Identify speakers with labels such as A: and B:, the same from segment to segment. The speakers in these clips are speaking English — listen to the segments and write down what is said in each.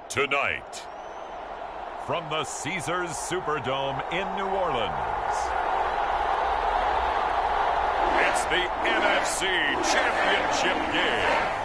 A: Tonight, from the Caesars Superdome in New Orleans, it's the NFC Championship game.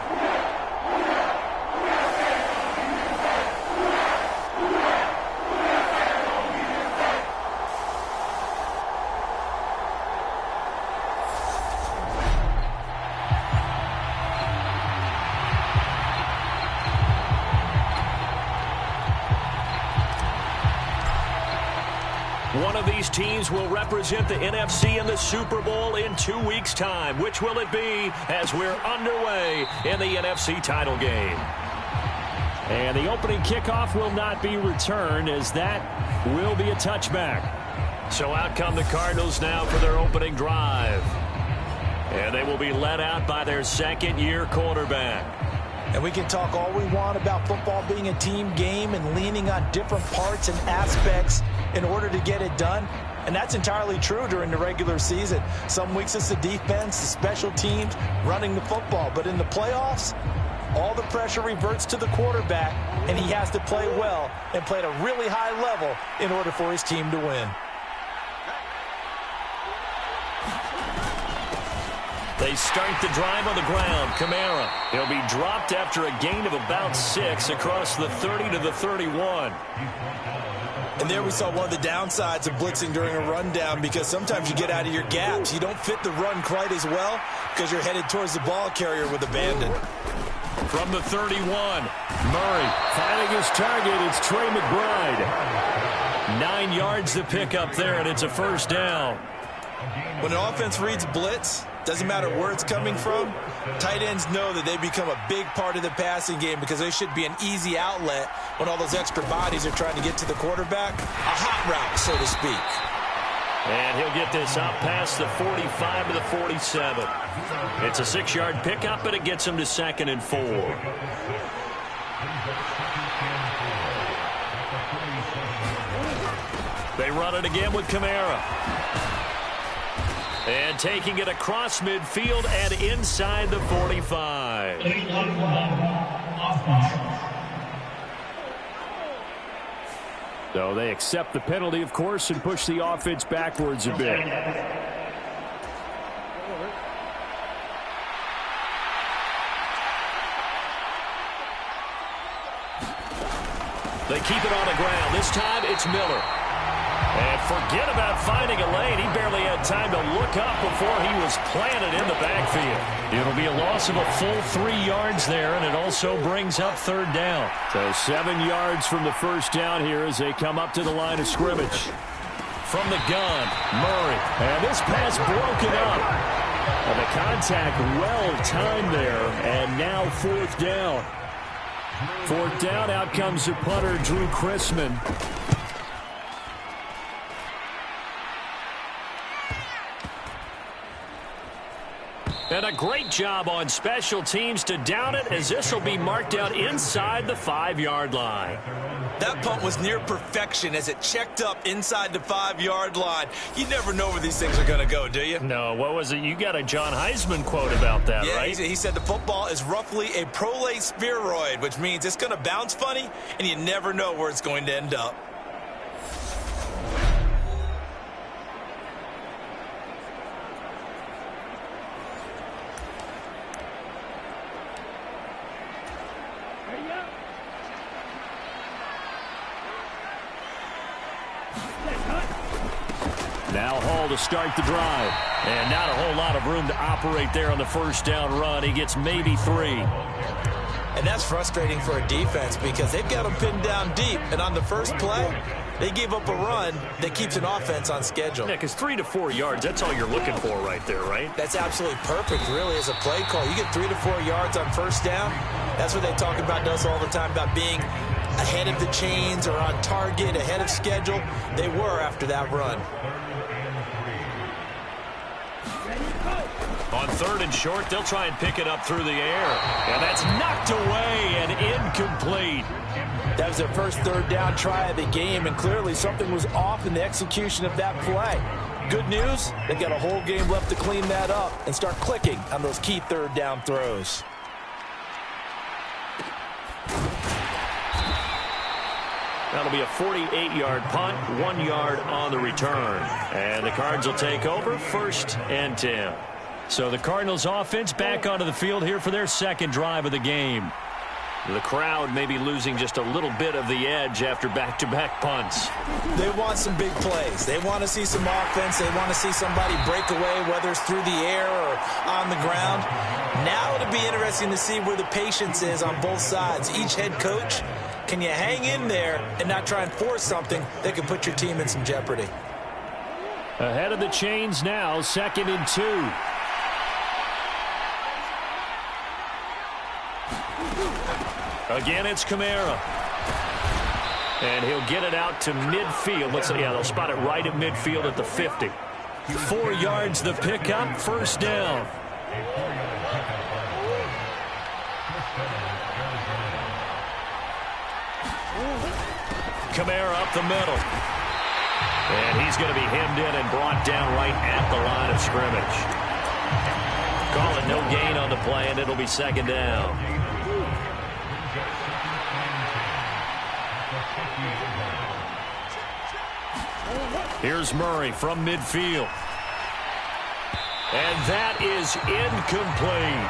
B: one of these teams will represent the NFC in the Super Bowl in 2 weeks' time. Which will it be as we're underway in the NFC title game? And the opening kickoff will not be returned, as that will be a touchback. So out come the Cardinals now for their opening drive. And they will be led out by their second-year quarterback.
C: And we can talk all we want about football being a team game and leaning on different parts and aspects in order to get it done. And that's entirely true during the regular season. Some weeks it's the defense, the special teams, running the football. But in the playoffs, all the pressure reverts to the quarterback, and he has to play well and play at a really high level in order for his team to win.
B: They start the drive on the ground. Kamara, he'll be dropped after a gain of about 6 across the 30 to the 31.
C: And there we saw one of the downsides of blitzing during a rundown, because sometimes you get out of your gaps. You don't fit the run quite as well because you're headed towards the ball carrier with abandon.
B: From the 31, Murray finding his target. It's Trey McBride. 9 yards to pick up there, and it's a first down.
C: When an offense reads blitz, doesn't matter where it's coming from, tight ends know that they become a big part of the passing game because they should be an easy outlet when all those extra bodies are trying to get to the quarterback. A hot route, so to speak.
B: And he'll get this up past the 45 to the 47. It's a 6-yard pickup, and it gets him to 2nd and 4. They run it again with Kamara. And taking it across midfield and inside the 45. So they accept the penalty, of course, and push the offense backwards a bit. They keep it on the ground. This time it's Miller. And forget about finding a lane. He barely had time to look up before he was planted in the backfield. It'll be a loss of a full 3 yards there, and it also brings up 3rd down. So 7 yards from the first down here as they come up to the line of scrimmage. From the gun, Murray. And this pass broken up. And the contact well-timed there, and now 4th down. 4th down, out comes the punter, Drew Chrisman. And a great job on special teams to down it, as this will be marked out inside the 5-yard line.
C: That punt was near perfection as it checked up inside the 5-yard line. You never know where these things are going to go, do you?
B: No, what was it? You got a John Heisman quote about that, right?
C: He said the football is roughly a prolate spheroid, which means it's going to bounce funny, and you never know where it's going to end up.
B: Now Hall to start the drive. And not a whole lot of room to operate there on the first down run. He gets maybe 3.
C: And that's frustrating for a defense because they've got them pinned down deep. And on the first play, they gave up a run that keeps an offense on schedule.
B: Yeah, because 3 to 4 yards, that's all you're looking for right there, right?
C: That's absolutely perfect, really, as a play call. You get 3 to 4 yards on first down. That's what they talk about us all the time, about being ahead of the chains or on target, ahead of schedule. They were after that run.
B: On 3rd and short, they'll try and pick it up through the air. And that's knocked away and incomplete.
C: That was their first 3rd down try of the game, and clearly something was off in the execution of that play. Good news, they've got a whole game left to clean that up and start clicking on those key 3rd down throws.
B: That'll be a 48-yard punt, 1 yard on the return. And the Cards will take over, 1st and 10. So the Cardinals offense back onto the field here for their second drive of the game. The crowd may be losing just a little bit of the edge after back-to-back punts.
C: They want some big plays. They want to see some offense. They want to see somebody break away, whether it's through the air or on the ground. Now it'll be interesting to see where the patience is on both sides. Each head coach, can you hang in there and not try and force something that could put your team in some jeopardy?
B: Ahead of the chains now, 2nd and 2. Again, it's Kamara. And he'll get it out to midfield. They'll spot it right at midfield at the 50. 4 yards the pickup, 1st down. Kamara up the middle. And he's going to be hemmed in and brought down right at the line of scrimmage. Call it no gain on the play, and it'll be 2nd down. Here's Murray from midfield. And that is incomplete.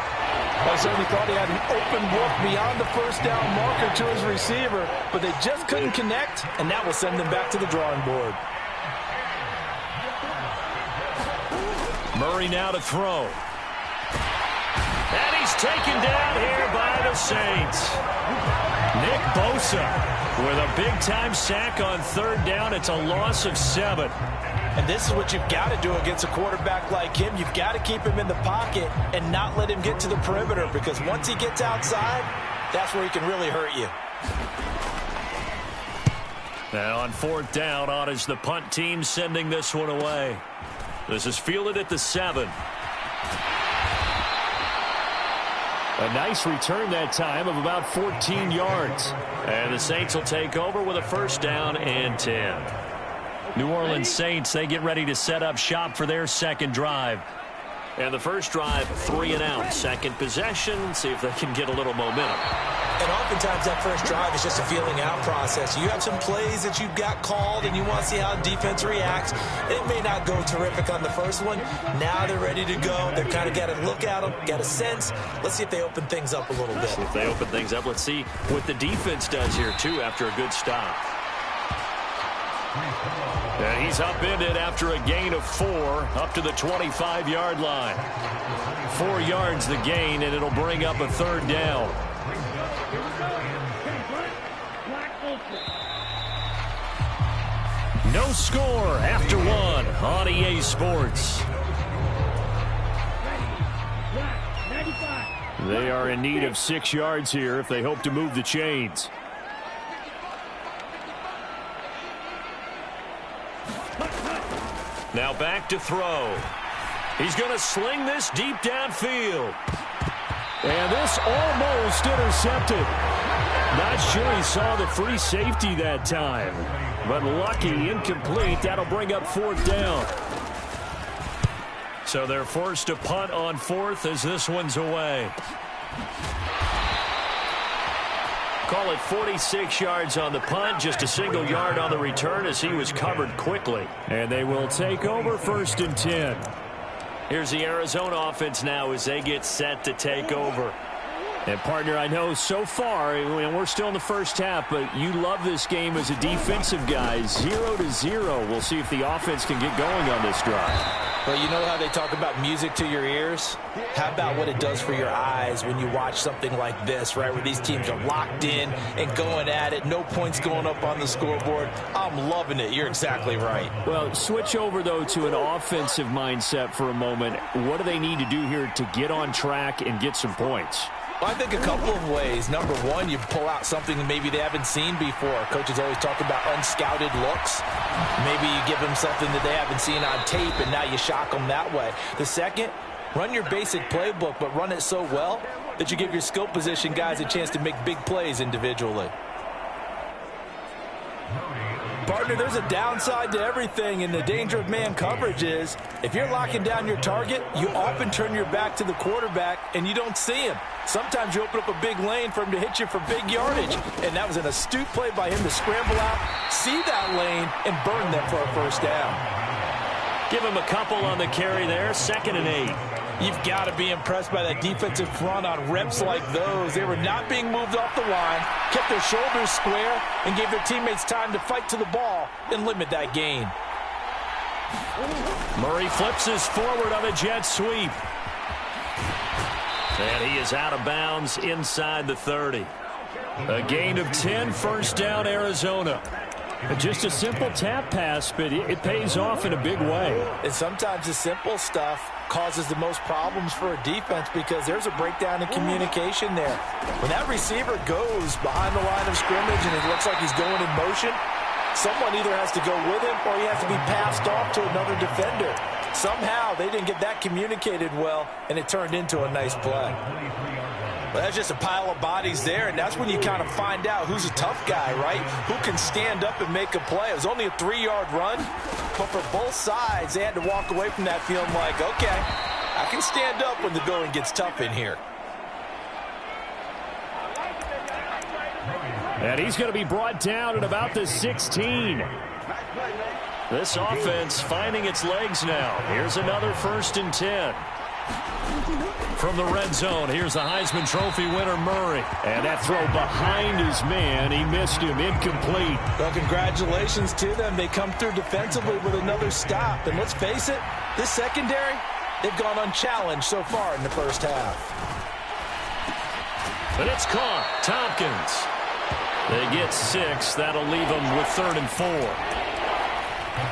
C: I certainly thought he had an open look beyond the 1st down marker to his receiver, but they just couldn't connect, and that will send them back to the drawing board.
B: Murray now to throw. And he's taken down here by the Saints. Nick Bosa with a big-time sack on 3rd down. It's a loss of 7.
C: And this is what you've got to do against a quarterback like him. You've got to keep him in the pocket and not let him get to the perimeter, because once he gets outside, that's where he can really hurt you.
B: Now on 4th down, on is the punt team sending this one away. This is fielded at the 7. A nice return that time of about 14 yards. And the Saints will take over with a 1st down and 10. New Orleans Saints, they get ready to set up shop for their 2nd drive. And the 1st drive, 3 and out. 2nd possession, see if they can get a little momentum.
C: And oftentimes that 1st drive is just a feeling out process. You have some plays that you've got called and you want to see how defense reacts. It may not go terrific on the 1st one. Now they're ready to go. They've kind of got to look at them, got a sense. Let's see if they open things up a little bit.
B: If they open things up, let's see what the defense does here, too, after a good stop. And he's upended after a gain of 4 up to the 25-yard line. 4 yards the gain, and it'll bring up a 3rd down. No score after 1 on EA Sports. They are in need of 6 yards here if they hope to move the chains. Now back to throw. He's going to sling this deep downfield. And this almost intercepted. Not sure he saw the free safety that time. But lucky, incomplete. That'll bring up 4th down. So they're forced to punt on 4th as this one's away. Call it 46 yards on the punt, just a single yard on the return as he was covered quickly. And they will take over 1st and 10. Here's the Arizona offense now as they get set to take over. And, partner, I know so far, we're still in the 1st half, but you love this game as a defensive guy. 0-0. We'll see if the offense can get going on this drive.
C: Well, you know how they talk about music to your ears? How about what it does for your eyes when you watch something like this, right, where these teams are locked in and going at it, no points going up on the scoreboard? I'm loving it. You're exactly right.
B: Well, switch over, though, to an offensive mindset for a moment. What do they need to do here to get on track and get some points?
C: Well, I think a couple of ways. Number one, you pull out something that maybe they haven't seen before. Coaches always talk about unscouted looks. Maybe you give them something that they haven't seen on tape, and now you shock them that way. The second, run your basic playbook, but run it so well that you give your skill position guys a chance to make big plays individually. Partner, there's a downside to everything, and the danger of man coverage is if you're locking down your target, you often turn your back to the quarterback and you don't see him. Sometimes you open up a big lane for him to hit you for big yardage, and that was an astute play by him to scramble out, see that lane, and burn them for a 1st down.
B: Give him a couple on the carry there, 2nd and 8.
C: You've got to be impressed by that defensive front on reps like those. They were not being moved off the line, kept their shoulders square, and gave their teammates time to fight to the ball and limit that gain.
B: Murray flips his forward on a jet sweep. And he is out of bounds inside the 30. A gain of 10, 1st down, Arizona. Just a simple tap pass, but it pays off in a big way.
C: And sometimes the simple stuff causes the most problems for a defense because there's a breakdown in communication there. When that receiver goes behind the line of scrimmage and it looks like he's going in motion, someone either has to go with him or he has to be passed off to another defender. Somehow they didn't get that communicated well, and it turned into a nice play. Well, that's just a pile of bodies there, and that's when you kind of find out who's a tough guy, right? Who can stand up and make a play. It was only a 3-yard run, but for both sides, they had to walk away from that feeling like, okay, I can stand up when the going gets tough in here.
B: And he's going to be brought down at about the 16. This offense finding its legs now. Here's another 1st and 10. From the red zone, here's the Heisman Trophy winner, Murray. And that throw behind his man, he missed him, incomplete.
C: Well, congratulations to them. They come through defensively with another stop. And let's face it, this secondary, they've gone unchallenged so far in the first half.
B: But it's caught. Tompkins. They get 6. That'll leave them with 3rd and 4.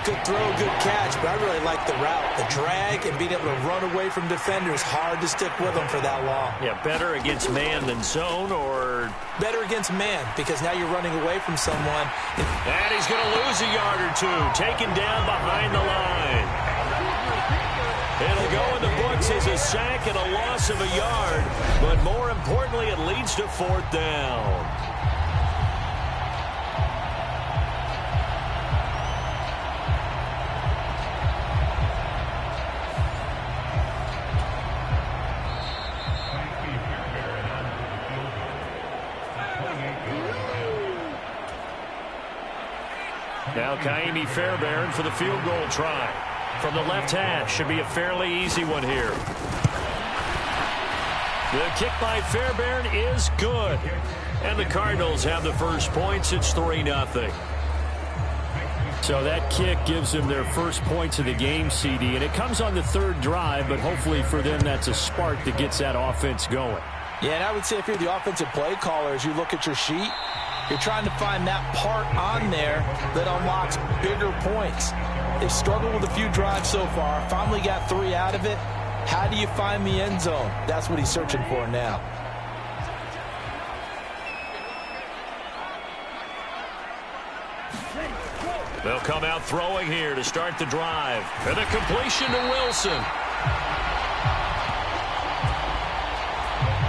C: Good throw, good catch, but I really like the route. The drag and being able to run away from defenders, hard to stick with them for that long.
B: Yeah, better against man than zone, or?
C: Better against man, because now you're running away from someone.
B: And he's going to lose a yard or two, taken down behind the line. It'll go in the books as a sack and a loss of a yard, but more importantly, it leads to 4th down. Now Kaimi Fairbairn for the field goal try. From the left hash, should be a fairly easy one here. The kick by Fairbairn is good. And the Cardinals have the first points. It's 3-0. So that kick gives them their first points of the game, CD. And it comes on the 3rd drive, but hopefully for them that's a spark that gets that offense going.
C: Yeah, and I would say if you're the offensive play caller, as you look at your sheet, you're trying to find that part on there that unlocks bigger points. They've struggled with a few drives so far. Finally got 3 out of it. How do you find the end zone? That's what he's searching for now.
B: They'll come out throwing here to start the drive. And a completion to Wilson.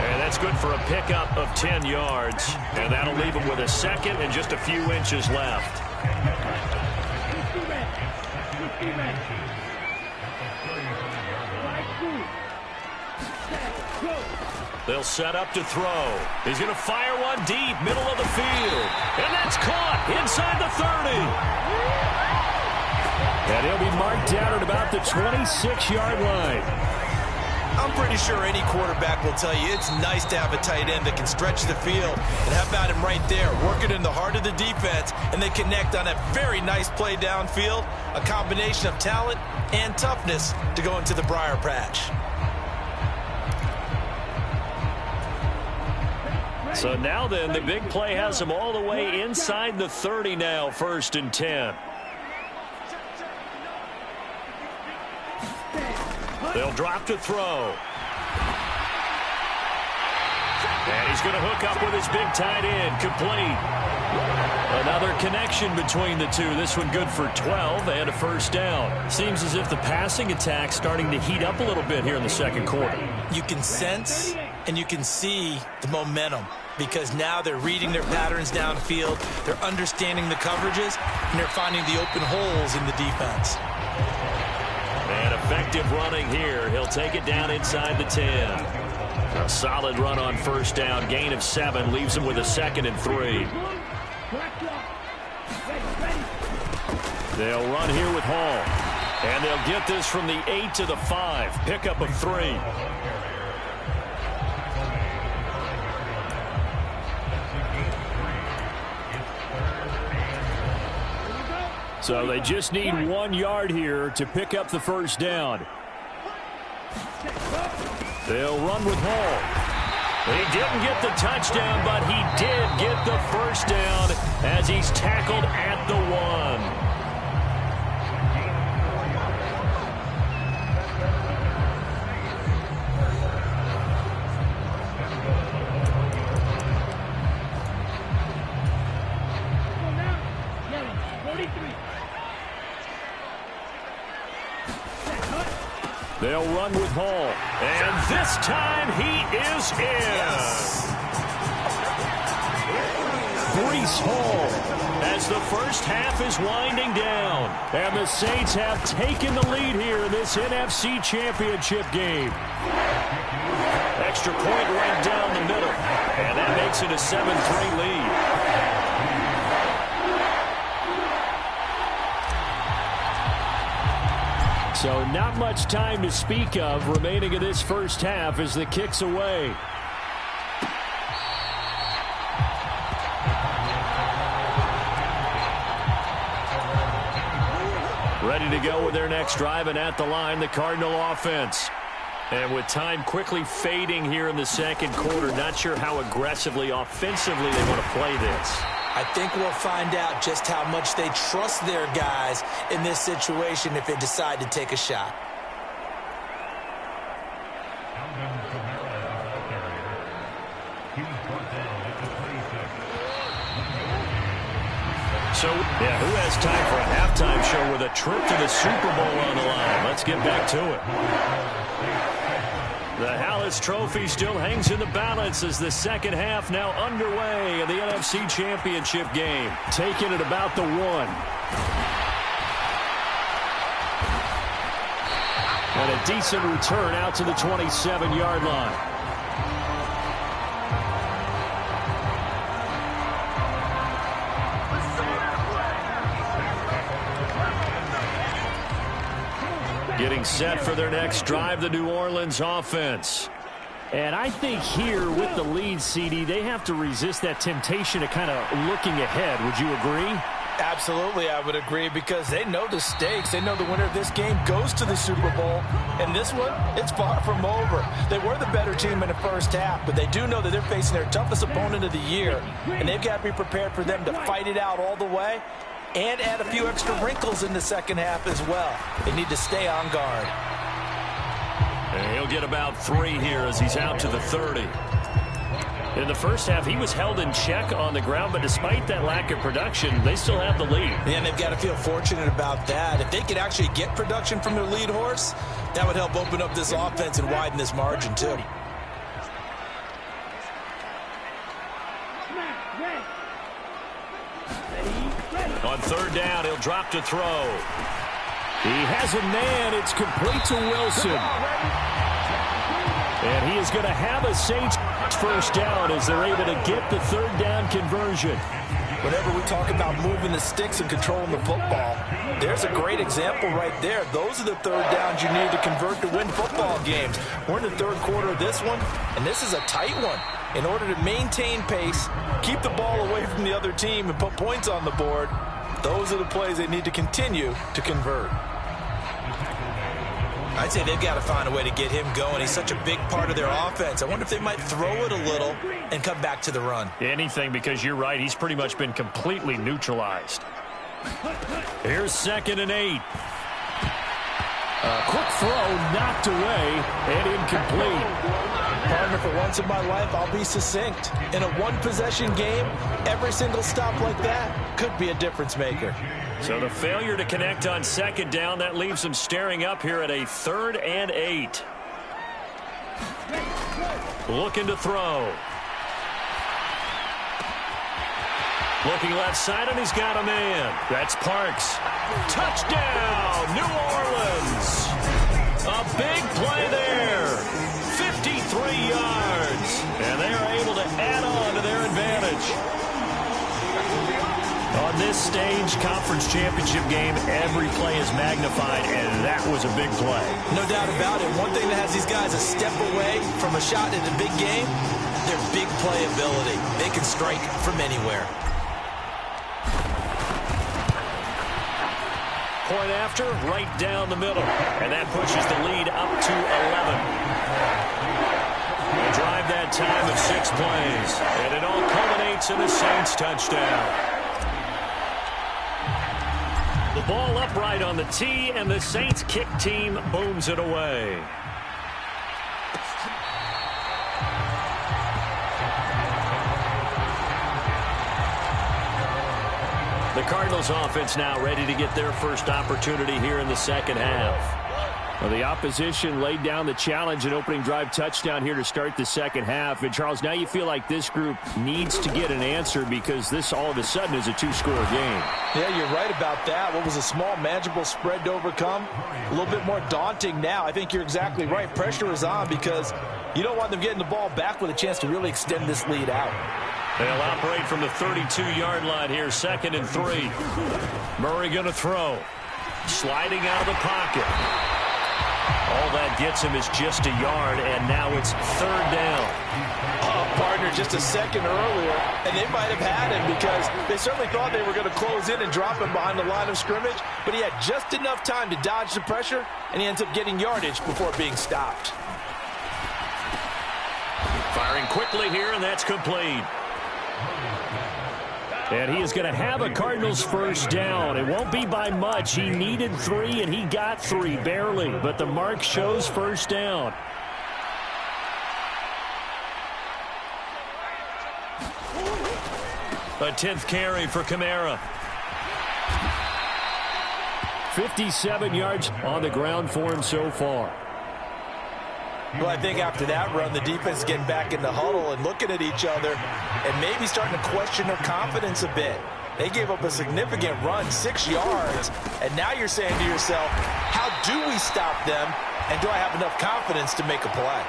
B: And that's good for a pickup of 10 yards. And that'll leave him with a 2nd and just a few inches left. They'll set up to throw. He's going to fire one deep, middle of the field. And that's caught inside the 30. And he'll be marked down at about the 26-yard line.
C: I'm pretty sure any quarterback will tell you it's nice to have a tight end that can stretch the field. And how about him right there, working in the heart of the defense, and they connect on a very nice play downfield, a combination of talent and toughness to go into the briar patch.
B: So now then, the big play has them all the way inside the 30 now, 1st and 10. They'll drop to throw. And he's going to hook up with his big tight end, complete. Another connection between the two. This one good for 12 and a 1st down. Seems as if the passing attack's starting to heat up a little bit here in the 2nd quarter.
C: You can sense and you can see the momentum because now they're reading their patterns downfield, they're understanding the coverages, and they're finding the open holes in the defense.
B: And effective running here. He'll take it down inside the 10. A solid run on 1st down. Gain of 7 leaves him with a 2nd and 3. They'll run here with Hall. And they'll get this from the 8 to the 5. Pickup of 3. So they just need 1 yard here to pick up the 1st down. They'll run with Hall. He didn't get the touchdown, but he did get the first down as he's tackled at the 1. They'll run with Hall. And this time he is in.
C: Yes.
B: Breece Hall as the first half is winding down. And the Saints have taken the lead here in this NFC Championship game. Extra point right down the middle. And that makes it a 7-3 lead. So not much time to speak of remaining in this first half as the kick's away. Ready to go with their next drive, and at the line, the Cardinal offense. And with time quickly fading here in the second quarter, not sure how aggressively, offensively they want to play this.
C: I think we'll find out just how much they trust their guys in this situation if they decide to take a shot.
B: So, yeah, who has time for a halftime show with a trip to the Super Bowl on the line? Let's get back to it. The Hallis Trophy still hangs in the balance as the second half now underway in the NFC Championship game. Taken at about the 1. And a decent return out to the 27-yard line. Getting set for their next drive, the New Orleans offense. And I think here with the lead, CD, they have to resist that temptation to kind of looking ahead. Would you agree?
C: Absolutely, I would agree, because they know the stakes. They know the winner of this game goes to the Super Bowl. And this one, it's far from over. They were the better team in the first half, but they do know that they're facing their toughest opponent of the year. And they've got to be prepared for them to fight it out all the way and add a few extra wrinkles in the second half as well. They need to stay on guard.
B: And he'll get about 3 here as he's out to the 30. In the first half, he was held in check on the ground, but despite that lack of production, they still have the lead.
C: And they've got to feel fortunate about that. If they could actually get production from their lead horse, that would help open up this offense and widen this margin too.
B: On third down, he'll drop to throw. He has a man. It's complete to Wilson. And he is going to have a Saints first down as they're able to get the third down conversion.
C: Whenever we talk about moving the sticks and controlling the football, there's a great example right there. Those are the third downs you need to convert to win football games. We're in the third quarter of this one, and this is a tight one. In order to maintain pace, keep the ball away from the other team, and put points on the board, those are the plays they need to continue to convert. I'd say they've got to find a way to get him going. He's such a big part of their offense. I wonder if they might throw it a little and come back to the run.
B: Anything, because you're right. He's pretty much been completely neutralized. Here's 2nd and 8. A quick throw knocked away and incomplete.
C: Partner, for once in my life, I'll be succinct. In a one-possession game, every single stop like that could be a difference maker.
B: So the failure to connect on 2nd down, that leaves them staring up here at a 3rd and 8. Looking to throw. Looking left side, and he's got a man. That's Parks. Touchdown, New Orleans. A big play there. 53 yards. And they are able to add on to their advantage. On this stage, conference championship game, every play is magnified, and that was a big play.
C: No doubt about it. One thing that has these guys a step away from a shot in a big game, their big play ability. They can strike from anywhere.
B: Point after, right down the middle. And that pushes the lead up to 11. The drive had that time of 6 plays. And it all culminates in a Saints touchdown. The ball upright on the tee, and the Saints kick team booms it away. The Cardinals offense now ready to get their first opportunity here in the second half. Well, the opposition laid down the challenge and opening drive touchdown here to start the second half. And, Charles, now you feel like this group needs to get an answer because this all of a sudden is a two-score game.
C: Yeah, you're right about that. What was a small, manageable spread to overcome? A little bit more daunting now. I think you're exactly right. Pressure is on because you don't want them getting the ball back with a chance to really extend this lead out.
B: They'll operate from the 32-yard line here, 2nd and 3. Murray going to throw. Sliding out of the pocket. All that gets him is just a yard, and now it's 3rd down.
C: Oh, partner, just a second earlier, and they might have had him because they certainly thought they were going to close in and drop him behind the line of scrimmage, but he had just enough time to dodge the pressure, and he ends up getting yardage before being stopped.
B: Firing quickly here, and that's complete. And he is going to have a Cardinals first down. It won't be by much. He needed 3, and he got 3, barely. But the mark shows first down. A 10th carry for Kamara. 57 yards on the ground for him so far.
C: Well, I think after that run, the defense is getting back in the huddle and looking at each other and maybe starting to question their confidence a bit. They gave up a significant run, 6 yards, and now you're saying to yourself, how do we stop them, and do I have enough confidence to make a play?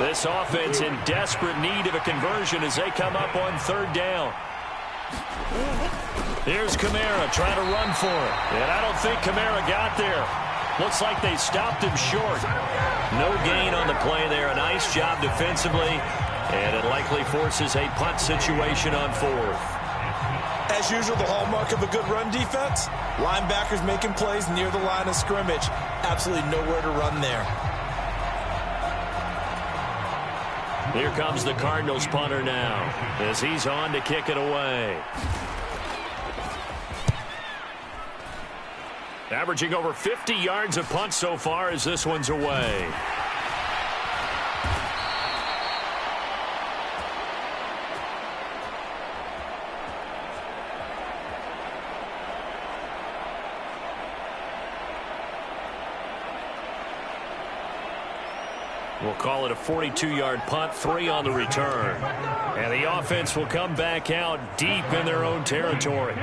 B: This offense in desperate need of a conversion as they come up on 3rd down. Here's Kamara trying to run for it. And I don't think Kamara got there. Looks like they stopped him short. No gain on the play there. A nice job defensively. And it likely forces a punt situation on 4th.
C: As usual, the hallmark of a good run defense, linebackers making plays near the line of scrimmage. Absolutely nowhere to run there.
B: Here comes the Cardinals punter now as he's on to kick it away. Averaging over 50 yards of punt so far as this one's away. We'll call it a 42-yard punt, 3 on the return. And the offense will come back out deep in their own territory.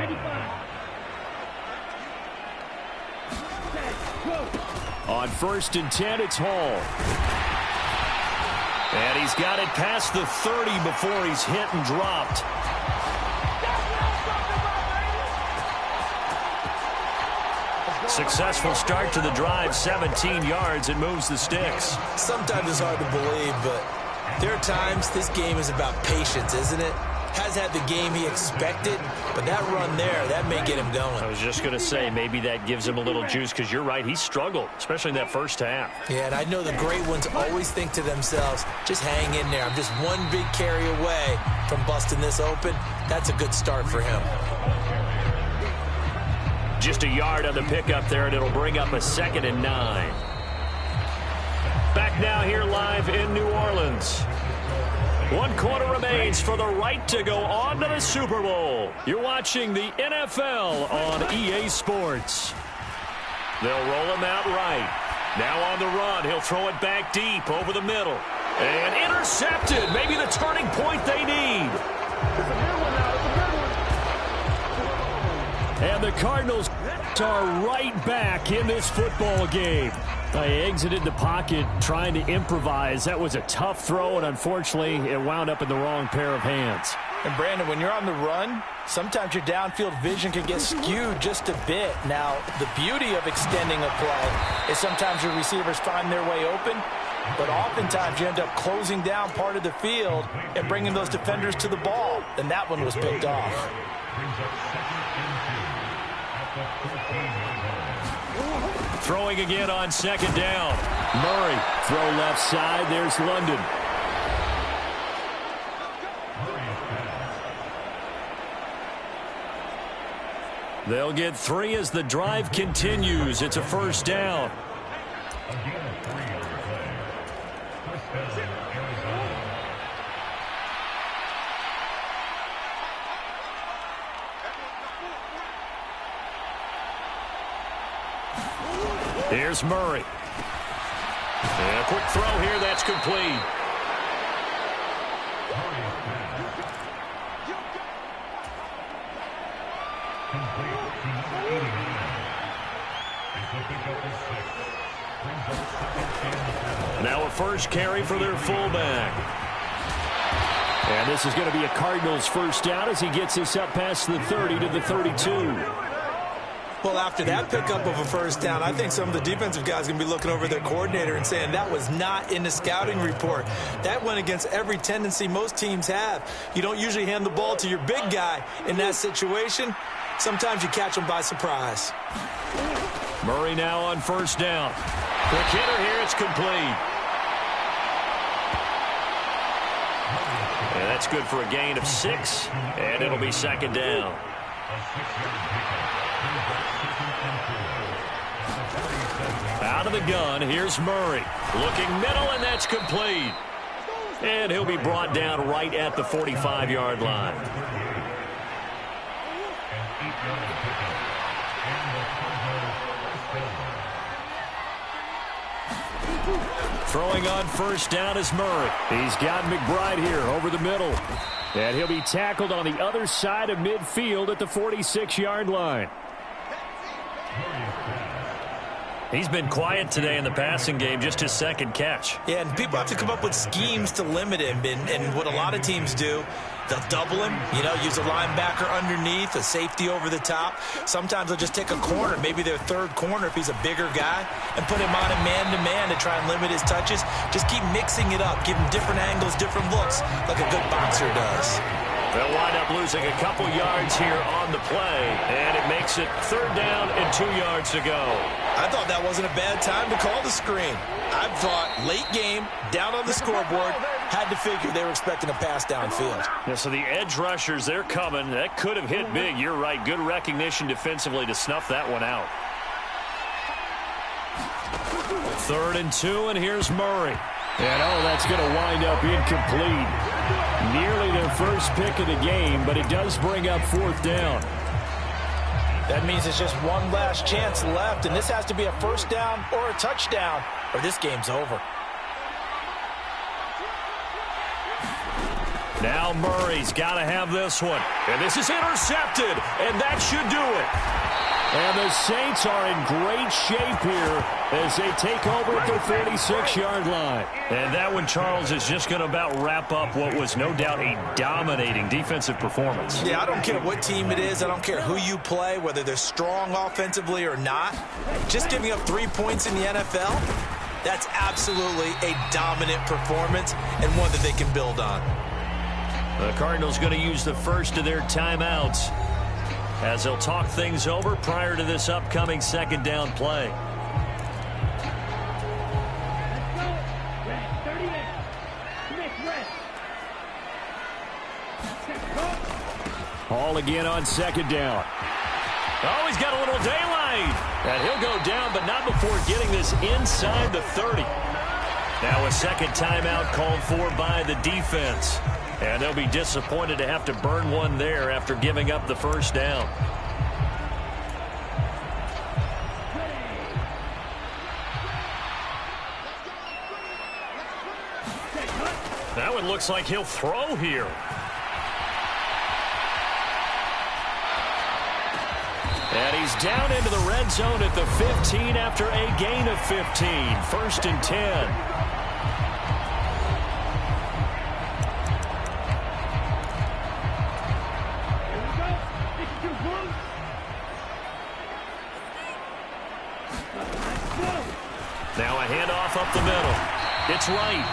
B: On 1st and 10, it's Hall. And he's got it past the 30 before he's hit and dropped. Successful start to the drive, 17 yards. It moves the sticks.
C: Sometimes it's hard to believe, but there are times this game is about patience, isn't it? Has had the game he expected, but that run there, that may get him going.
B: I was just going to say, maybe that gives him a little juice because you're right, he struggled, especially in that first half.
C: Yeah, and I know the great ones always think to themselves, just hang in there. I'm just one big carry away from busting this open. That's a good start for him.
B: Just a yard on the pickup there, and it'll bring up a 2nd and 9. Back now here live in New Orleans. 1 quarter remains for the right to go on to the Super Bowl. You're watching the NFL on EA Sports. They'll roll him out right. Now on the run, he'll throw it back deep over the middle. And intercepted, maybe the turning point they need. And the Cardinals are right back in this football game. They exited the pocket trying to improvise. That was a tough throw, and unfortunately, it wound up in the wrong pair of hands.
C: And, Brandon, when you're on the run, sometimes your downfield vision can get skewed just a bit. Now, the beauty of extending a play is sometimes your receivers find their way open, but oftentimes you end up closing down part of the field and bringing those defenders to the ball, and that one was picked off.
B: Throwing again on second down. Murray, throw left side. There's London. They'll get 3 as the drive continues. It's a first down. Here's Murray. And a quick throw here, that's complete. Now a first carry for their fullback. And this is going to be a Cardinals first down as he gets this up past the 30 to the 32.
C: Well, after that pickup of a first down, I think some of the defensive guys are going to be looking over their coordinator and saying that was not in the scouting report. That went against every tendency most teams have. You don't usually hand the ball to your big guy in that situation. Sometimes you catch them by surprise.
B: Murray now on first down. Quick hitter here, it's complete. And that's good for a gain of 6, and it'll be second down. Out of the gun, here's Murray. Looking middle, and that's complete. And he'll be brought down right at the 45-yard line. Throwing on first down is Murray. He's got McBride here over the middle. And he'll be tackled on the other side of midfield at the 46-yard line. He's been quiet today in the passing game, just his second catch.
C: Yeah, and people have to come up with schemes to limit him. And what a lot of teams do, they'll double him, use a linebacker underneath, a safety over the top. Sometimes they'll just take a corner, maybe their third corner if he's a bigger guy, and put him on a man-to-man to try and limit his touches. Just keep mixing it up, give him different angles, different looks, like a good boxer does.
B: They'll wind up losing a couple yards here on the play, and it makes it third down and 2 yards to go.
C: I thought that wasn't a bad time to call the screen. I thought late game, down on the scoreboard, had to figure they were expecting a pass downfield.
B: Yeah, so the edge rushers, they're coming. That could have hit big. You're right. Good recognition defensively to snuff that one out. 3rd and 2, and here's Murray. And, that's going to wind up incomplete. Nearly their first pick of the game, but it does bring up 4th down.
C: That means it's just one last chance left, and this has to be a first down or a touchdown, or this game's over.
B: Now Murray's got to have this one. And this is intercepted, and that should do it. And the Saints are in great shape here as they take over at their 46-yard line. And that one, Charles, is just going to about wrap up what was no doubt a dominating defensive performance.
C: Yeah, I don't care what team it is. I don't care who you play, whether they're strong offensively or not. Just giving up 3 points in the NFL, that's absolutely a dominant performance and one that they can build on.
B: The Cardinals going to use the first of their timeouts as they'll talk things over prior to this upcoming second down play. Hall again on second down. Oh, he's got a little daylight. And he'll go down, but not before getting this inside the 30. Now a second timeout called for by the defense. And they'll be disappointed to have to burn one there after giving up the first down. That one looks like he'll throw here. And he's down into the red zone at the 15 after a gain of 15. 1st and 10. Now a handoff up the middle. It's right.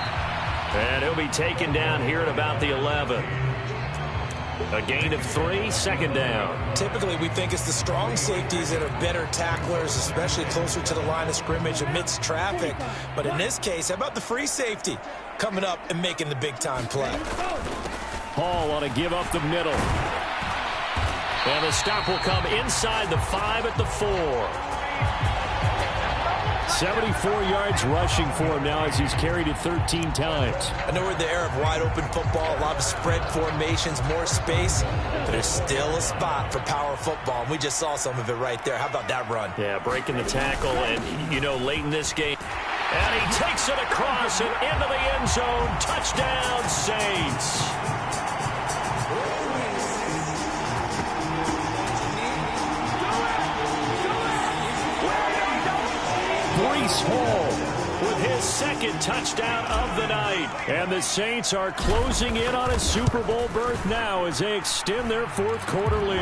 B: And he'll be taken down here at about the 11. A gain of 3, second down.
C: Typically, we think it's the strong safeties that are better tacklers, especially closer to the line of scrimmage amidst traffic. But in this case, how about the free safety coming up and making the big-time play?
B: Hall on a give up the middle. And the stop will come inside the 5 at the 4. 74 yards rushing for him now as he's carried it 13 times.
C: I know we're in the era of wide-open football, a lot of spread formations, more space, but there's still a spot for power football, and we just saw some of it right there. How about that run?
B: Yeah, breaking the tackle, and, you know, late in this game. And he takes it across and into the end zone. Touchdown, Saints. Breece Hall with his second touchdown of the night. And the Saints are closing in on a Super Bowl berth now as they extend their fourth quarter lead.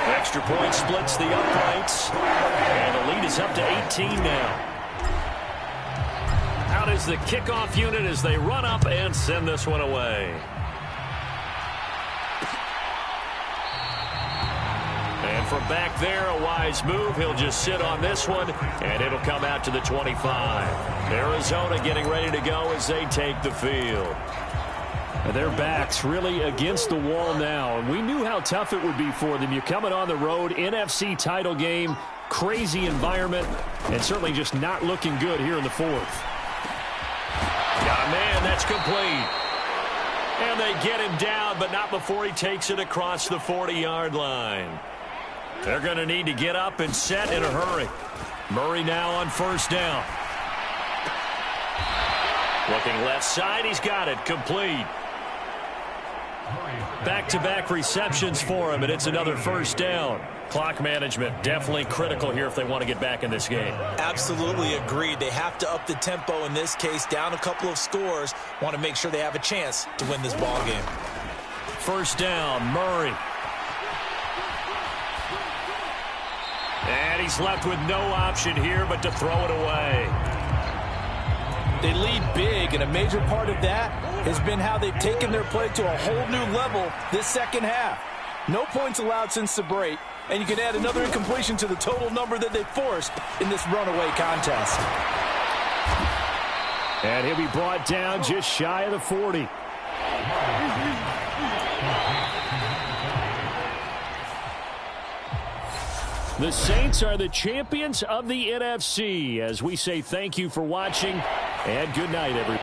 B: Extra point splits the uprights. And the lead is up to 18 now. Out is the kickoff unit as they run up and send this one away. And from back there, a wise move. He'll just sit on this one, and it'll come out to the 25. Arizona getting ready to go as they take the field. Their backs really against the wall now, and we knew how tough it would be for them. You're coming on the road, NFC title game, crazy environment, and certainly just not looking good here in the fourth. Got a man, that's complete. And they get him down, but not before he takes it across the 40-yard line. They're going to need to get up and set in a hurry. Murray now on first down. Looking left side, he's got it, complete. Back-to-back receptions for him, and it's another first down. Clock management definitely critical here if they want to get back in this game.
C: Absolutely agreed. They have to up the tempo in this case, down a couple of scores. Want to make sure they have a chance to win this ball game.
B: First down, Murray. And he's left with no option here but to throw it away.
C: They lead big, and a major part of that has been how they've taken their play to a whole new level this second half. No points allowed since the break, and you can add another incompletion to the total number that they forced in this runaway contest.
B: And he'll be brought down just shy of the 40. The Saints are the champions of the NFC as we say thank you for watching and good night, everyone.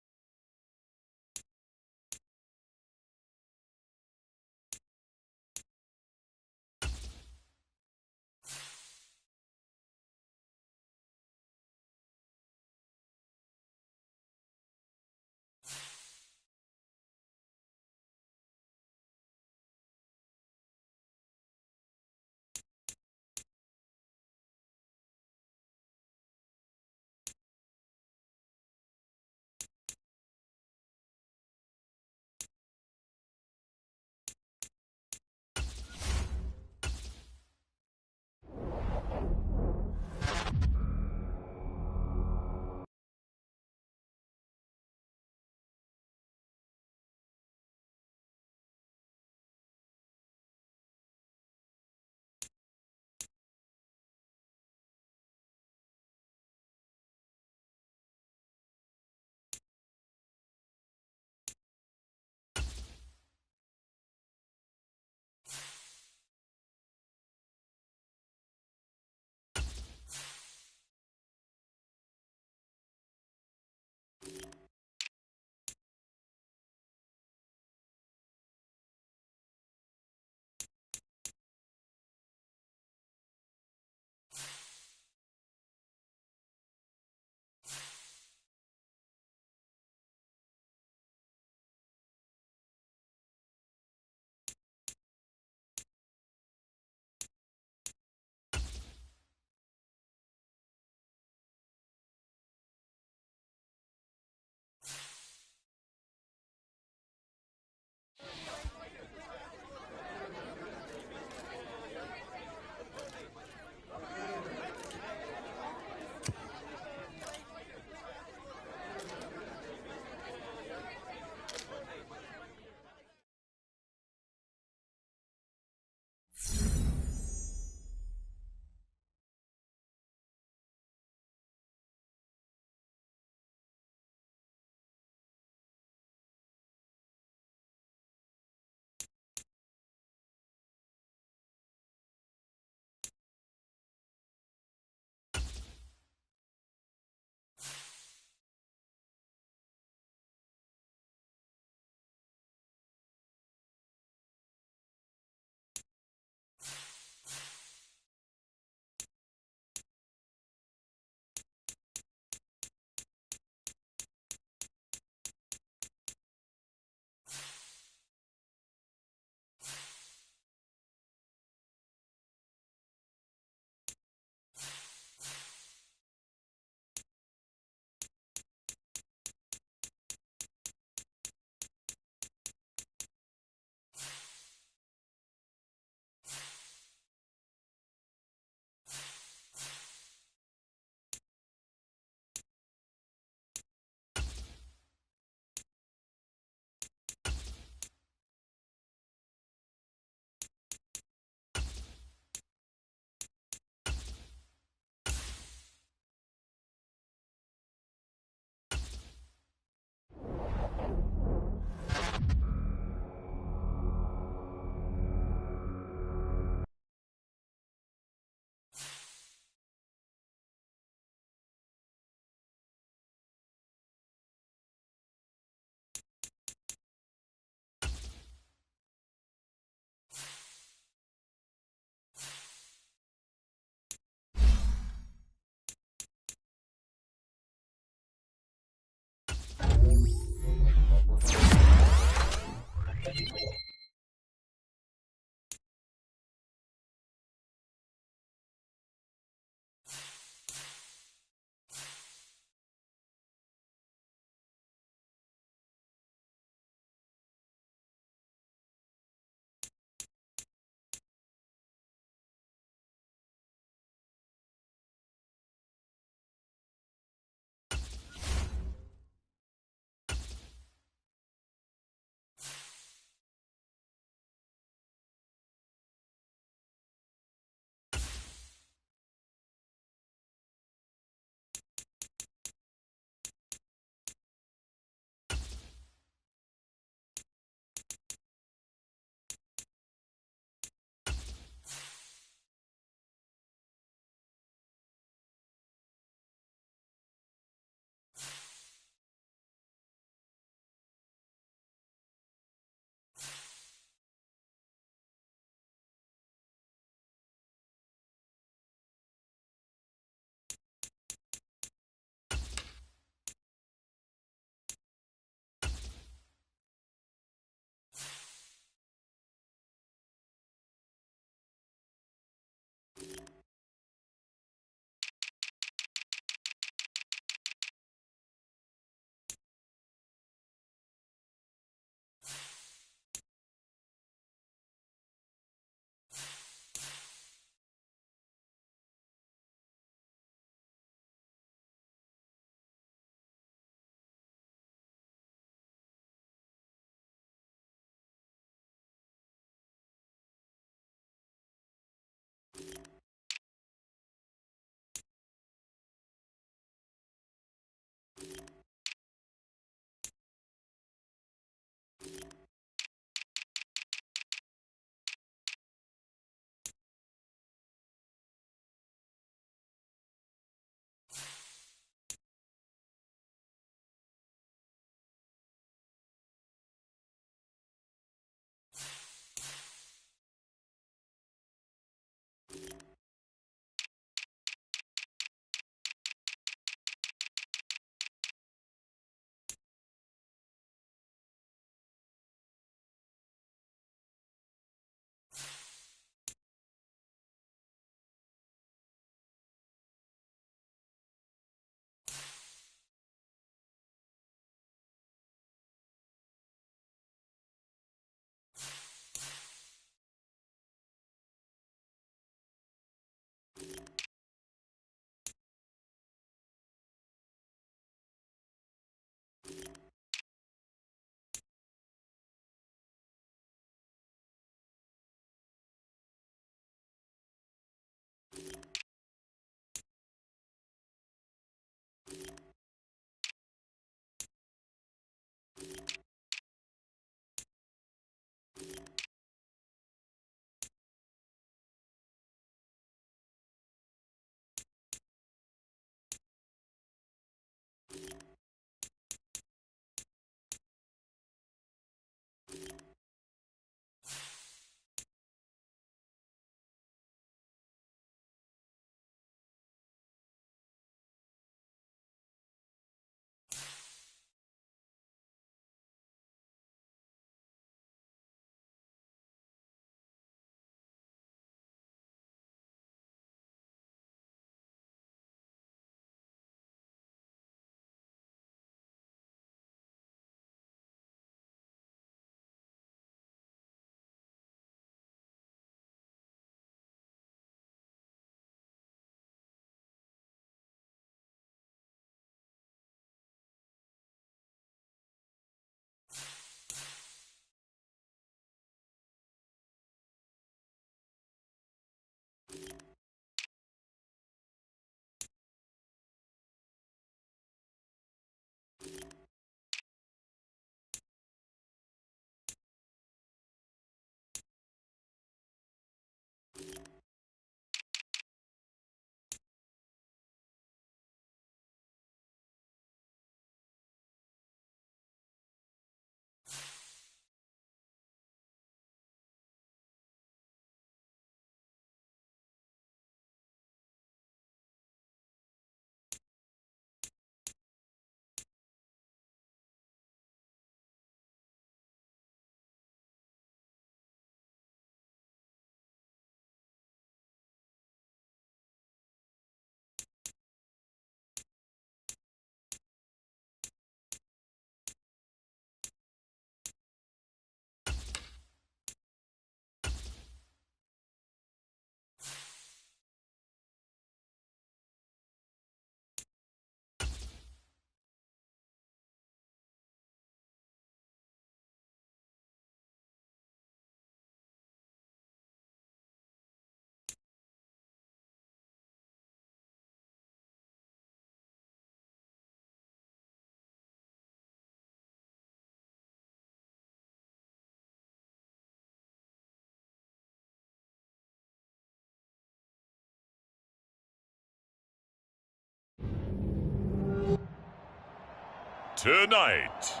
A: Tonight,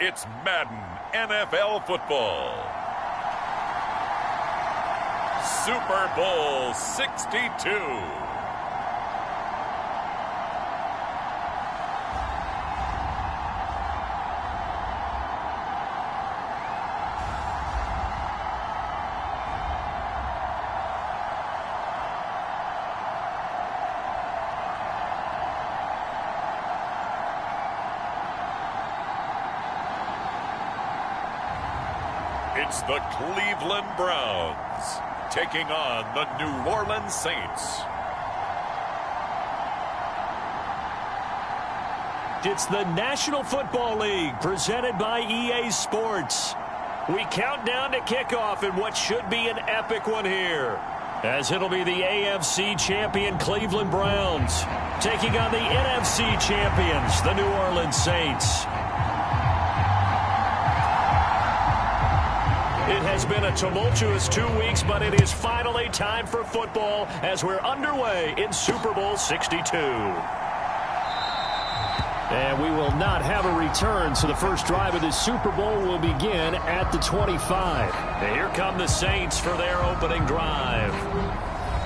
A: it's Madden NFL football. Super Bowl 62. It's the Cleveland Browns taking on the New Orleans Saints.
B: It's the National Football League presented by EA Sports. We count down to kickoff in what should be an epic one here, as it'll be the AFC champion Cleveland Browns taking on the NFC champions, the New Orleans Saints. It has been a tumultuous 2 weeks, but it is finally time for football as we're underway in Super Bowl 62. And we will not have a return, so the first drive of this Super Bowl will begin at the 25. And here come the Saints for their opening drive.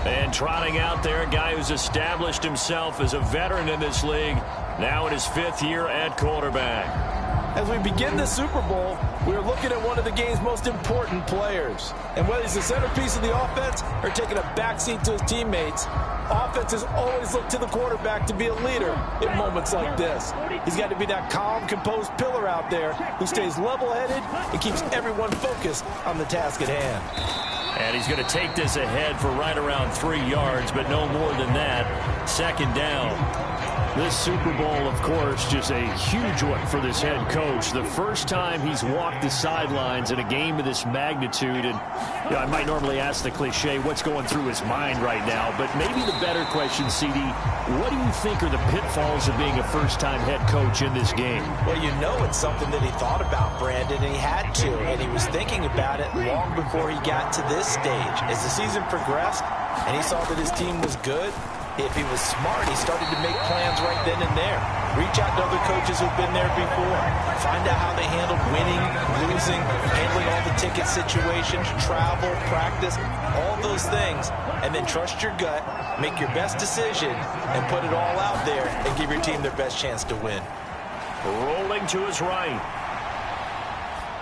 B: And trotting out there, a guy who's established himself as a veteran in this league, now in his 5th year at quarterback.
C: As we begin the Super Bowl, we're looking at one of the game's most important players. And whether he's the centerpiece of the offense or taking a backseat to his teammates, offenses always look to the quarterback to be a leader in moments like this. He's got to be that calm, composed pillar out there who stays level-headed and keeps everyone focused on the task at hand.
B: And he's going to take this ahead for right around 3 yards, but no more than that. Second down. This Super Bowl, of course, just a huge one for this head coach. The first time he's walked the sidelines in a game of this magnitude. And you know, I might normally ask the cliche, what's going through his mind right now? But maybe the better question, CD, what do you think are the pitfalls of being a first-time head coach in this game?
C: Well, you know it's something that he thought about, Brandon, and he had to. And he was thinking about it long before he got to this stage. As the season progressed and he saw that his team was good, if he was smart, he started to make plans right then and there. Reach out to other coaches who've been there before. Find out how they handled winning, losing, handling all the ticket situations, travel, practice, all those things. And then trust your gut, make your best decision, and put it all out there and give your team their best chance to win.
B: Rolling to his right.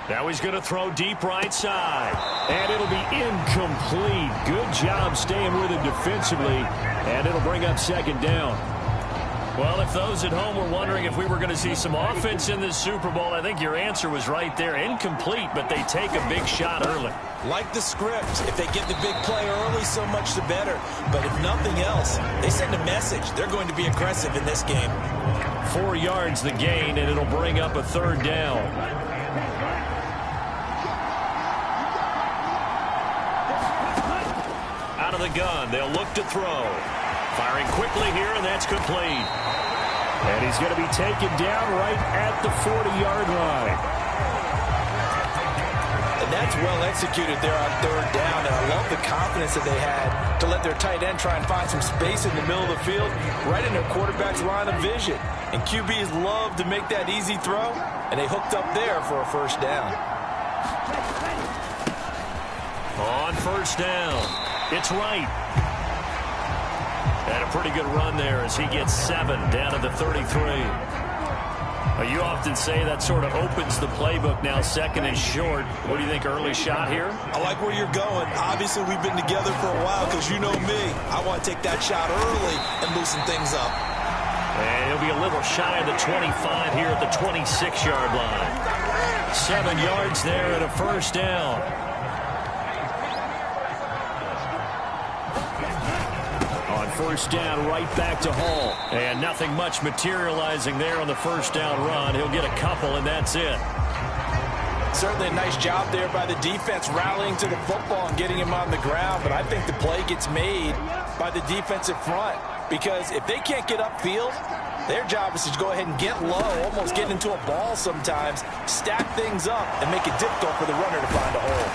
B: Now he's going to throw deep right side. And it'll be incomplete. Good job staying with him defensively. And it'll bring up second down. Well, if those at home were wondering if we were going to see some offense in this Super Bowl, I think your answer was right there. Incomplete, but they take a big shot early.
C: Like the script, if they get the big play early, so much the better. But if nothing else, they send a message. They're going to be aggressive in this game.
B: 4 yards the gain, and it'll bring up a third down. Out of the gun, they'll look to throw. Firing quickly here, and that's complete. And he's going to be taken down right at the 40-yard line.
C: And that's well executed there on third down, and I love the confidence that they had to let their tight end try and find some space in the middle of the field, right in their quarterback's line of vision. And QBs love to make that easy throw, and they hooked up there for a first down.
B: On first down, it's right. And a pretty good run there as he gets 7 down to the 33. You often say that sort of opens the playbook now, second and short. What do you think, early shot here?
C: I like where you're going. Obviously, we've been together for a while because you know me. I want to take that shot early and loosen things up.
B: And he'll be a little shy of the 25 here at the 26-yard line. 7 yards there and a first down. First down, right back to Hall. And nothing much materializing there on the first down run. He'll get a couple, and that's it.
C: Certainly a nice job there by the defense rallying to the football and getting him on the ground. But I think the play gets made by the defensive front. Because if they can't get upfield, their job is to go ahead and get low, almost get into a ball sometimes, stack things up, and make it difficult for the runner to find a hole.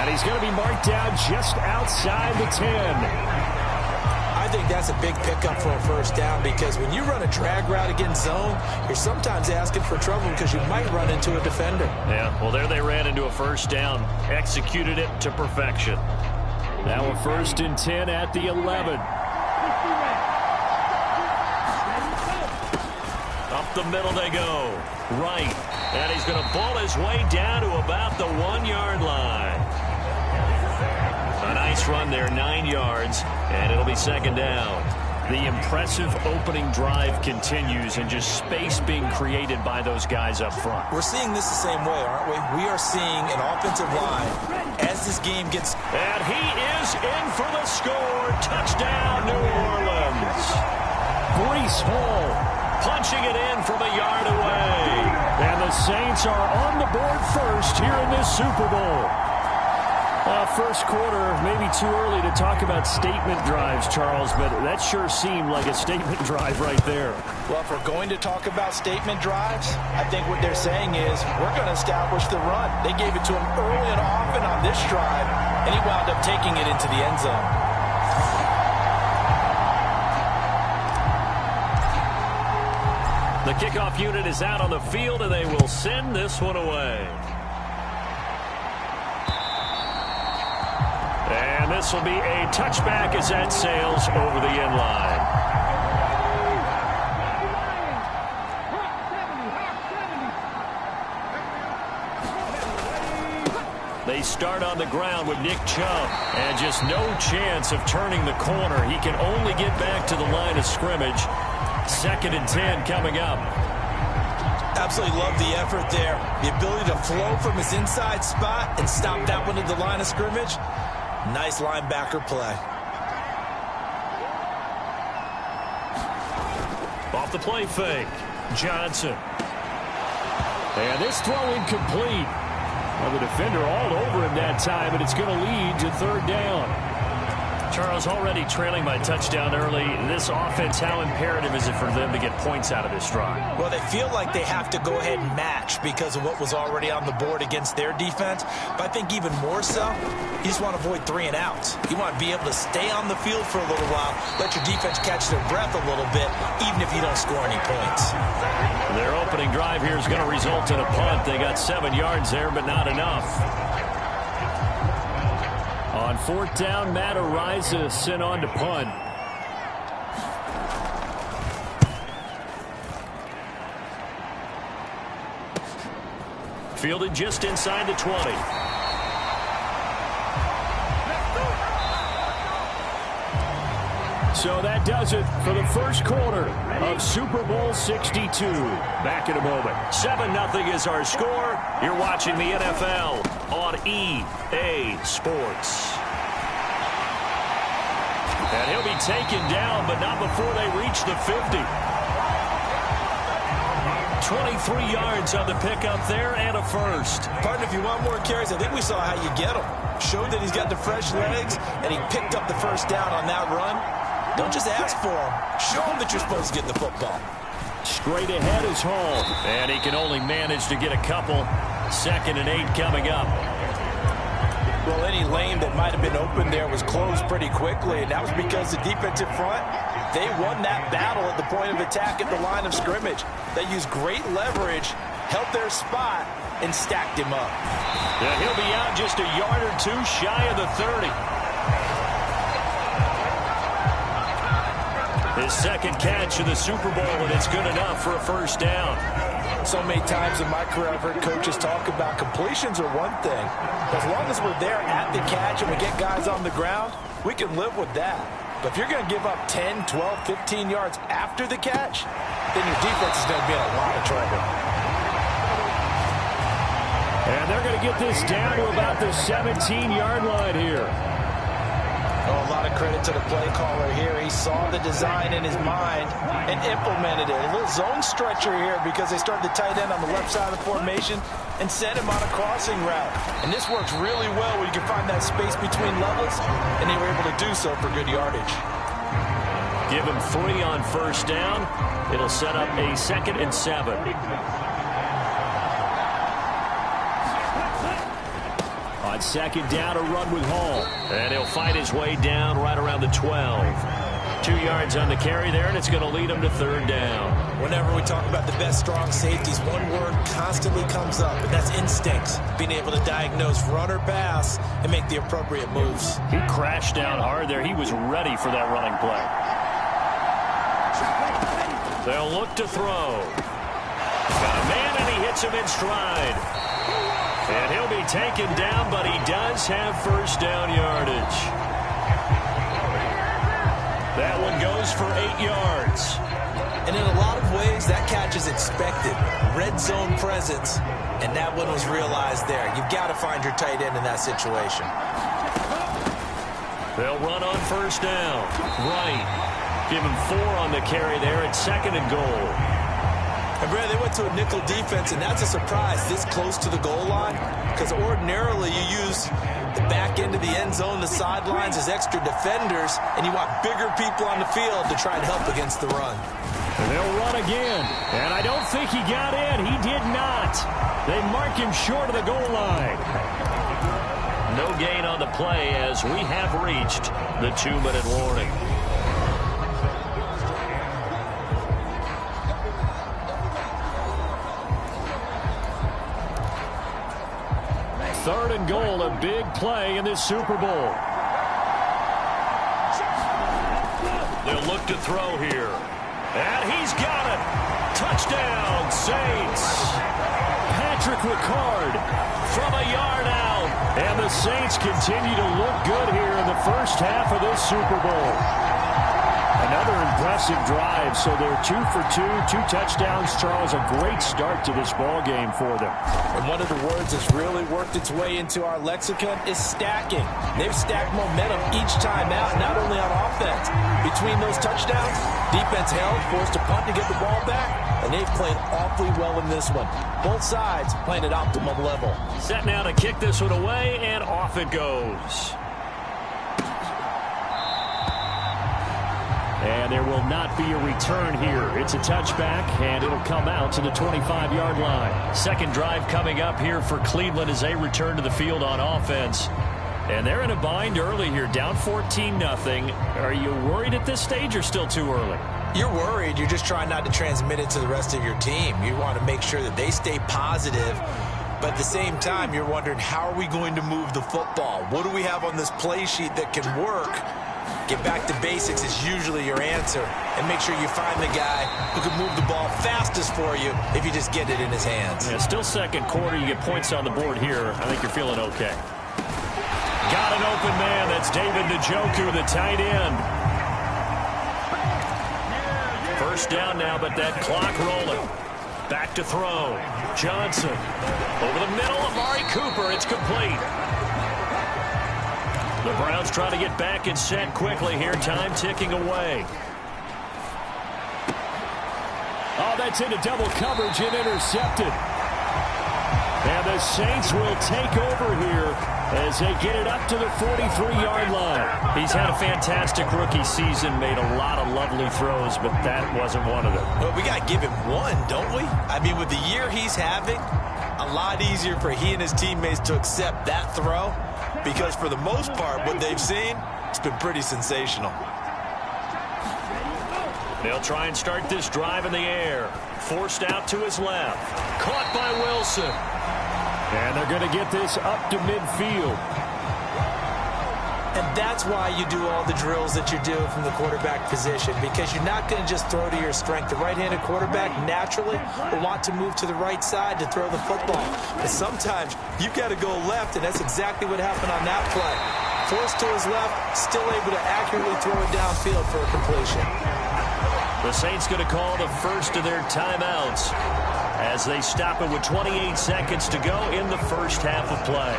B: And he's going to be marked down just outside the 10.
C: I I think that's a big pickup for a first down because when you run a drag route against zone, you're sometimes asking for trouble because you might run into a defender.
B: Yeah, well, there they ran into a first down. Executed it to perfection. Now a 1st and 10 at the 11. Up the middle they go. Right. And he's going to ball his way down to about the 1-yard line. A nice run there, 9 yards, and it'll be 2nd down. The impressive opening drive continues and just space being created by those guys up front.
C: We're seeing this the same way, aren't we? We are seeing an offensive line as this game gets...
B: And he is in for the score. Touchdown, New Orleans. Breece Hall punching it in from a yard away. And the Saints are on the board first here in this Super Bowl. First quarter, maybe too early to talk about statement drives, Charles, but that sure seemed like a statement drive right there.
C: Well, if we're going to talk about statement drives, I think what they're saying is we're going to establish the run. They gave it to him early and often on this drive, and he wound up taking it into the end zone.
B: The kickoff unit is out on the field, and they will send this one away. And this will be a touchback as that sails over the end line. They start on the ground with Nick Chubb, and just no chance of turning the corner. He can only get back to the line of scrimmage. 2nd and 10 coming up.
C: Absolutely love the effort there. The ability to flow from his inside spot and stop that one at the line of scrimmage. Nice linebacker play.
B: Off the play fake. Johnson. And this throw incomplete. Well, the defender all over him that time, and it's going to lead to 3rd down. Charles, already trailing by touchdown early. This offense, how imperative is it for them to get points out of this drive?
C: Well, they feel like they have to go ahead and match because of what was already on the board against their defense. But I think even more so, you just want to avoid 3 and outs. You want to be able to stay on the field for a little while, let your defense catch their breath a little bit, even if you don't score any points.
B: Their opening drive here is going to result in a punt. They got 7 yards there, but not enough. On 4th down, Matt Araiza sent on to punt. Fielded just inside the 20. So that does it for the first quarter of Super Bowl 62. Back in a moment. 7-0 is our score. You're watching the NFL on EA Sports. And he'll be taken down, but not before they reach the 50. 23 yards on the pickup there and a first.
C: Partner, if you want more carries, I think we saw how you get them. Showed that he's got the fresh legs, and he picked up the first down on that run. Don't just ask for him. Show him that you're supposed to get the football.
B: Straight ahead is Hall. And he can only manage to get a couple. 2nd and 8 coming up.
C: Well, any lane that might have been open there was closed pretty quickly, and that was because the defensive front, they won that battle at the point of attack at the line of scrimmage. They used great leverage, held their spot, and stacked him up.
B: Yeah, he'll be out just a yard or two shy of the 30. His 2nd catch of the Super Bowl, and it's good enough for a first down.
C: So many times in my career I've heard coaches talk about completions are one thing. As long as we're there at the catch and we get guys on the ground, we can live with that. But if you're going to give up 10, 12, 15 yards after the catch, then your defense is going to be in a lot of trouble.
B: And they're going to get this down to about the 17-yard line here.
C: Oh, a lot of credit to the play caller here. He saw the design in his mind and implemented it. A little zone stretcher here because they started the tight end on the left side of the formation and sent him on a crossing route. And this works really well where you can find that space between levels, and they were able to do so for good yardage.
B: Give him 3 on first down. It'll set up a 2nd and 7. On 2nd down, a run with Hall. And he'll fight his way down right around the 12. 2 yards on the carry there, and it's going to lead them to third down.
C: Whenever we talk about the best strong safeties, one word constantly comes up, and that's instinct. Being able to diagnose run or pass and make the appropriate moves.
B: He crashed down hard there. He was ready for that running play. They'll look to throw. Got a man, and he hits him in stride. And he'll be taken down, but he does have first down yardage. That one goes for 8 yards.
C: And in a lot of ways, that catch is expected. Red zone presence, and that one was realized there. You've got to find your tight end in that situation.
B: They'll run on first down. Right. Give him 4 on the carry there at 2nd and goal.
C: And Brad, they went to a nickel defense, and that's a surprise this close to the goal line, because ordinarily you use the back end of the end zone, the sidelines as extra defenders, and you want bigger people on the field to try and help against the run.
B: And they'll run again, and I don't think he got in. He did not. They mark him short of the goal line. No gain on the play as we have reached the 2-minute warning. Third and goal, a big play in this Super Bowl. They'll look to throw here. And he's got it. Touchdown, Saints. Patrick Ricard from a yard out. And the Saints continue to look good here in the first half of this Super Bowl. Another impressive drive, so they're 2 for 2, 2 touchdowns. Charles, a great start to this ball game for them.
C: And one of the words that's really worked its way into our lexicon is stacking. They've stacked momentum each time out, not only on offense. Between those touchdowns, defense held, forced a punt to get the ball back, and they've played awfully well in this one. Both sides playing at optimum level.
B: Set now to kick this one away, and off it goes. And there will not be a return here. It's a touchback, and it'll come out to the 25-yard line. Second drive coming up here for Cleveland as they return to the field on offense. And they're in a bind early here, down 14-0. Are you worried at this stage or still too early?
C: You're worried. You're just trying not to transmit it to the rest of your team. You want to make sure that they stay positive. But at the same time, you're wondering, how are we going to move the football? What do we have on this play sheet that can work? Get back to basics is usually your answer. And make sure you find the guy who can move the ball fastest for you if you just get it in his hands.
B: Yeah, still second quarter. You get points on the board here. I think you're feeling okay. Got an open man. That's David Njoku, the tight end. First down now, but that clock rolling. Back to throw. Johnson. Over the middle. Amari Cooper. It's complete. The Browns try to get back and set quickly here. Time ticking away. Oh, that's into double coverage and intercepted. And the Saints will take over here as they get it up to the 43-yard line. He's had a fantastic rookie season, made a lot of lovely throws, but that wasn't one of them.
C: Well, we got to give him one, don't we? I mean, with the year he's having, a lot easier for he and his teammates to accept that throw. Because for the most part, what they've seen, it's been pretty sensational.
B: They'll try and start this drive in the air. Forced out to his left. Caught by Wilson. And they're going to get this up to midfield.
C: And that's why you do all the drills that you do from the quarterback position, because you're not going to just throw to your strength. The right-handed quarterback naturally will want to move to the right side to throw the football. But sometimes you've got to go left, and that's exactly what happened on that play. Forced to his left, still able to accurately throw it downfield for a completion.
B: The Saints going to call the first of their timeouts as they stop it with 28 seconds to go in the first half of play.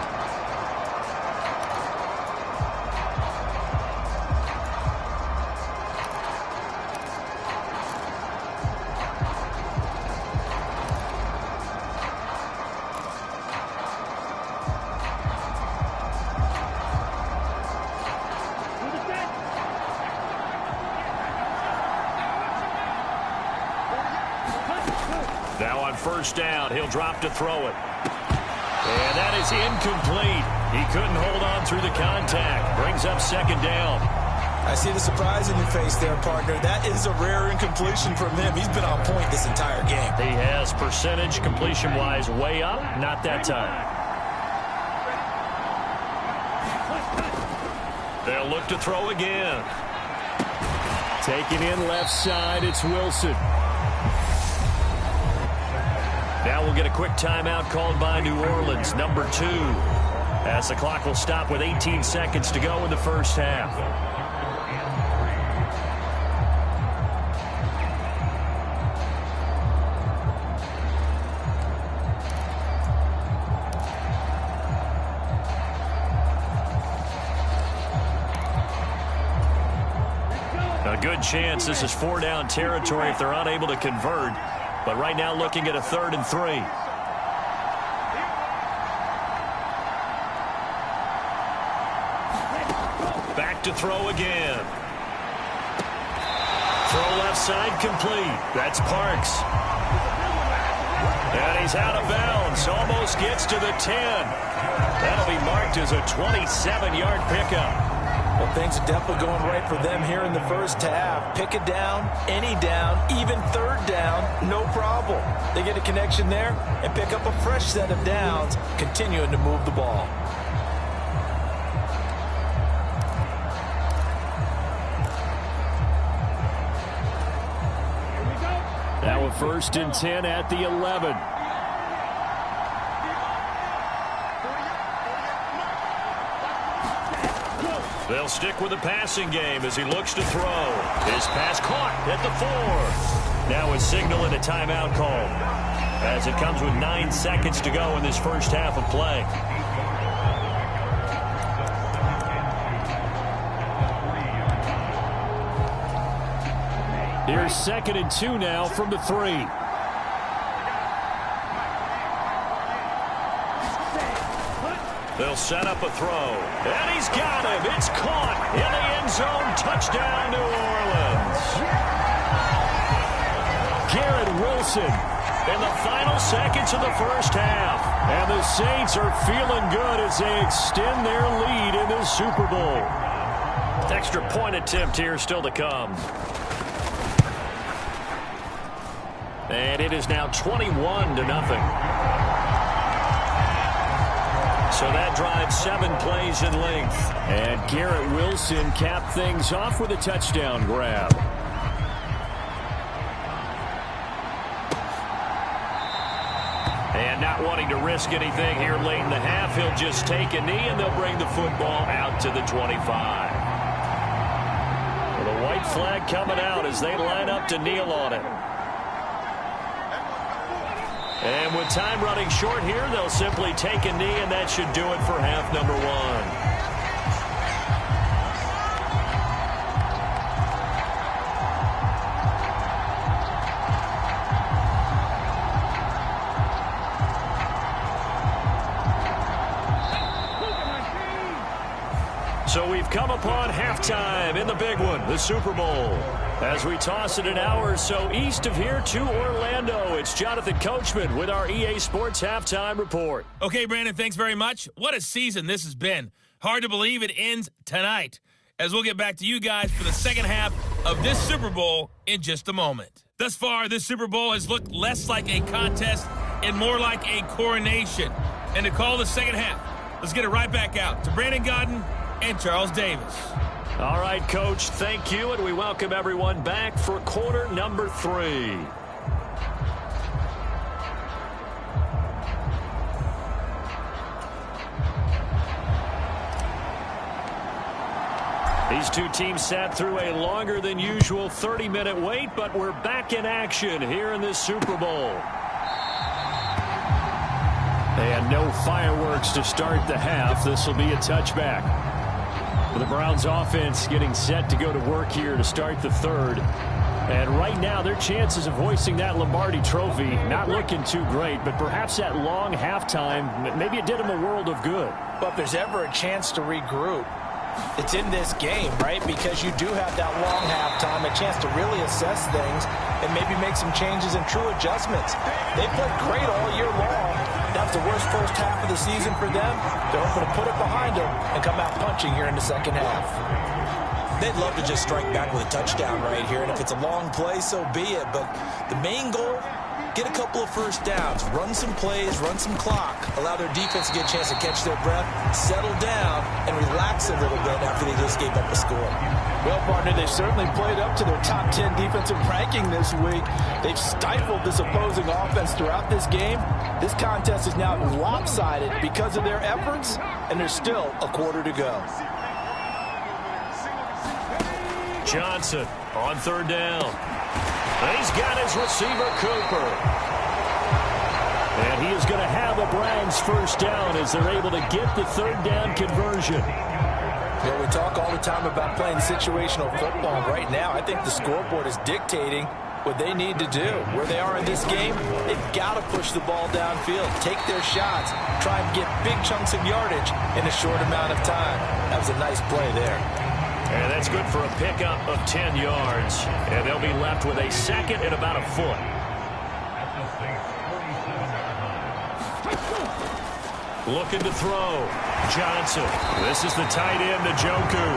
B: Now on first down, he'll drop to throw it. And that is incomplete. He couldn't hold on through the contact. Brings up second down.
C: I see the surprise in your face there, partner. That is a rare incompletion from him. He's been on point this entire game.
B: He has percentage completion-wise way up. Not that time. They'll look to throw again. Taking in left side, it's Wilson. Now we'll get a quick timeout called by New Orleans, number 2. As the clock will stop with 18 seconds to go in the first half. A good chance this is 4-down territory if they're unable to convert. But right now looking at a 3rd and 3. Back to throw again. Throw left side complete. That's Parks. And he's out of bounds. Almost gets to the 10. That'll be marked as a 27-yard pickup.
C: Well, things are definitely going right for them here in the first half. Pick it down, any down, even 3rd down, no problem. They get a connection there and pick up a fresh set of downs, continuing to move the ball.
B: Now a 1st and 10 at the 11. They'll stick with the passing game as he looks to throw. His pass caught at the 4. Now a signal and a timeout call as it comes with 9 seconds to go in this first half of play. Here's 2nd and 2 now from the 3. They'll set up a throw. And he's got him. It's caught in the end zone. Touchdown, New Orleans. Garrett Wilson in the final seconds of the first half. And the Saints are feeling good as they extend their lead in the Super Bowl. Extra point attempt here still to come. And it is now 21-0. So that drives 7 plays in length. And Garrett Wilson capped things off with a touchdown grab. And not wanting to risk anything here late in the half, he'll just take a knee and they'll bring the football out to the 25. With a white flag coming out as they line up to kneel on it. And with time running short here, they'll simply take a knee, and that should do it for half number 1. So we've come upon halftime in the big one, the Super Bowl. As we toss it an hour or so east of here to Orlando, it's Jonathan Coachman with our EA Sports Halftime Report.
D: Okay, Brandon, thanks very much. What a season this has been. Hard to believe it ends tonight, as we'll get back to you guys for the second half of this Super Bowl in just a moment. Thus far, this Super Bowl has looked less like a contest and more like a coronation. And to call the second half, let's get it right back out to Brandon Godden and Charles Davis.
B: All right, Coach, thank you, and we welcome everyone back for quarter number 3. These two teams sat through a longer than usual 30-minute wait, but we're back in action here in this Super Bowl. And no fireworks to start the half. This will be a touchback. The Browns offense getting set to go to work here to start the third. And right now, their chances of hoisting that Lombardi trophy not looking too great, but perhaps that long halftime, maybe it did them a world of good.
C: But if there's ever a chance to regroup, it's in this game, right? Because you do have that long halftime, a chance to really assess things and maybe make some changes and true adjustments. They played great all year long. That's the worst first half of the season for them. They're hoping to put it behind them and come out punching here in the second half. They'd love to just strike back with a touchdown right here, and if it's a long play, so be it. But the main goal, get a couple of first downs, run some plays, run some clock, allow their defense to get a chance to catch their breath, settle down, and relax a little bit after they just gave up a score.
E: Well, partner, they've certainly played up to their top 10 defensive ranking this week. They've stifled this opposing offense throughout this game. This contest is now lopsided because of their efforts, and there's still a quarter to go.
B: Johnson on third down. And he's got his receiver, Cooper. And he is going to have the Browns first down as they're able to get the third down conversion.
E: Well, we talk all the time about playing situational football. Right now, I think the scoreboard is dictating what they need to do. Where they are in this game, they've got to push the ball downfield, take their shots, try and get big chunks of yardage in a short amount of time. That was a nice play there.
B: And that's good for a pickup of 10 yards. And they'll be left with a second and about a foot. Looking to throw. Johnson. This is the tight end, Njoku.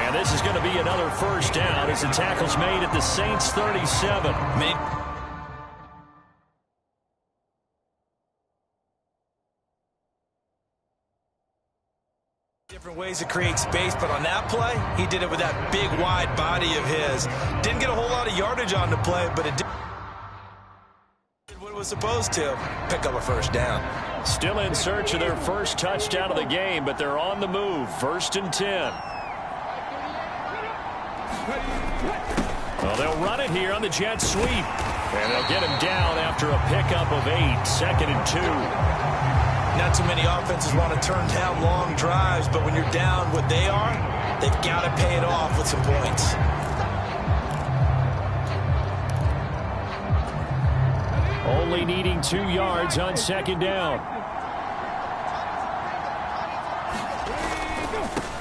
B: And this is going to be another first down as the tackle's made at the Saints 37.
C: Different ways to create space, but on that play, he did it with that big, wide body of his. Didn't get a whole lot of yardage on the play, but it did what it was supposed to. Pick up a first down.
B: Still in search of their first touchdown of the game, but they're on the move. 1st and 10. Well, they'll run it here on the jet sweep. And they'll get him down after a pickup of 8. 2nd and 2.
C: Not too many offenses want to turn down long drives, but when you're down what they are, they've got to pay it off with some points.
B: Only needing 2 yards on 2nd down.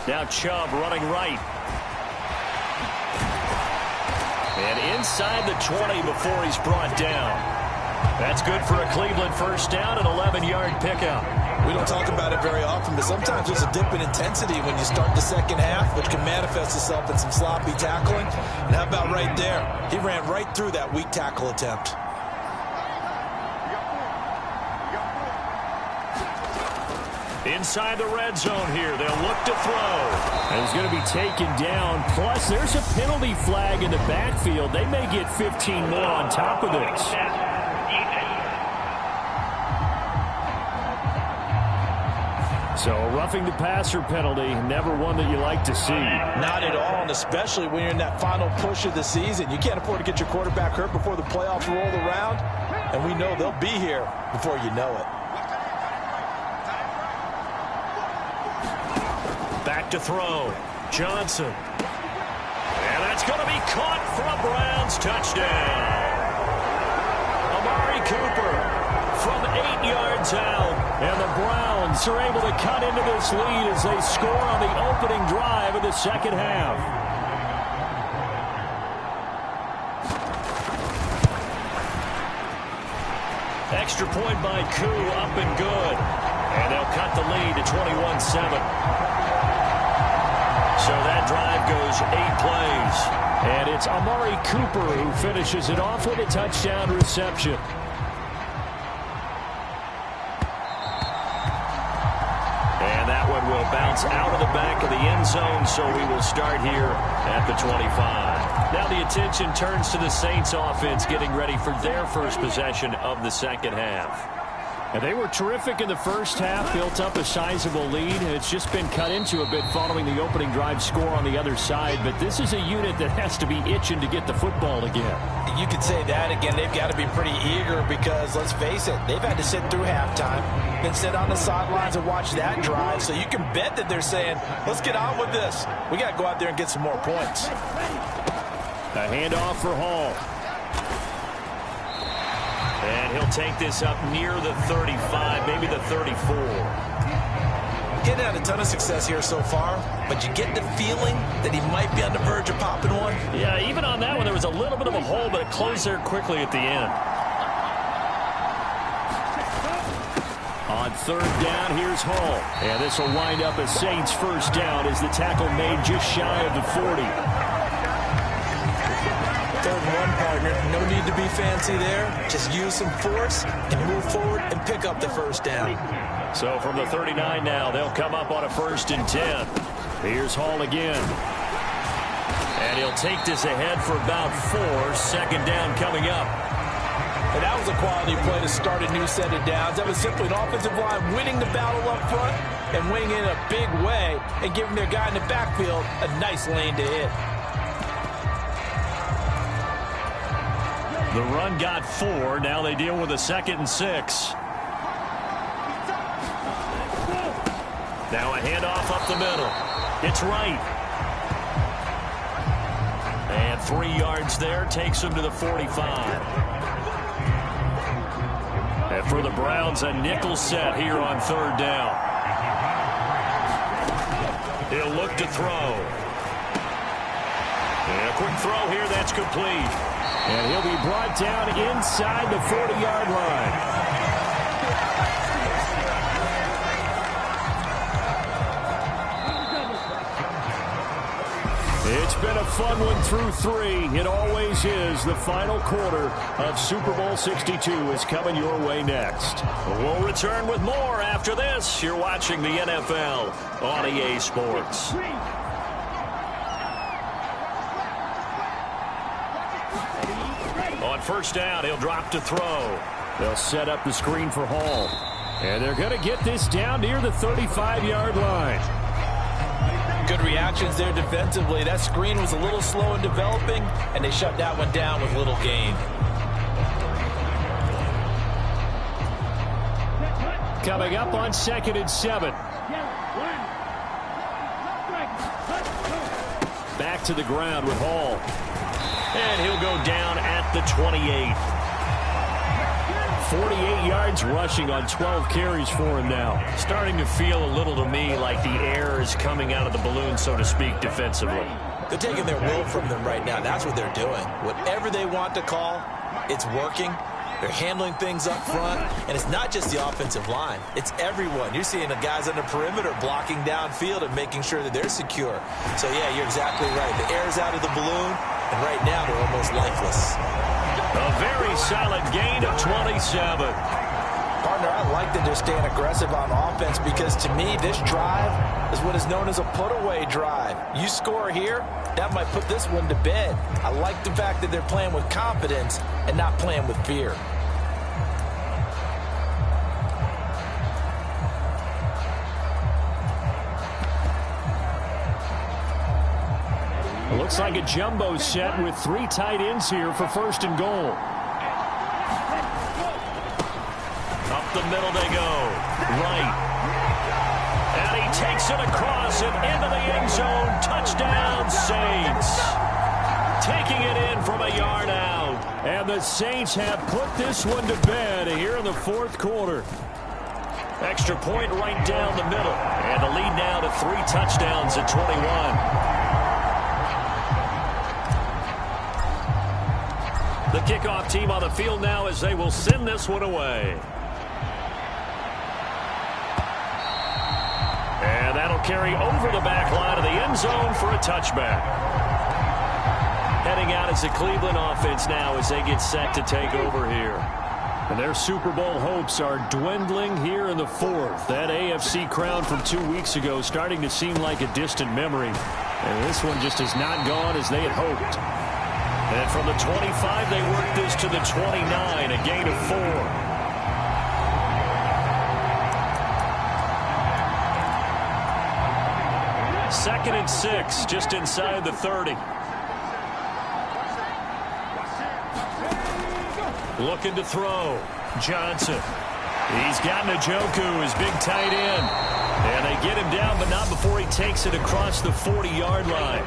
B: Now Chubb running right. And inside the 20 before he's brought down. That's good for a Cleveland first down, an 11-yard pickup.
C: We don't talk about it very often, but sometimes there's a dip in intensity when you start the second half, which can manifest itself in some sloppy tackling. And how about right there? He ran right through that weak tackle attempt.
B: Inside the red zone here. They'll look to throw. And he's going to be taken down. Plus, there's a penalty flag in the backfield. They may get 15 more on top of this. So a roughing the passer penalty, never one that you like to see.
C: Not at all, and especially when you're in that final push of the season. You can't afford to get your quarterback hurt before the playoffs roll around, and we know they'll be here before you know it.
B: Back to throw. Johnson. And that's going to be caught for a Browns touchdown. Amari Cooper from 8 yards out. And the Browns are able to cut into this lead as they score on the opening drive of the second half. Extra point by Koo, up and good. And they'll cut the lead to 21-7. So that drive goes 8 plays. And it's Amari Cooper who finishes it off with a touchdown reception. And that one will bounce out of the back of the end zone, so we will start here at the 25. Now the attention turns to the Saints offense getting ready for their first possession of the second half. And they were terrific in the first half, built up a sizable lead, and it's just been cut into a bit following the opening drive score on the other side. But this is a unit that has to be itching to get the football again.
C: You could say that again. They've got to be pretty eager because, let's face it, they've had to sit through halftime, then sit on the sidelines and watch that drive. So you can bet that they're saying, let's get on with this. We got to go out there and get some more points.
B: A handoff for Hall. And he'll take this up near the 35, maybe the 34.
C: Getting had a ton of success here so far, but you get the feeling that he might be on the verge of popping one.
B: Yeah, even on that one, there was a little bit of a hole, but it closed there quickly at the end. On third down, here's Hall. And this will wind up a Saints first down as the tackle made just shy of the 40.
C: 3rd and 1, partner. No need to be fancy there. Just use some force and move forward and pick up the first down.
B: So from the 39 now, they'll come up on a 1st and 10. Here's Hall again. And he'll take this ahead for about 4. 2nd down coming up.
E: And that was a quality play to start a new set of downs. That was simply an offensive line winning the battle up front and winning in a big way and giving their guy in the backfield a nice lane to hit.
B: The run got 4. Now they deal with a 2nd and 6. Now a handoff up the middle. It's right. And 3 yards there takes him to the 45. And for the Browns, a nickel set here on 3rd down. He'll look to throw. And a quick throw here, that's complete. And he'll be brought down inside the 40-yard line. It's been a fun one through 3. It always is. The final quarter of Super Bowl 62 is coming your way next. We'll return with more after this. You're watching the NFL on EA Sports. On 1st down, he'll drop to throw. They'll set up the screen for Hall. And they're going to get this down near the 35-yard line.
E: Good reactions there defensively. That screen was a little slow in developing, and they shut that one down with little gain.
B: Coming up on 2nd and 7. Back to the ground with Hall. And he'll go down at the 28. 48 yards rushing on 12 carries for him now. Starting to feel a little to me like the air is coming out of the balloon, so to speak, defensively.
C: They're taking their will from them right now. That's what they're doing. Whatever they want to call, it's working. They're handling things up front, and it's not just the offensive line. It's everyone. You're seeing the guys on the perimeter blocking downfield and making sure that they're secure. So, yeah, you're exactly right. The air's out of the balloon, and right now they're almost lifeless.
B: A very solid gain of 27.
C: Partner, I like that they're staying aggressive on offense because, to me, this drive is what is known as a put-away drive. You score here, that might put this one to bed. I like the fact that they're playing with confidence and not playing with fear.
B: It looks like a jumbo set with 3 tight ends here for 1st and goal. Up the middle they go. Right. And he takes it across and into the end zone. Touchdown, Saints. Taking it in from a yard out. And the Saints have put this one to bed here in the 4th quarter. Extra point right down the middle. And the lead now to 3 touchdowns at 21. The kickoff team on the field now as they will send this one away. And that'll carry over the back line of the end zone for a touchback. Heading out as the Cleveland offense now as they get set to take over here. And their Super Bowl hopes are dwindling here in the 4th. That AFC crown from 2 weeks ago starting to seem like a distant memory. And this one just has not gone as they had hoped. And from the 25, they work this to the 29, a gain of 4. Second and 6, just inside the 30. Looking to throw. Johnson. He's got Njoku, his big tight end. And they get him down, but not before he takes it across the 40-yard line.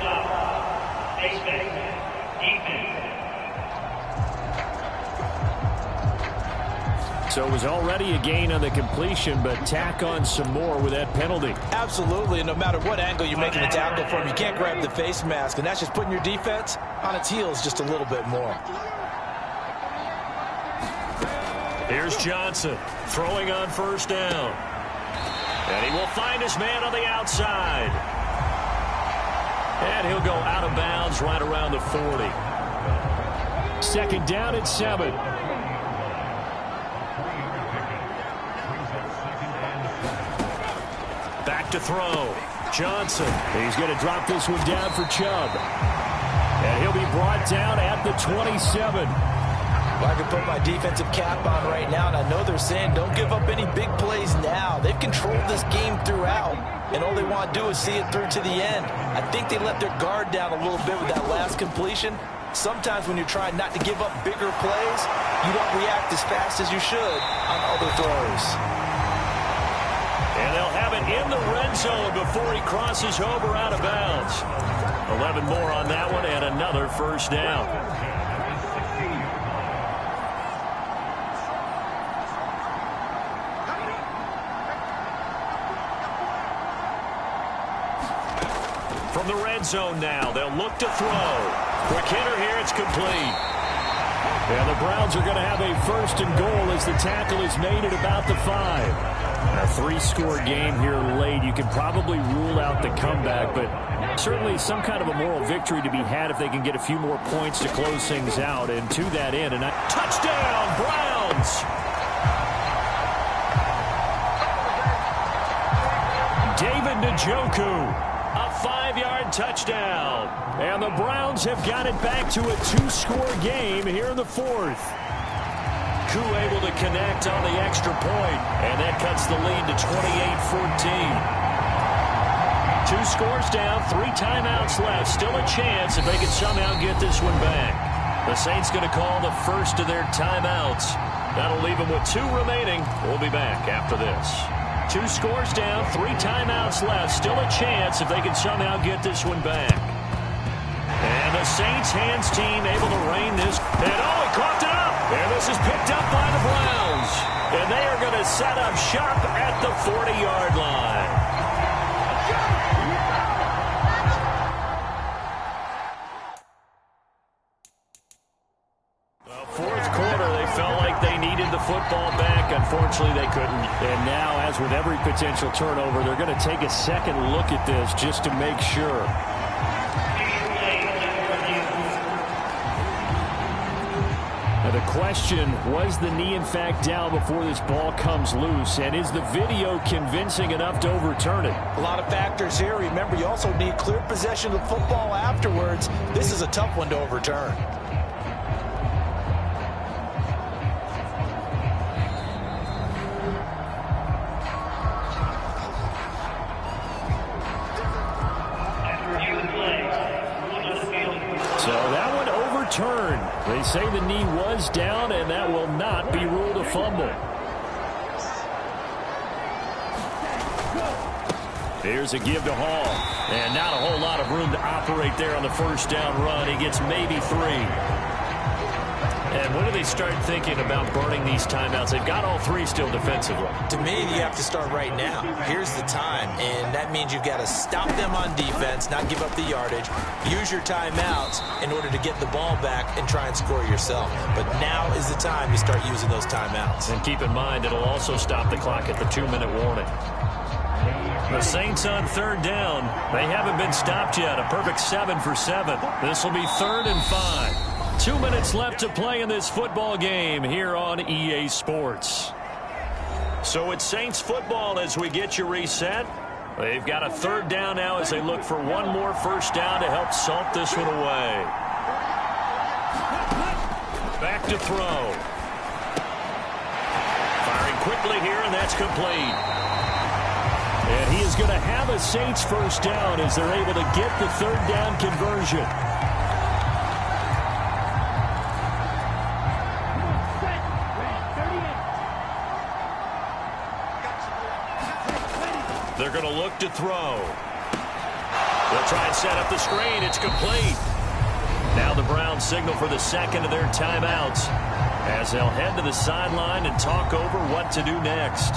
B: So it was already a gain on the completion, but tack on some more with that penalty.
C: Absolutely, and no matter what angle you're making a tackle from, you can't grab the face mask, and that's just putting your defense on its heels just a little bit more.
B: Here's Johnson throwing on first down. And he will find his man on the outside. And he'll go out of bounds right around the 40. Second down at 7. Back to throw. Johnson. He's going to drop this one down for Chubb. And he'll be brought down at the 27.
C: Well, I can put my defensive cap on right now, and I know they're saying don't give up any big plays now. They've controlled this game throughout, and all they want to do is see it through to the end. I think they let their guard down a little bit with that last completion. Sometimes when you're trying not to give up bigger plays, you don't react as fast as you should on other throws.
B: And they'll have it in the red zone before he crosses over out of bounds. 11 more on that one and another first down. From the red zone now, they'll look to throw. Quick hitter here, it's complete. And the Browns are going to have a first and goal as the tackle is made at about the 5. A 3-score game here late. You can probably rule out the comeback, but certainly some kind of a moral victory to be had if they can get a few more points to close things out. And to that end, and a touchdown, Browns! David Njoku. A 5-yard touchdown. And the Browns have got it back to a 2-score game here in the 4th. Koo able to connect on the extra point, and that cuts the lead to 28-14. 2 scores down, 3 timeouts left. Still a chance if they can somehow get this one back. The Saints going to call the first of their timeouts. That'll leave them with 2 remaining. We'll be back after this. 2 scores down, 3 timeouts left. Still a chance if they can somehow get this one back. And the Saints hands team able to rein this. And oh, he coughed it up. And this is picked up by the Browns. And they are going to set up shop at the 40-yard line. Fourth quarter, they felt like they needed the football back. Unfortunately, they couldn't. And now, as with every potential turnover, they're going to take a second look at this just to make sure. Now the question, was the knee in fact down before this ball comes loose? And is the video convincing enough to overturn it?
C: A lot of factors here. Remember, you also need clear possession of the football afterwards. This is a tough one to overturn.
B: They say the knee was down, and that will not be ruled a fumble. Here's a give to Hall. And not a whole lot of room to operate there on the first down run. He gets maybe 3. And when do they start thinking about burning these timeouts? They've got all 3 still defensively.
C: To me, you have to start right now. Here's the time, and that means you've got to stop them on defense, not give up the yardage, use your timeouts in order to get the ball back and try and score yourself. But now is the time you start using those timeouts.
B: And keep in mind, it'll also stop the clock at the 2-minute warning. The Saints on third down. They haven't been stopped yet. A perfect 7 for 7. This will be 3rd and 5. 2 minutes left to play in this football game here on EA Sports. So it's Saints football as we get you reset. They've got a 3rd down now as they look for one more first down to help salt this one away. Back to throw. Firing quickly here, and that's complete. And he is going to have a Saints first down as they're able to get the 3rd down conversion. They're going to look to throw. They'll try and set up the screen. It's complete. Now the Browns signal for the second of their timeouts as they'll head to the sideline and talk over what to do next.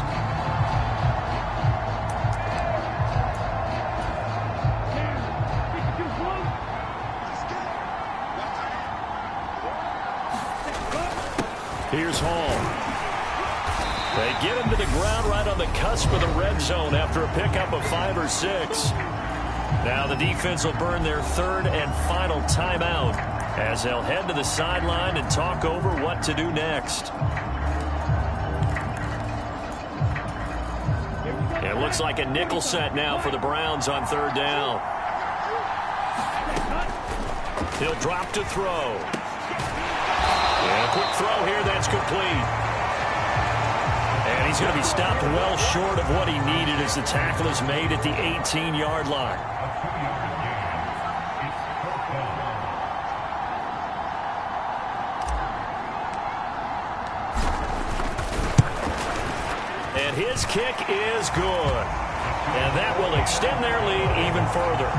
B: Here's Hall. They get him to the ground right on the cusp of the red zone after a pickup of 5 or 6. Now the defense will burn their third and final timeout as they'll head to the sideline and talk over what to do next. It looks like a nickel set now for the Browns on third down. He'll drop to throw. And a quick throw here, that's complete. And he's going to be stopped well short of what he needed as the tackle is made at the 18-yard line. And his kick is good. And that will extend their lead even further.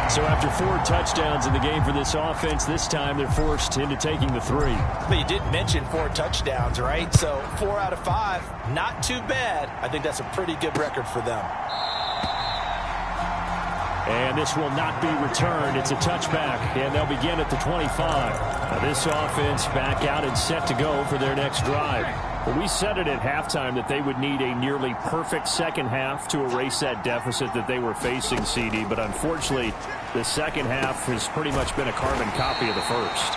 B: So after 4 touchdowns in the game for this offense, this time they're forced into taking the 3.
E: But you did mention 4 touchdowns, right? So 4 out of 5, not too bad. I think that's a pretty good record for them.
B: And this will not be returned. It's a touchback, and they'll begin at the 25. Now this offense back out and set to go for their next drive. Well, we said it at halftime that they would need a nearly perfect second half to erase that deficit that they were facing, CD. But unfortunately, the second half has pretty much been a carbon copy of the first.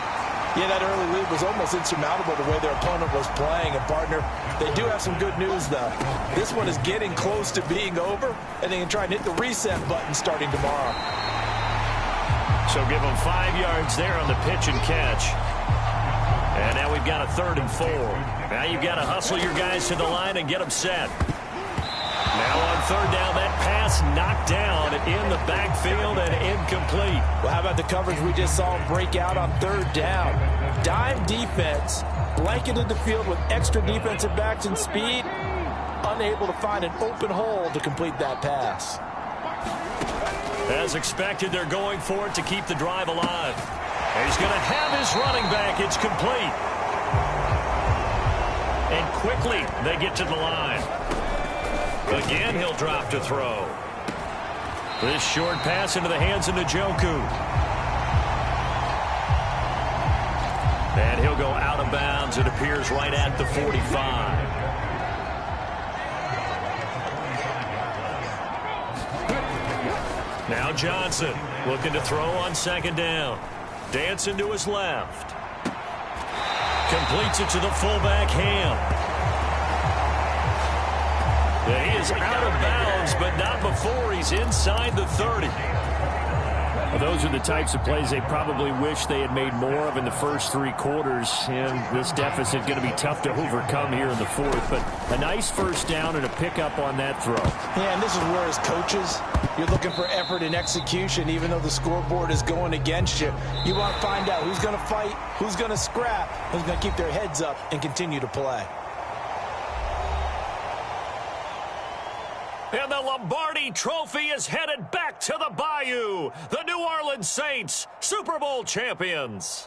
C: Yeah, that early lead was almost insurmountable the way their opponent was playing. And, partner, they do have some good news, though. This one is getting close to being over, and they can try and hit the reset button starting tomorrow.
B: So give them 5 yards there on the pitch and catch. And now we've got a 3rd and 4. Now you've got to hustle your guys to the line and get them set. Now on 3rd down, that pass knocked down in the backfield and incomplete.
C: Well, how about the coverage we just saw him break out on 3rd down? Dime defense, blanketed the field with extra defensive backs and speed, unable to find an open hole to complete that pass.
B: As expected, they're going for it to keep the drive alive. And he's going to have his running back. It's complete. And quickly, they get to the line. Again, he'll drop to throw. This short pass into the hands of Njoku. And he'll go out of bounds. It appears right at the 45. Now Johnson looking to throw on 2nd down. Dancing to his left. Completes it to the fullback, Ham. He is out of bounds, but not before he's inside the 30. Well, those are the types of plays they probably wish they had made more of in the first 3 quarters. And this deficit going to be tough to overcome here in the 4th. But a nice 1st down and a pickup on that throw.
C: Yeah, and this is where as coaches, you're looking for effort and execution, even though the scoreboard is going against you. You want to find out who's going to fight, who's going to scrap, who's going to keep their heads up and continue to play.
B: And the Lombardi Trophy is headed back to the Bayou. The New Orleans Saints, Super Bowl champions.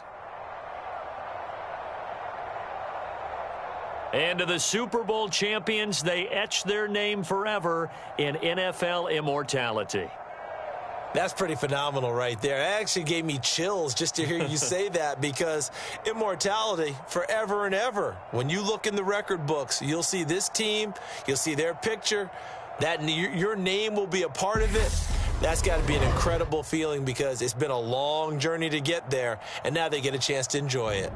B: And to the Super Bowl champions, they etch their name forever in NFL immortality.
C: That's pretty phenomenal right there. It actually gave me chills just to hear you say that, because immortality forever and ever. When you look in the record books, you'll see this team, you'll see their picture, that your name will be a part of it. That's got to be an incredible feeling, because it's been a long journey to get there, and now they get a chance to enjoy it.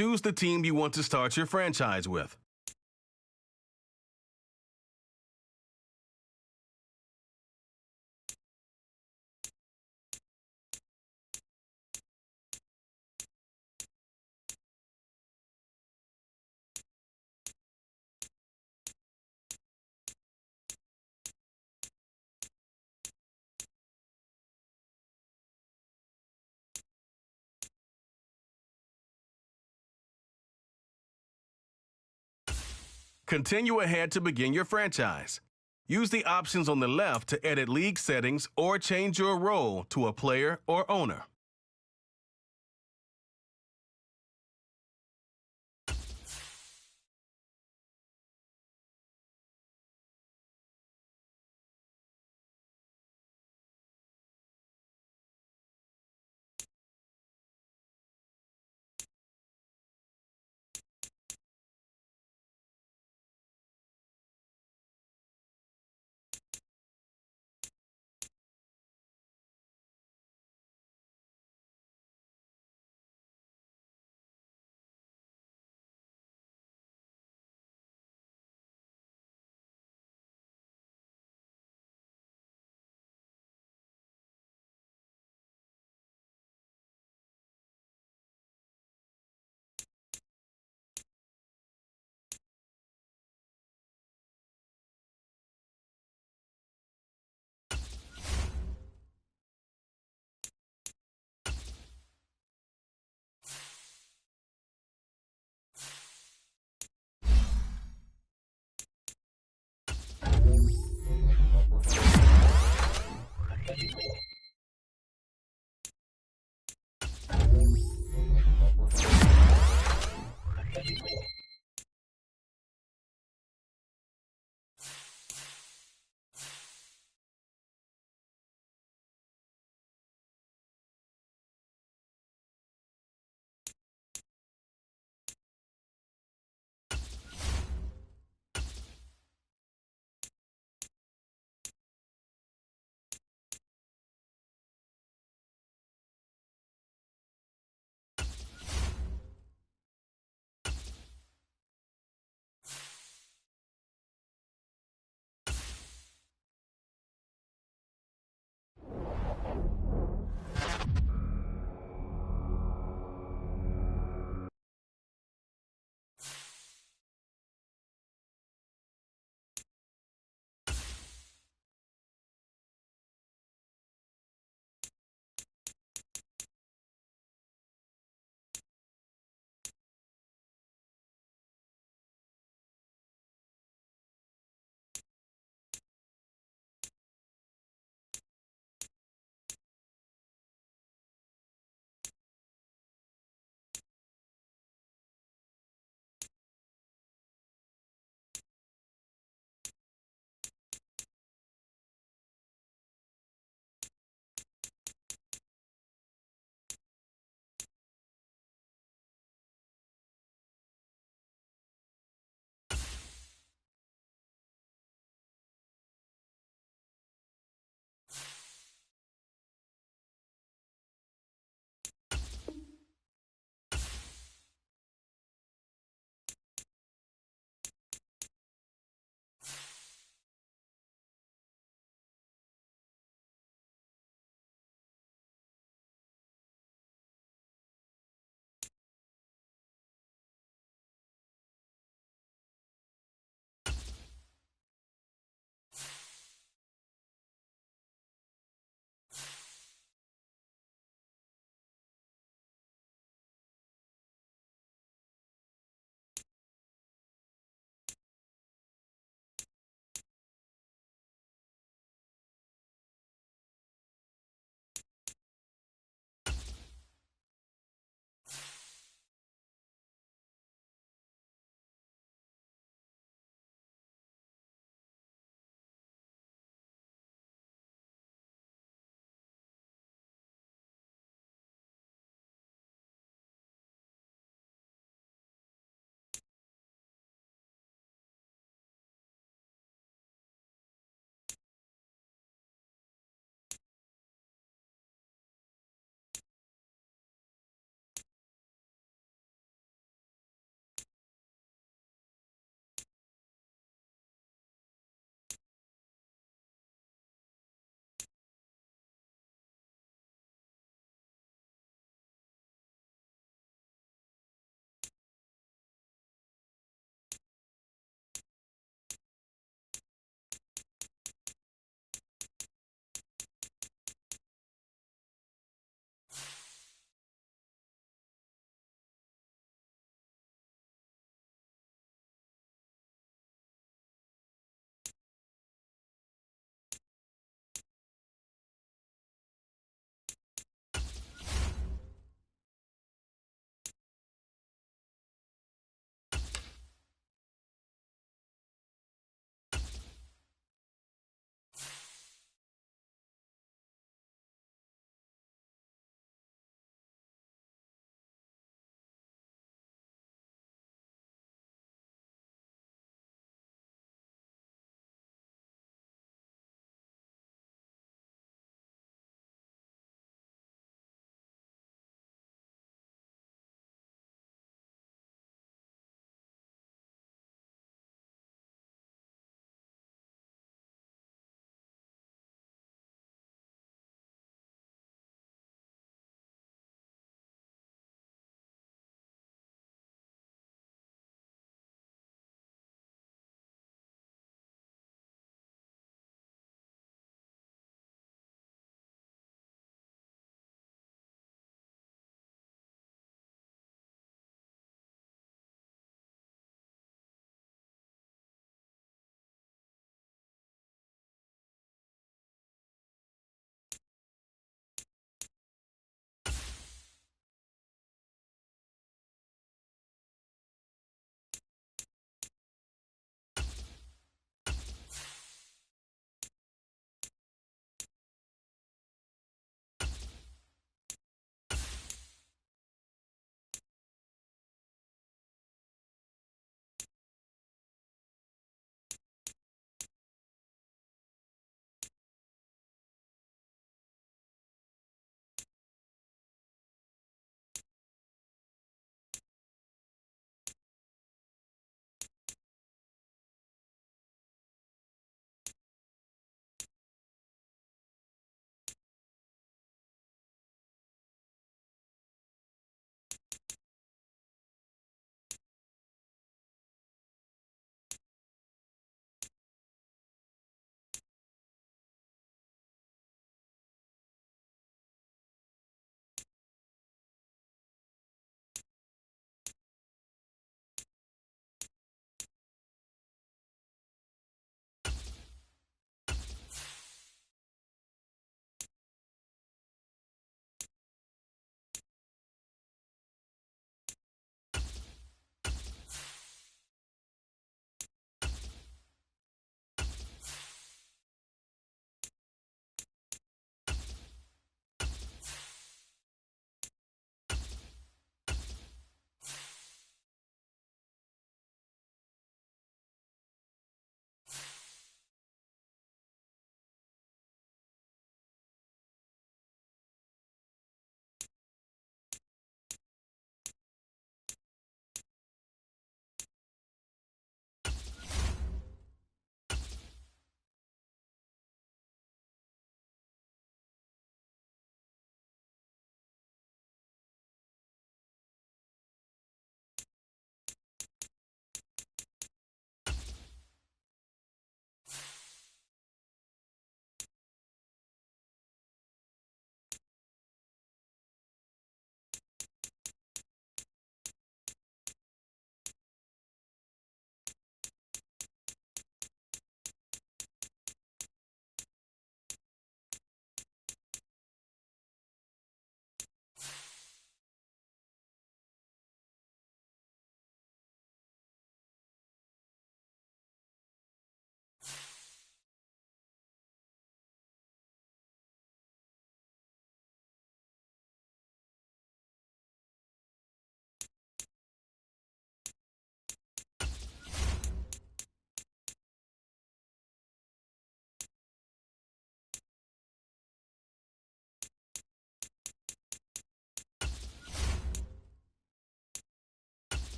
F: choose the team you want to start your franchise with. Continue ahead to begin your franchise. Use the options on the left to edit league settings or change your role to a player or owner.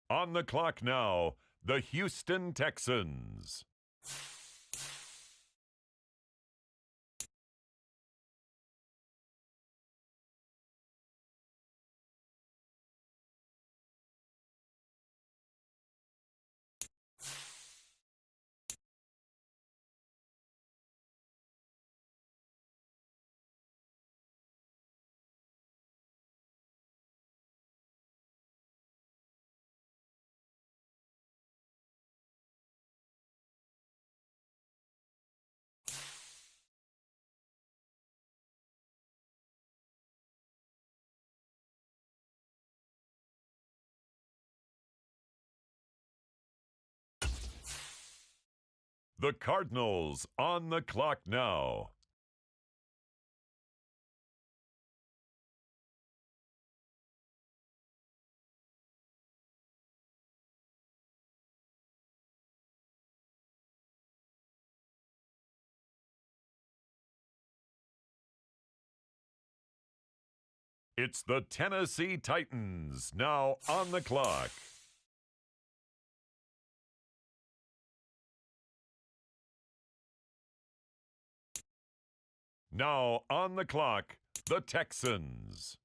A: On the clock now, the Houston Texans. The Cardinals on the clock now. It's the Tennessee Titans now on the clock. Now on the clock, the Texans.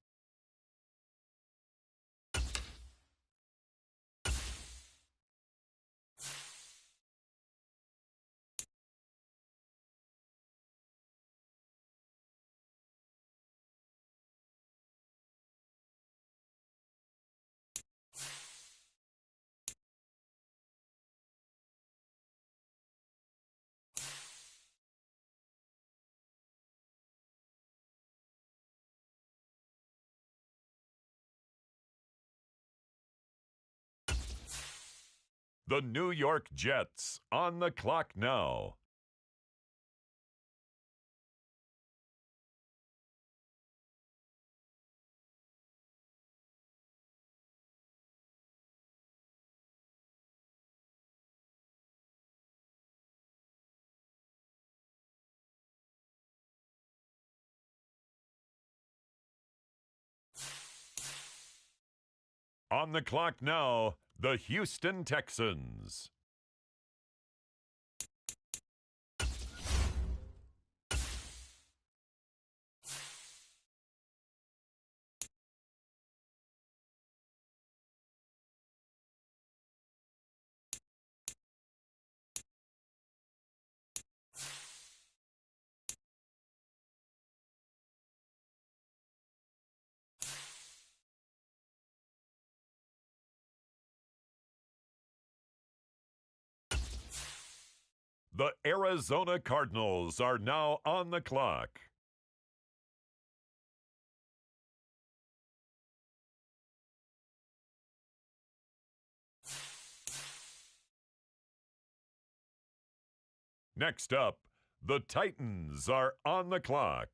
A: The New York Jets on the clock now. On the clock now, the Houston Texans. The Arizona Cardinals are now on the clock. Next up, the Titans are on the clock.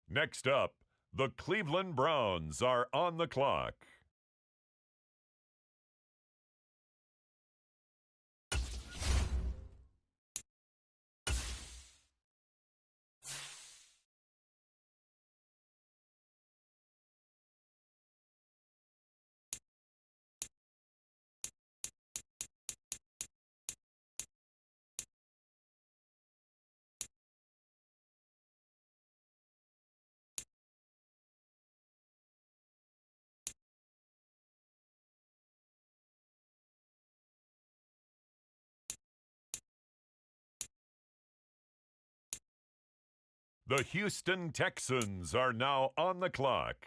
A: Next up, the Cleveland Browns are on the clock. The Houston Texans are now on the clock.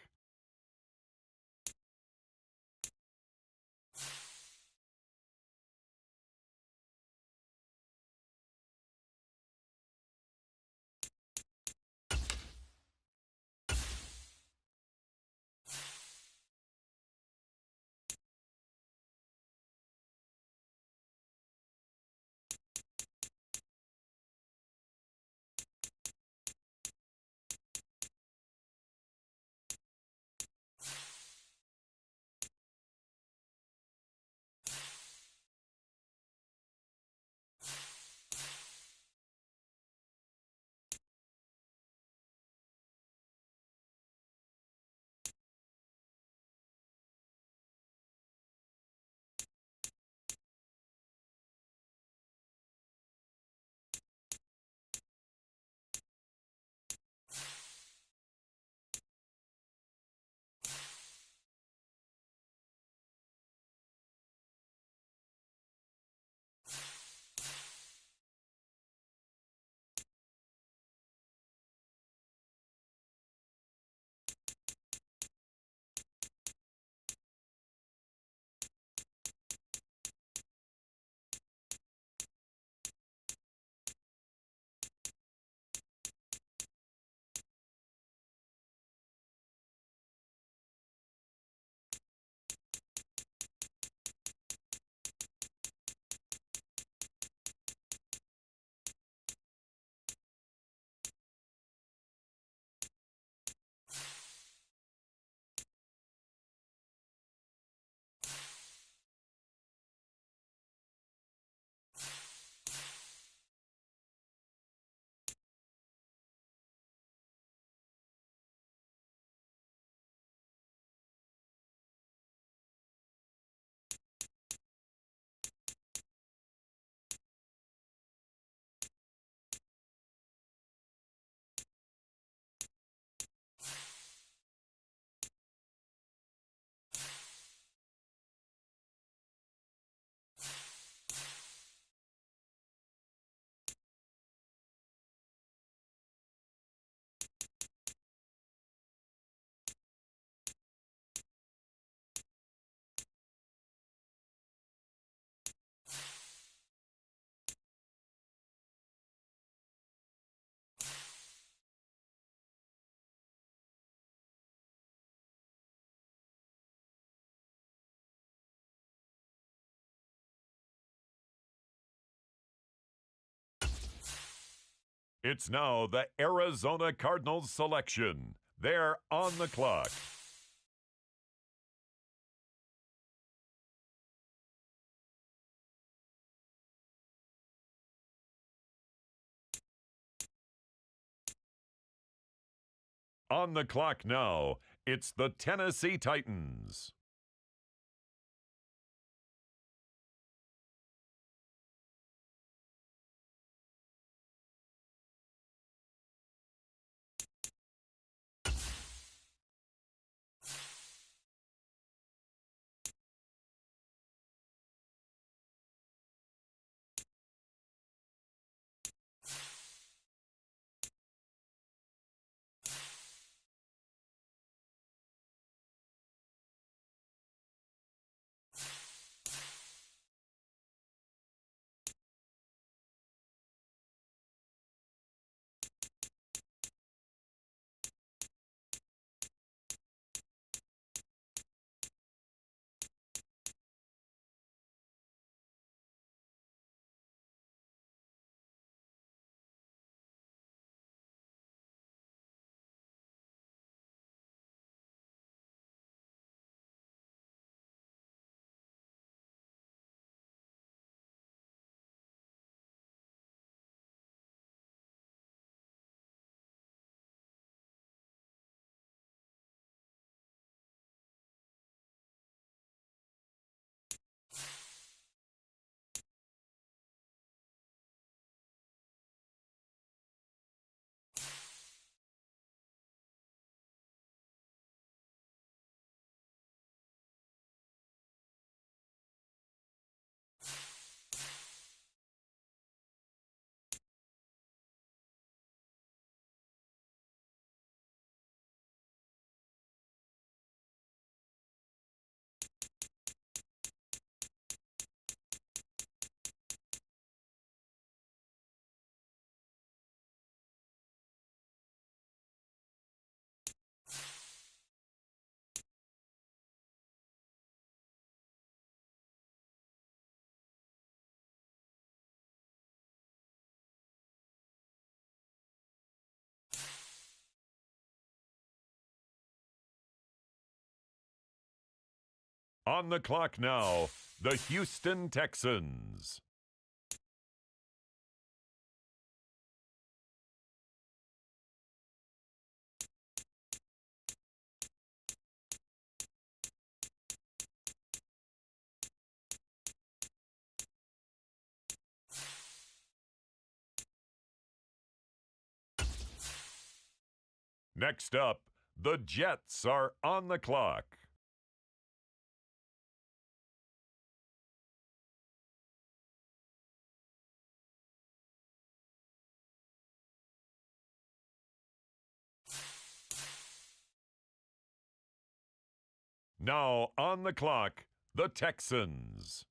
A: It's now the Arizona Cardinals selection. They're on the clock. On the clock now, it's the Tennessee Titans. On the clock now, the Houston Texans. Next up, the Jets are on the clock. Now on the clock, the Texans.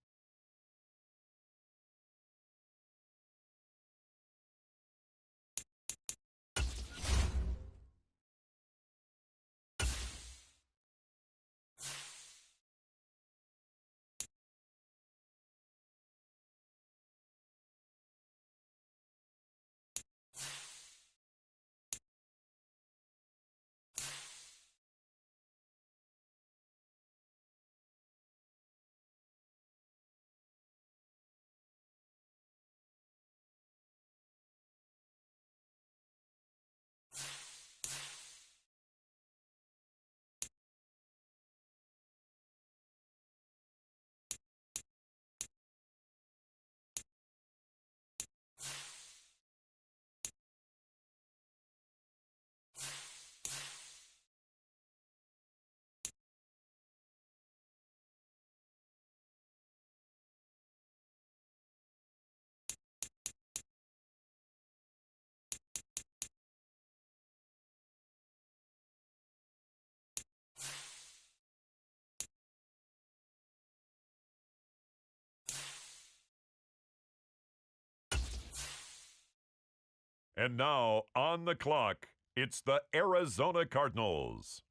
A: And now on the clock, it's the Arizona Cardinals.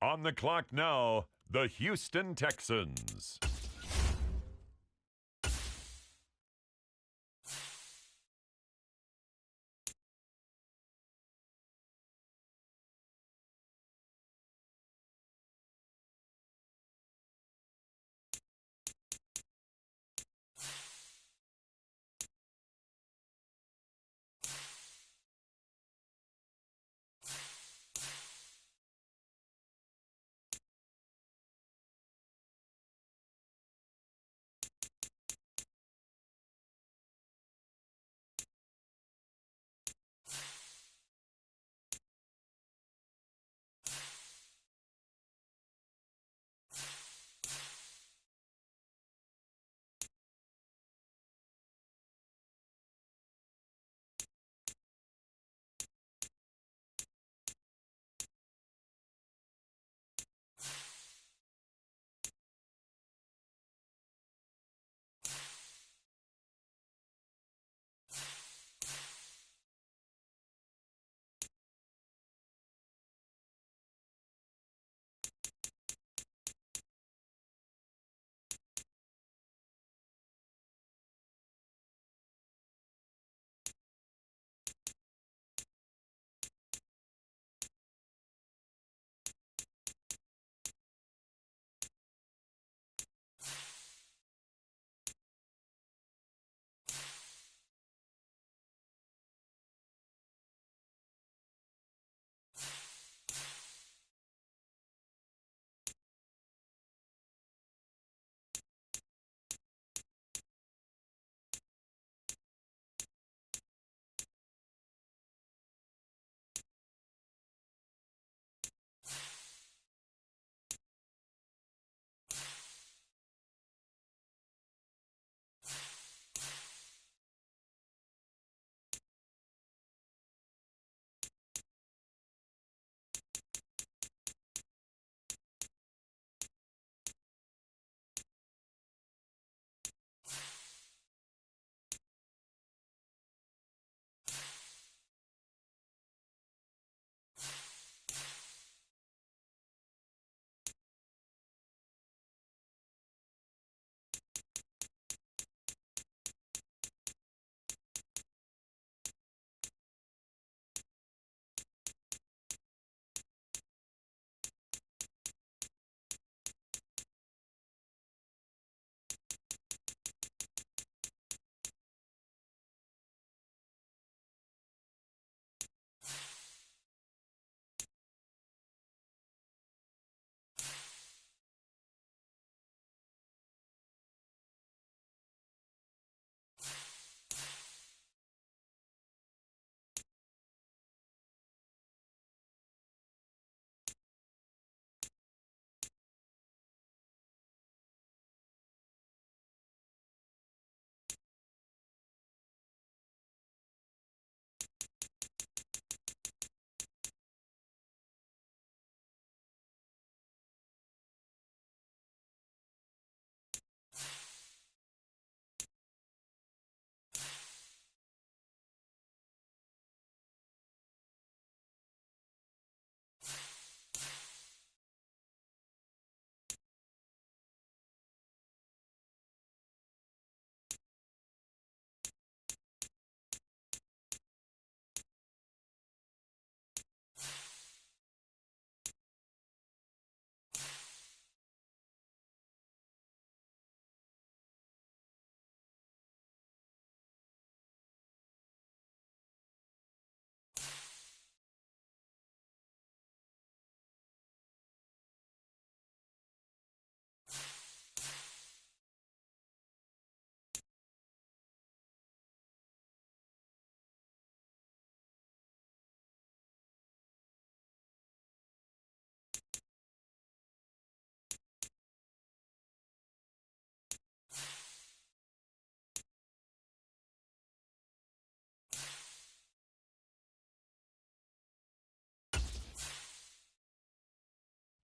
A: On the clock now, the Houston Texans.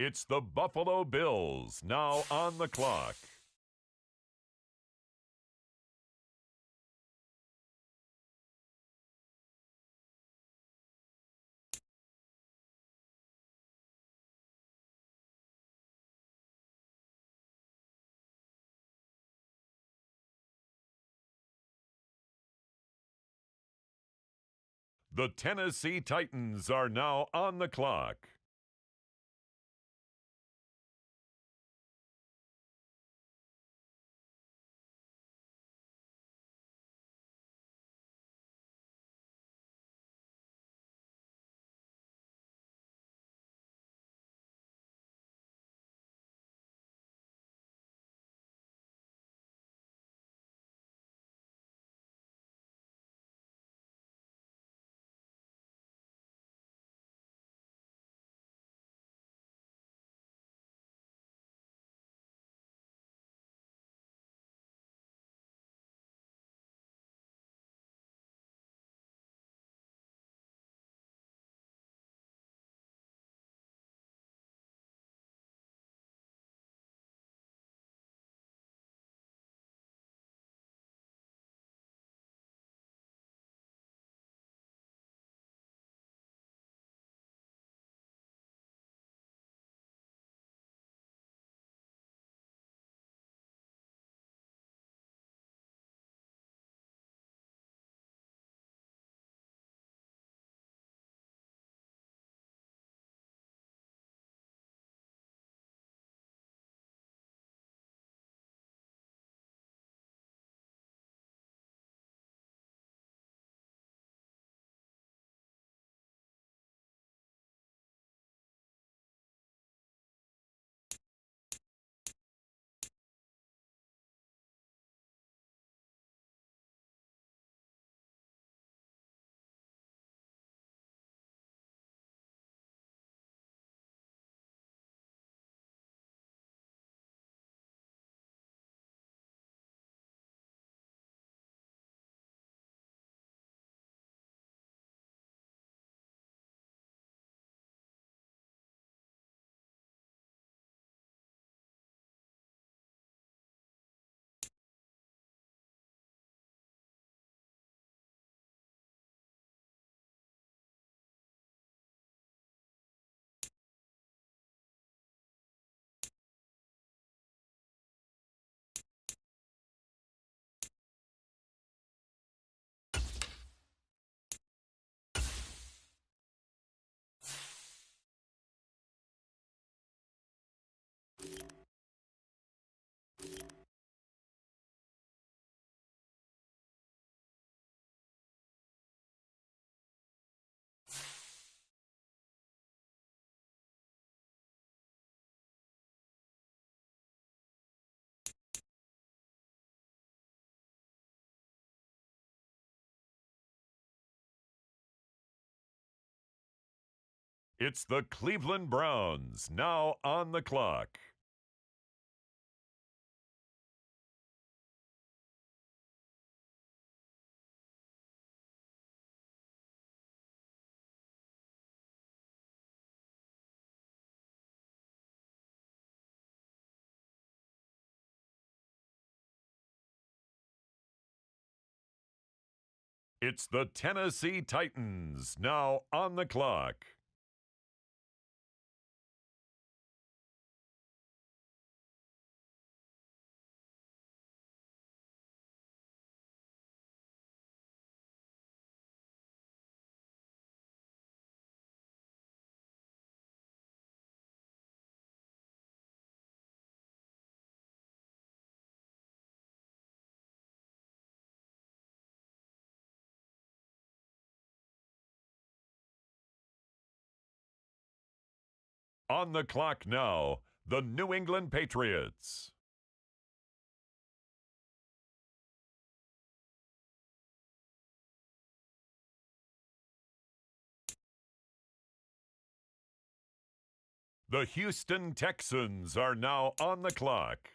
A: It's the Buffalo Bills now on the clock. The Tennessee Titans are now on the clock. It's the Cleveland Browns now on the clock. It's the Tennessee Titans now on the clock. On the clock now, the New England Patriots. The Houston Texans are now on the clock.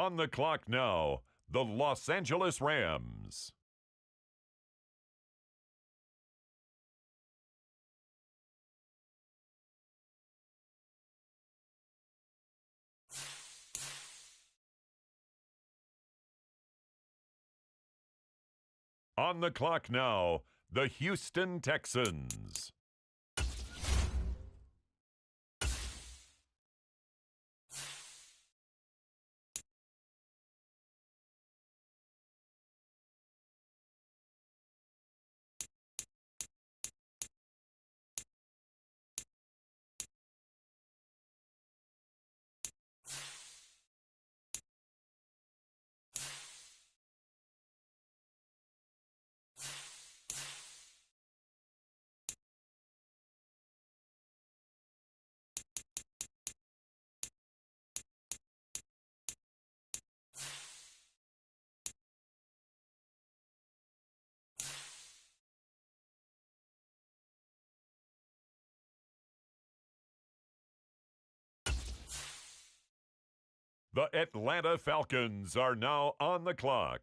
A: On the clock now, the Los Angeles Rams. On the clock now, the Houston Texans. The Atlanta Falcons are now on the clock.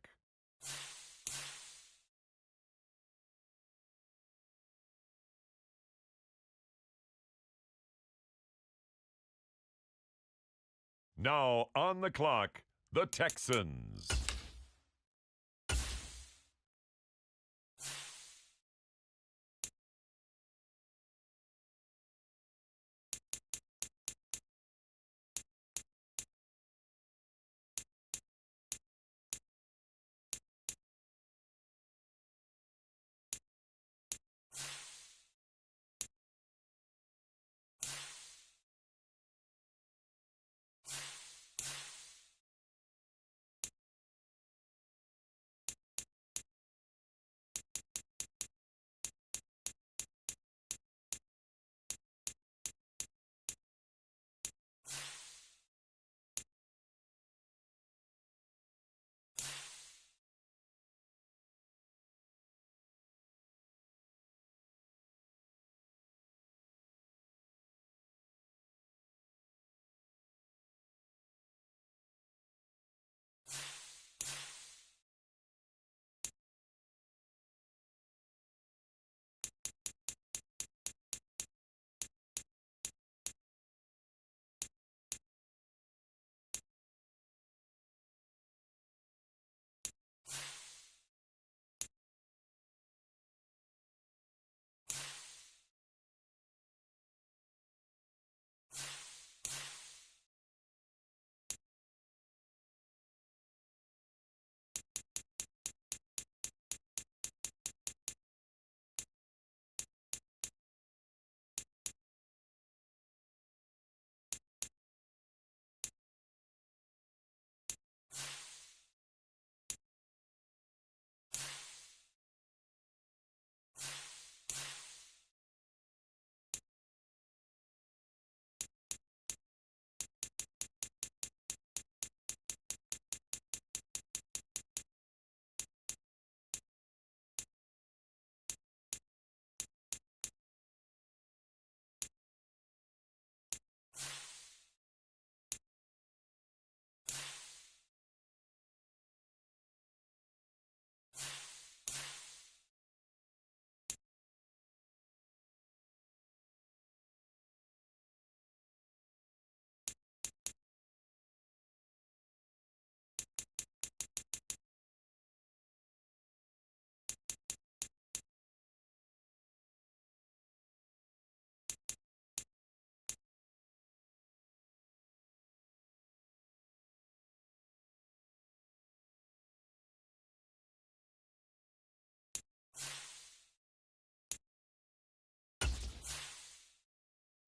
A: Now on the clock, the Texans.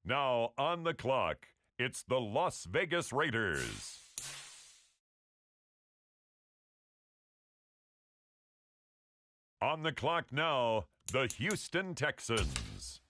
A: Now on the clock, it's the Las Vegas Raiders. On the clock now, the Houston Texans.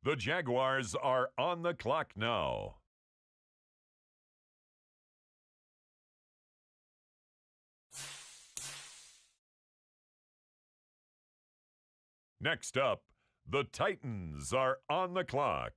A: The Jaguars are on the clock now. Next up, the Titans are on the clock.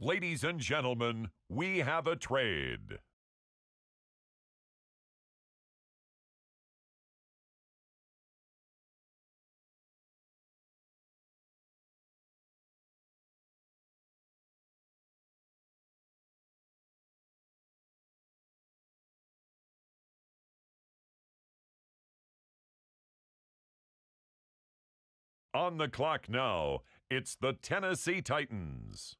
A: Ladies and gentlemen, we have a trade. On the clock now, it's the Tennessee Titans.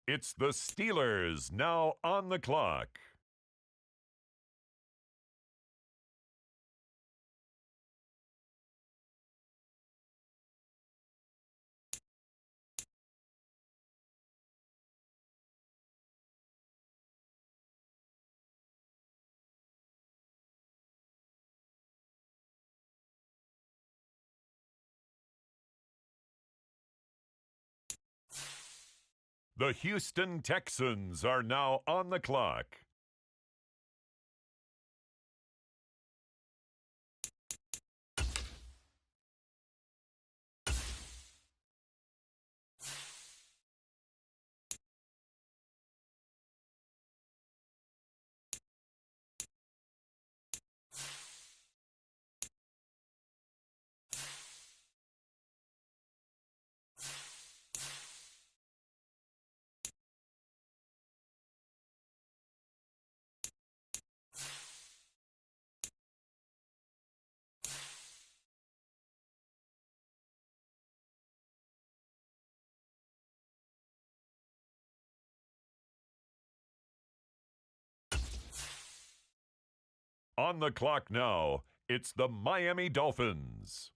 A: It's the Steelers now on the clock. The Houston Texans are now on the clock. On the clock now, it's the Miami Dolphins.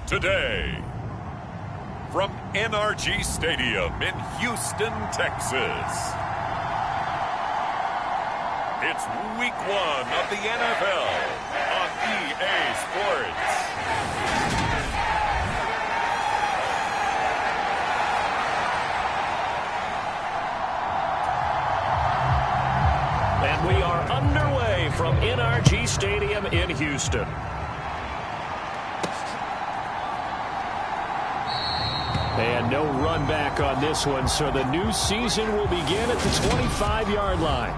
A: today. From NRG Stadium in Houston, Texas. It's week 1 of the NFL on EA Sports.
B: And we are underway from NRG Stadium in Houston. And no run back on this one, so the new season will begin at the 25-yard line.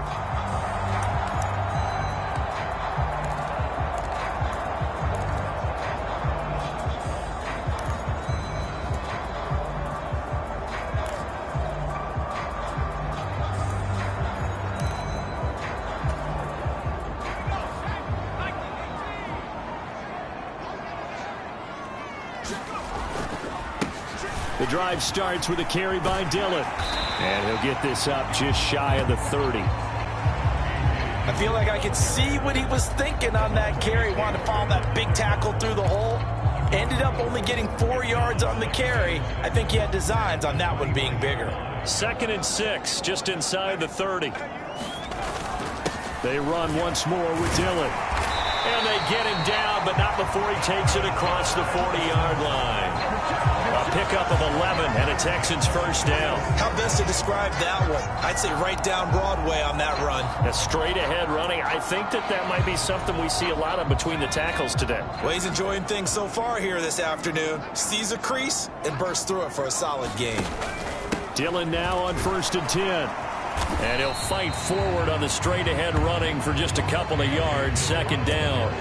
B: The drive starts with a carry by Dillon. And he'll get this up just shy of the 30.
C: I feel like I could see what he was thinking on that carry. Wanted to follow that big tackle through the hole. Ended up only getting 4 yards on the carry. I think he had designs on that one being bigger.
B: 2nd and 6, just inside the 30. They run once more with Dillon. And they get him down, but not before he takes it across the 40-yard line. A pickup of 11 and a Texans first down.
C: How best to describe that one? I'd say right down Broadway on that run.
B: A straight-ahead running. I think that might be something we see a lot of between the tackles today.
C: Well, he's enjoying things so far here this afternoon. Sees a crease and bursts through it for a solid gain.
B: Dillon now on 1st and 10. And he'll fight forward on the straight-ahead running for just a couple of yards. 2nd down.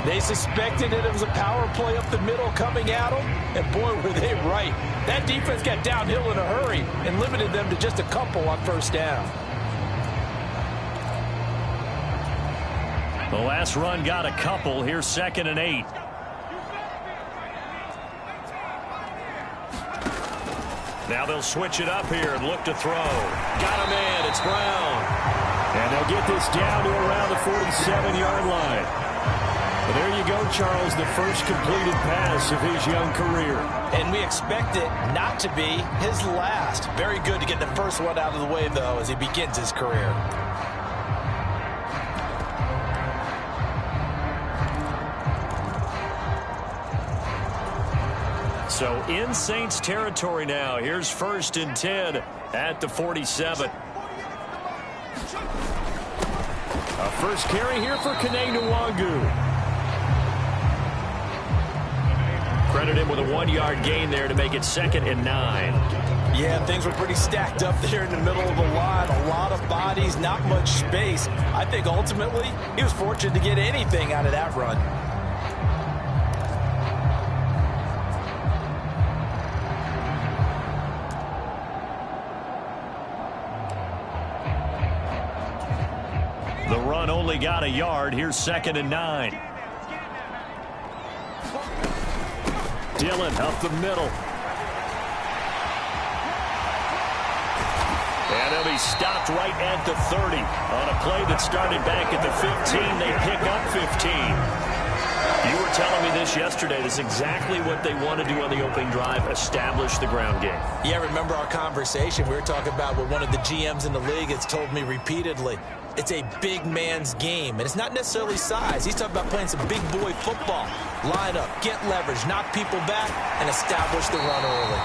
C: They suspected it was a power play up the middle coming at them, and boy, were they right. That defense got downhill in a hurry and limited them to just a couple on 1st down.
B: The last run got a couple. Here's 2nd and 8. Now they'll switch it up here and look to throw. Got him in. It's Brown. And they'll get this down to around the 47-yard line. Well, there you go, Charles, the first completed pass of his young career.
C: And we expect it not to be his last. Very good to get the first one out of the way, though, as he begins his career.
B: So in Saints territory now. Here's 1st and 10 at the 47. A first carry here for Kene Nwangu. Credit him with a 1-yard gain there to make it 2nd and 9.
C: Yeah, things were pretty stacked up there in the middle of the line. A lot of bodies, not much space. I think ultimately he was fortunate to get anything out of that run.
B: The run only got a yard. Here's 2nd and 9. Dillon up the middle. And he'll be stopped right at the 30. On a play that started back at the 15, they pick up 15. You were telling me this yesterday. This is exactly what they want to do on the opening drive, establish the ground game.
C: Yeah, remember our conversation? We were talking about what one of the GMs in the league has told me repeatedly. It's a big man's game, and it's not necessarily size. He's talking about playing some big boy football. Line up, get leverage, knock people back, and establish the run early.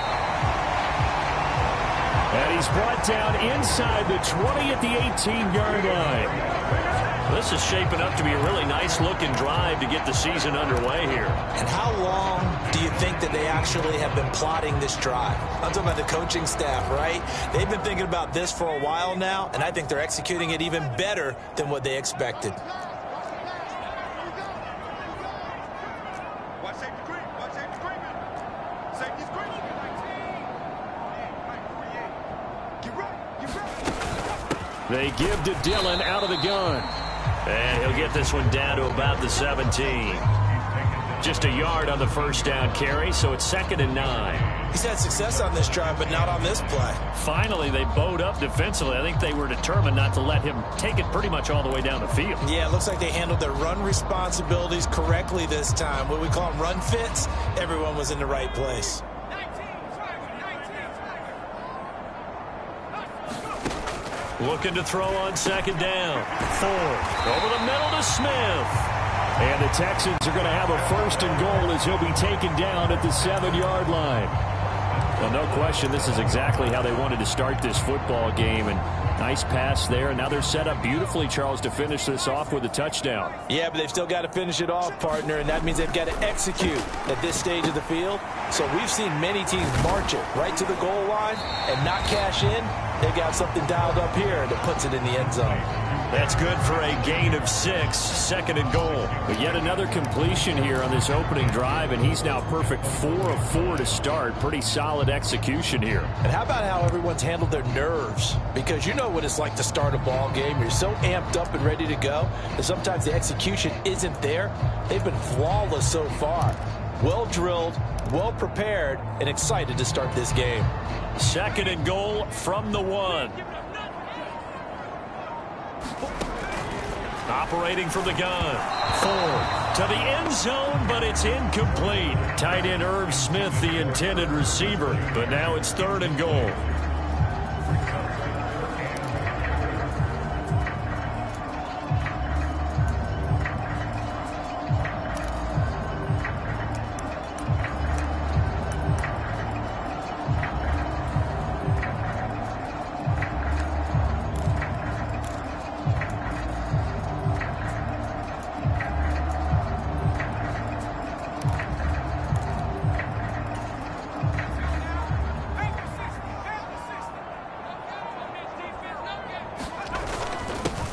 B: And he's brought down inside the 20 at the 18-yard line. This is shaping up to be a really nice-looking drive to get the season underway here.
C: And how long do you think that they actually have been plotting this drive? I'm talking about the coaching staff, right? They've been thinking about this for a while now, and I think they're executing it even better than what they expected.
B: They give to Dillon out of the gun. And he'll get this one down to about the 17. Just a yard on the first down carry, so it's 2nd and 9.
C: He's had success on this drive, but not on this play.
B: Finally, they bowed up defensively. I think they were determined not to let him take it pretty much all the way down the field.
C: Yeah, it looks like they handled their run responsibilities correctly this time. What we call them run fits, everyone was in the right place.
B: Looking to throw on 2nd down. Ford over the middle to Smith. And the Texans are going to have a 1st and goal as he'll be taken down at the 7-yard line. Well, no question, this is exactly how they wanted to start this football game. And nice pass there. And now they're set up beautifully, Charles, to finish this off with a touchdown.
C: Yeah, but they've still got to finish it off, partner, and that means they've got to execute at this stage of the field. So we've seen many teams march it right to the goal line and not cash in. They got something dialed up here that puts it in the end zone.
B: That's good for a gain of 6, 2nd and goal. But yet another completion here on this opening drive, and he's now perfect 4 of 4 to start. Pretty solid execution here.
C: And how about how everyone's handled their nerves? Because you know what it's like to start a ball game. You're so amped up and ready to go that sometimes the execution isn't there. They've been flawless so far. Well drilled, well prepared, and excited to start this game.
B: 2nd and goal from the 1. Operating from the gun. Ford to the end zone, but it's incomplete. Tight end Irv Smith, the intended receiver. But now it's 3rd and goal.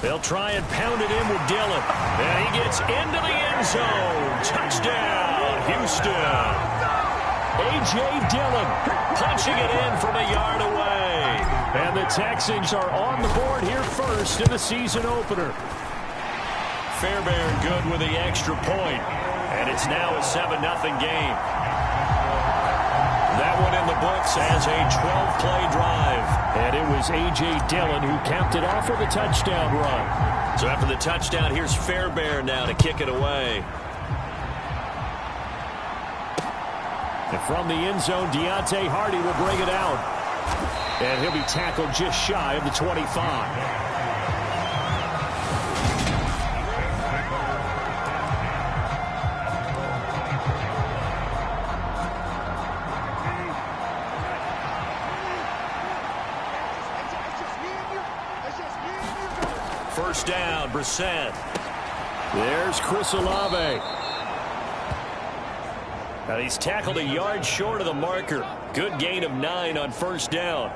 B: They'll try and pound it in with Dillon. And he gets into the end zone. Touchdown, Houston. A.J. Dillon punching it in from a yard away. And the Texans are on the board here first in the season opener. Fairbairn good with the extra point. And it's now a 7-0 game. That one in the books as a 12-play drive. And it was A.J. Dillon who capped it off with a touchdown run. So after the touchdown, here's Fairbairn now to kick it away. And from the end zone, Deontay Hardy will bring it out. And he'll be tackled just shy of the 25. First down, Brissett. There's Chris Olave. And he's tackled a yard short of the marker. Good gain of 9 on first down.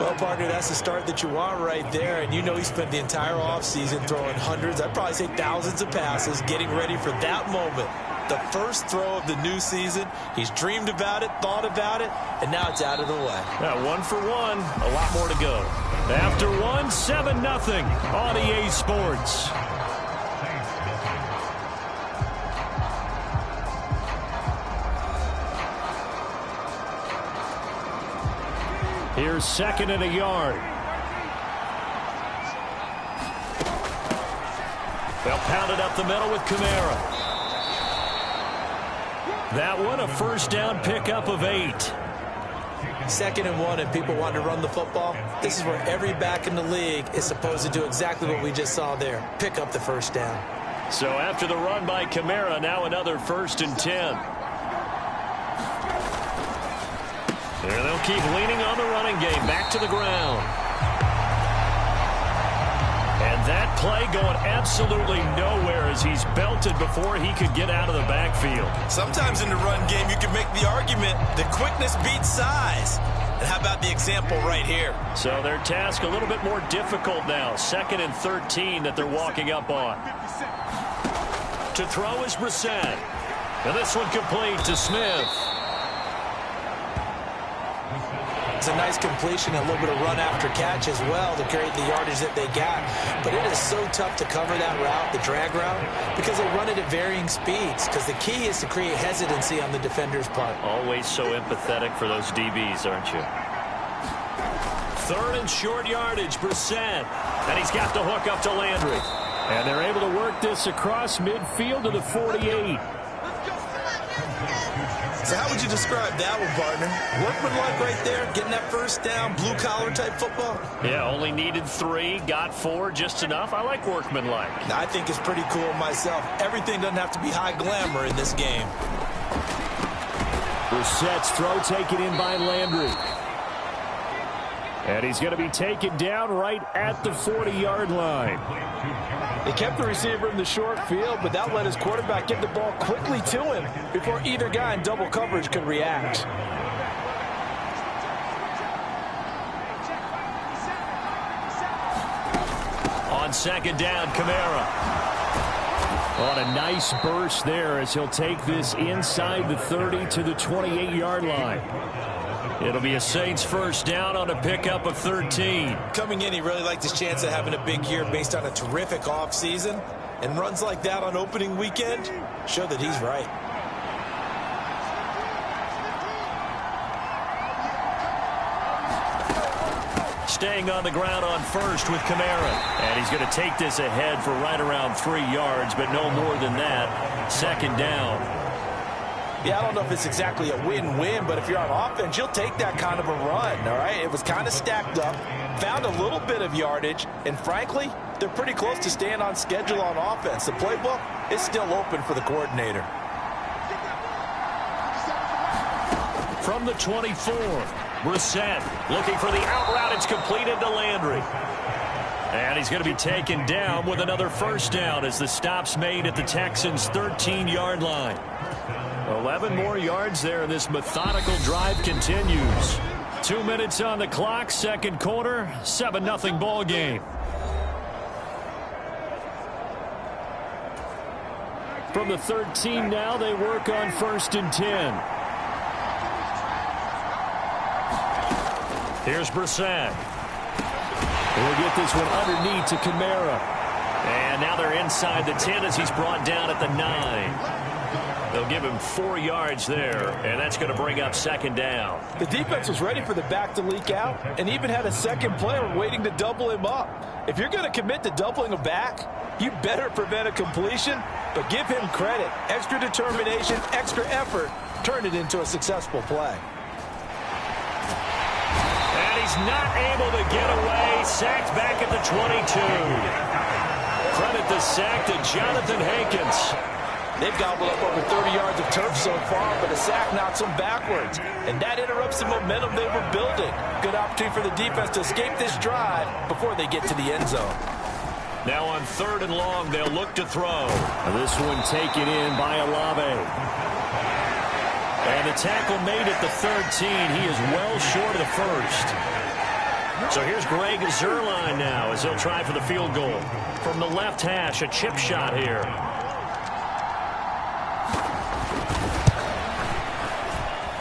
C: Well, partner, that's the start that you want right there. And you know he spent the entire offseason throwing hundreds, I'd probably say thousands of passes, getting ready for that moment. The first throw of the new season. He's dreamed about it, thought about it, and now it's out of the way.
B: Yeah, 1 for 1. A lot more to go. After 1, 7-0 on EA Sports. Here's 2nd and a yard. They'll pound it up the middle with Kamara. That one a first down pickup of 8.
C: 2nd and 1, and people want to run the football. This is where every back in the league is supposed to do exactly what we just saw there. Pick up the first down.
B: So after the run by Kamara, now another 1st and 10. And they'll keep leaning on the running game. Back to the ground. And that play going absolutely nowhere as he's belted before he could get out of the backfield.
C: Sometimes in the run game, you can make the argument that quickness beats size. And how about the example right here?
B: So their task a little bit more difficult now. 2nd and 13 that they're walking up on. To throw is Brissett. And this one complete to Smith.
C: It's a nice completion, a little bit of run after catch as well to create the yardage that they got. But it is so tough to cover that route, the drag route, because they run it at varying speeds. Because the key is to create hesitancy on the defender's part.
B: Always so empathetic for those DBs, aren't you? Third and short yardage, Brissett. And he's got the hook up to Landry. And they're able to work this across midfield to the 48.
C: So how would you describe that one, partner? Workmanlike right there, getting that first down, blue-collar type football?
B: Yeah, only needed 3, got 4, just enough. I like workmanlike.
C: I think it's pretty cool myself. Everything doesn't have to be high glamour in this game.
B: Brissett's throw taken in by Landry. And he's going to be taken down right at the 40-yard line.
C: They kept the receiver in the short field, but that let his quarterback get the ball quickly to him before either guy in double coverage could react.
B: On second down, Kamara. On a nice burst there as he'll take this inside the 30 to the 28-yard line. It'll be a Saints first down on a pickup of 13.
C: Coming in, he really liked his chance of having a big year based on a terrific offseason. And runs like that on opening weekend show that he's right.
B: Staying on the ground on first with Kamara. And he's going to take this ahead for right around 3 yards, but no more than that. Second down.
C: Yeah, I don't know if it's exactly a win-win, but if you're on offense, you'll take that kind of a run, all right? It was kind of stacked up, found a little bit of yardage, and frankly, they're pretty close to staying on schedule on offense. The playbook is still open for the coordinator.
B: From the 24, Brissett looking for the out route. It's completed to Landry. And he's going to be taken down with another first down as the stop's made at the Texans' 13-yard line. 11 more yards there, and this methodical drive continues. 2 minutes on the clock, second quarter, 7-0 ball game. From the 13 now, they work on first and 10. Here's Brissett. He'll get this one underneath to Kamara. And now they're inside the 10 as he's brought down at the 9. They'll give him 4 yards there, and that's going to bring up second down.
C: The defense was ready for the back to leak out and even had a second player waiting to double him up. If you're going to commit to doubling a back, you better prevent a completion, but give him credit. Extra determination, extra effort, turn it into a successful play.
B: And he's not able to get away. Sacked back at the 22. Credit the sack to Jonathan Hankins.
C: They've gobbled up over 30 yards of turf so far, but a sack knocks them backwards. And that interrupts the momentum they were building. Good opportunity for the defense to escape this drive before they get to the end zone.
B: Now on third and long, they'll look to throw. This one taken in by Olave. And the tackle made at the 13. He is well short of the first. So here's Greg Zuerlein now as he'll try for the field goal. From the left hash, a chip shot here.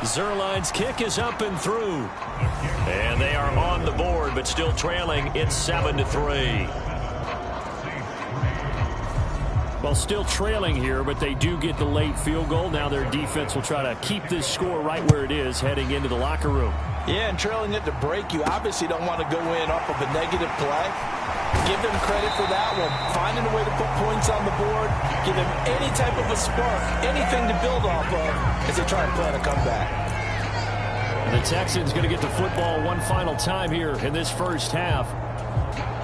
B: Zuerlein's kick is up and through. And they are on the board, but still trailing. It's 7-3. Well, still trailing here, but they do get the late field goal. Now their defense will try to keep this score right where it is heading into the locker room.
C: Yeah, and trailing it to break, you obviously don't want to go in off of a negative play. Give them credit for that one. Finding a way to put points on the board. Give them any type of a spark, anything to build off of as they try and plan a comeback.
B: And the Texans going to get the football one final time here in this first half.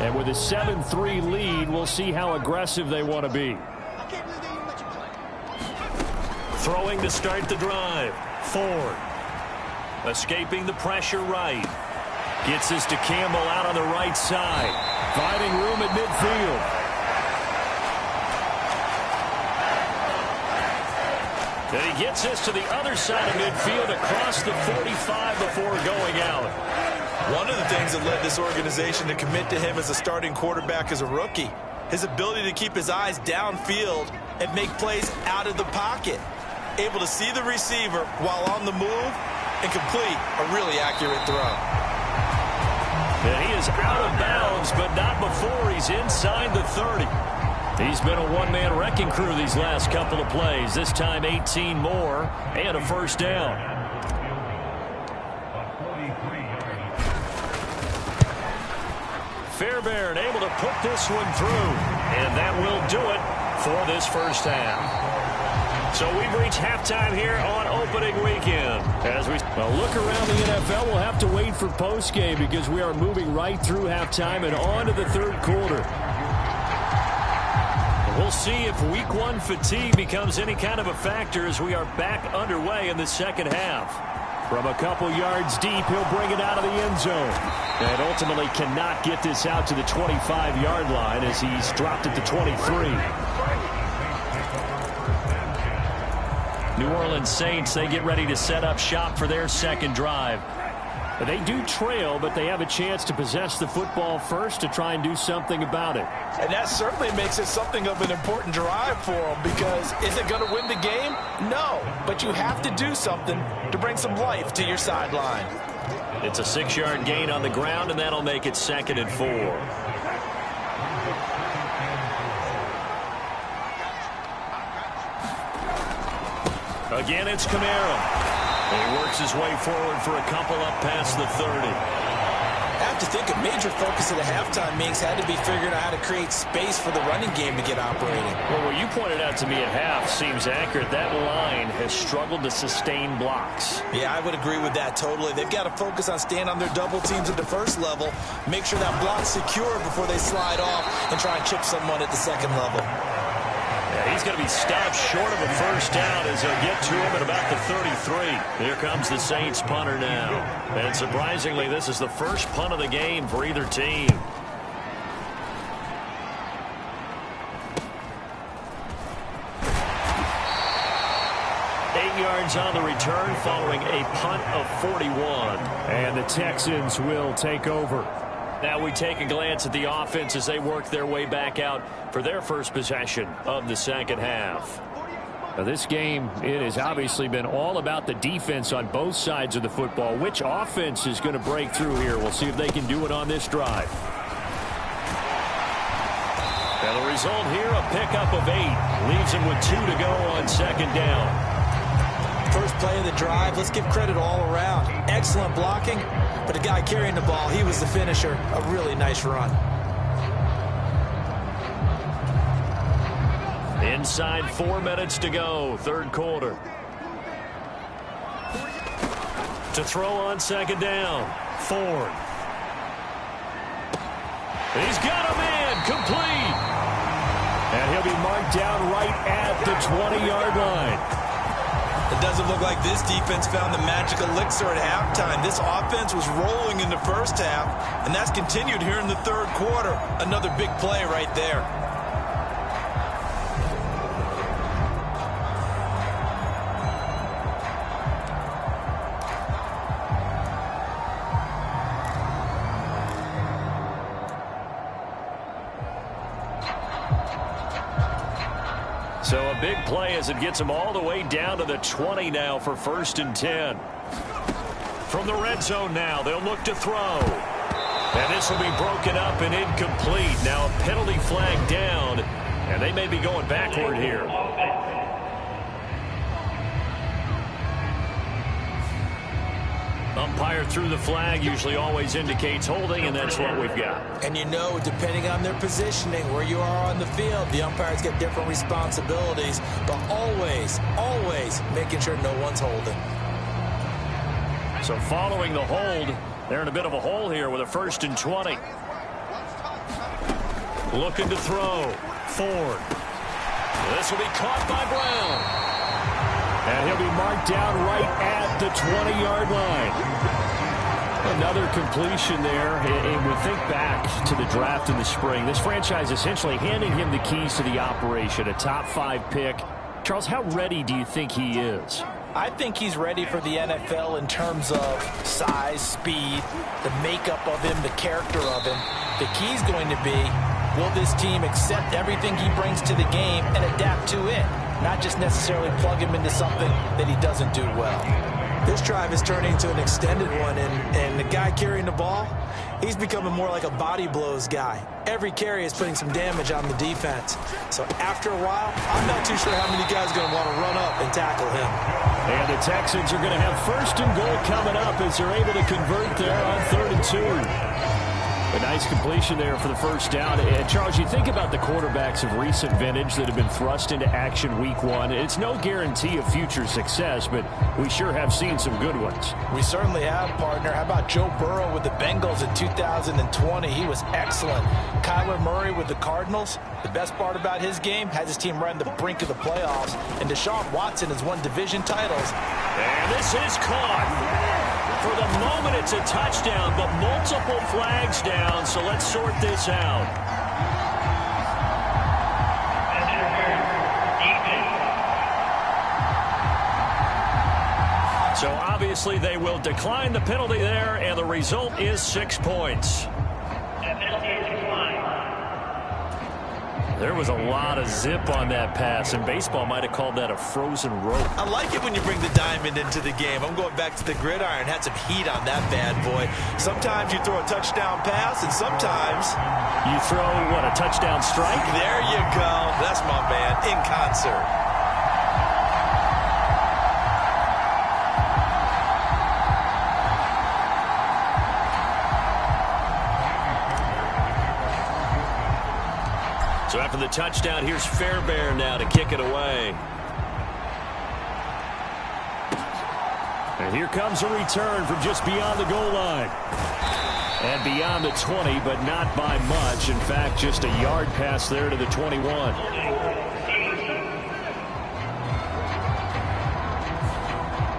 B: And with a 7-3 lead, we'll see how aggressive they want to be. Throwing to start the drive. Ford. Escaping the pressure right. Gets this to Campbell out on the right side. Finding room at midfield. And he gets this to the other side of midfield across the 45 before going out.
C: One of the things that led this organization to commit to him as a starting quarterback as a rookie, his ability to keep his eyes downfield and make plays out of the pocket. Able to see the receiver while on the move
E: and complete a really accurate throw.
B: And he is out of bounds, but not before he's inside the 30. He's been a one-man wrecking crew these last couple of plays. This time 18 more and a first down. Fairbairn able to put this one through, and that will do it for this first half. So we've reached halftime here on opening weekend. As we look around the NFL, we'll have to wait for postgame because we are moving right through halftime and on to the third quarter. We'll see if week one fatigue becomes any kind of a factor as we are back underway in the second half. From a couple yards deep, he'll bring it out of the end zone. And ultimately cannot get this out to the 25-yard line as he's dropped it to 23. New Orleans Saints, they get ready to set up shop for their second drive. They do trail, but they have a chance to possess the football first to try and do something about it.
C: And that certainly makes it something of an important drive for them, because is it going to win the game? No, but you have to do something to bring some life to your sideline.
B: It's a 6-yard gain on the ground, and that'll make it 2nd and 4. Again, it's Kamara. And he works his way forward for a couple up past the 30.
C: I have to think a major focus of the halftime meetings had to be figuring out how to create space for the running game to get operating.
B: Well, what you pointed out to me at half seems accurate. That line has struggled to sustain blocks.
C: Yeah, I would agree with that totally. They've got to focus on staying on their double teams at the first level, make sure that block's secure before they slide off and try and chip someone at the second level.
B: Yeah, he's going to be stopped short of a first down as they'll get to him at about the 33. Here comes the Saints punter now. And surprisingly, this is the first punt of the game for either team. Yards on the return following a punt of 41. And the Texans will take over. Now we take a glance at the offense as they work their way back out for their first possession of the second half. Now this game, it has obviously been all about the defense on both sides of the football. Which offense is going to break through here? We'll see if they can do it on this drive. And the result here, a pickup of 8. Leaves him with 2 to go on second down.
C: First play of the drive, let's give credit all around. Excellent blocking, but the guy carrying the ball, he was the finisher. A really nice run.
B: Inside 4 minutes to go, third quarter. To throw on second down, Ford. He's got a man, complete. And he'll be marked down right at the 20-yard line.
C: It doesn't look like this defense found the magic elixir at halftime. This offense was rolling in the first half, and that's continued here in the third quarter. Another big play right there.
B: So a big play as it gets them all the way down to the 20 now for 1st and 10. From the red zone now, they'll look to throw. And this will be broken up and incomplete. Now a penalty flag down, and they may be going backward here. Umpire threw the flag, usually always indicates holding, and that's what we've got.
C: And you know, depending on their positioning, where you are on the field, the umpires get different responsibilities, but always, always making sure no one's holding.
B: So following the hold, they're in a bit of a hole here with a 1st and 20. Looking to throw. Ford. This will be caught by Brown. And he'll be marked down right at the 20-yard line. Another completion there. And we think back to the draft in the spring. This franchise essentially handing him the keys to the operation, a top 5 pick. Charles, how ready do you think he is?
C: I think he's ready for the NFL in terms of size, speed, the makeup of him, the character of him. The key's going to be, will this team accept everything he brings to the game and adapt to it? Not just necessarily plug him into something that he doesn't do well. This drive is turning into an extended one, and the guy carrying the ball, he's becoming more like a body blows guy. Every carry is putting some damage on the defense. So after a while, I'm not too sure how many guys are going to want to run up and tackle him.
B: And the Texans are going to have 1st and goal coming up as they're able to convert there on 3rd and 2. A nice completion there for the first down. And Charles, you think about the quarterbacks of recent vintage that have been thrust into action week 1. It's no guarantee of future success, but we sure have seen some good ones.
E: We certainly have, partner. How about Joe Burrow with the Bengals in 2020? He was excellent. Kyler Murray with the Cardinals. The best part about his game, has his team right on the brink of the playoffs. And Deshaun Watson has won division titles.
B: And this is caught. For the moment, it's a touchdown, but multiple flags down, so let's sort this out. So obviously they will decline the penalty there, and the result is 6 points. There was a lot of zip on that pass, and baseball might have called that a frozen rope.
E: I like it when you bring the diamond into the game. I'm going back to the gridiron. Had some heat on that bad boy. Sometimes you throw a touchdown pass, and sometimes
B: you throw, what, a touchdown strike?
E: There you go. That's my man, in concert.
B: So after the touchdown, here's Fairbairn now to kick it away. And here comes a return from just beyond the goal line. And beyond the 20, but not by much. In fact, just a yard pass there to the 21.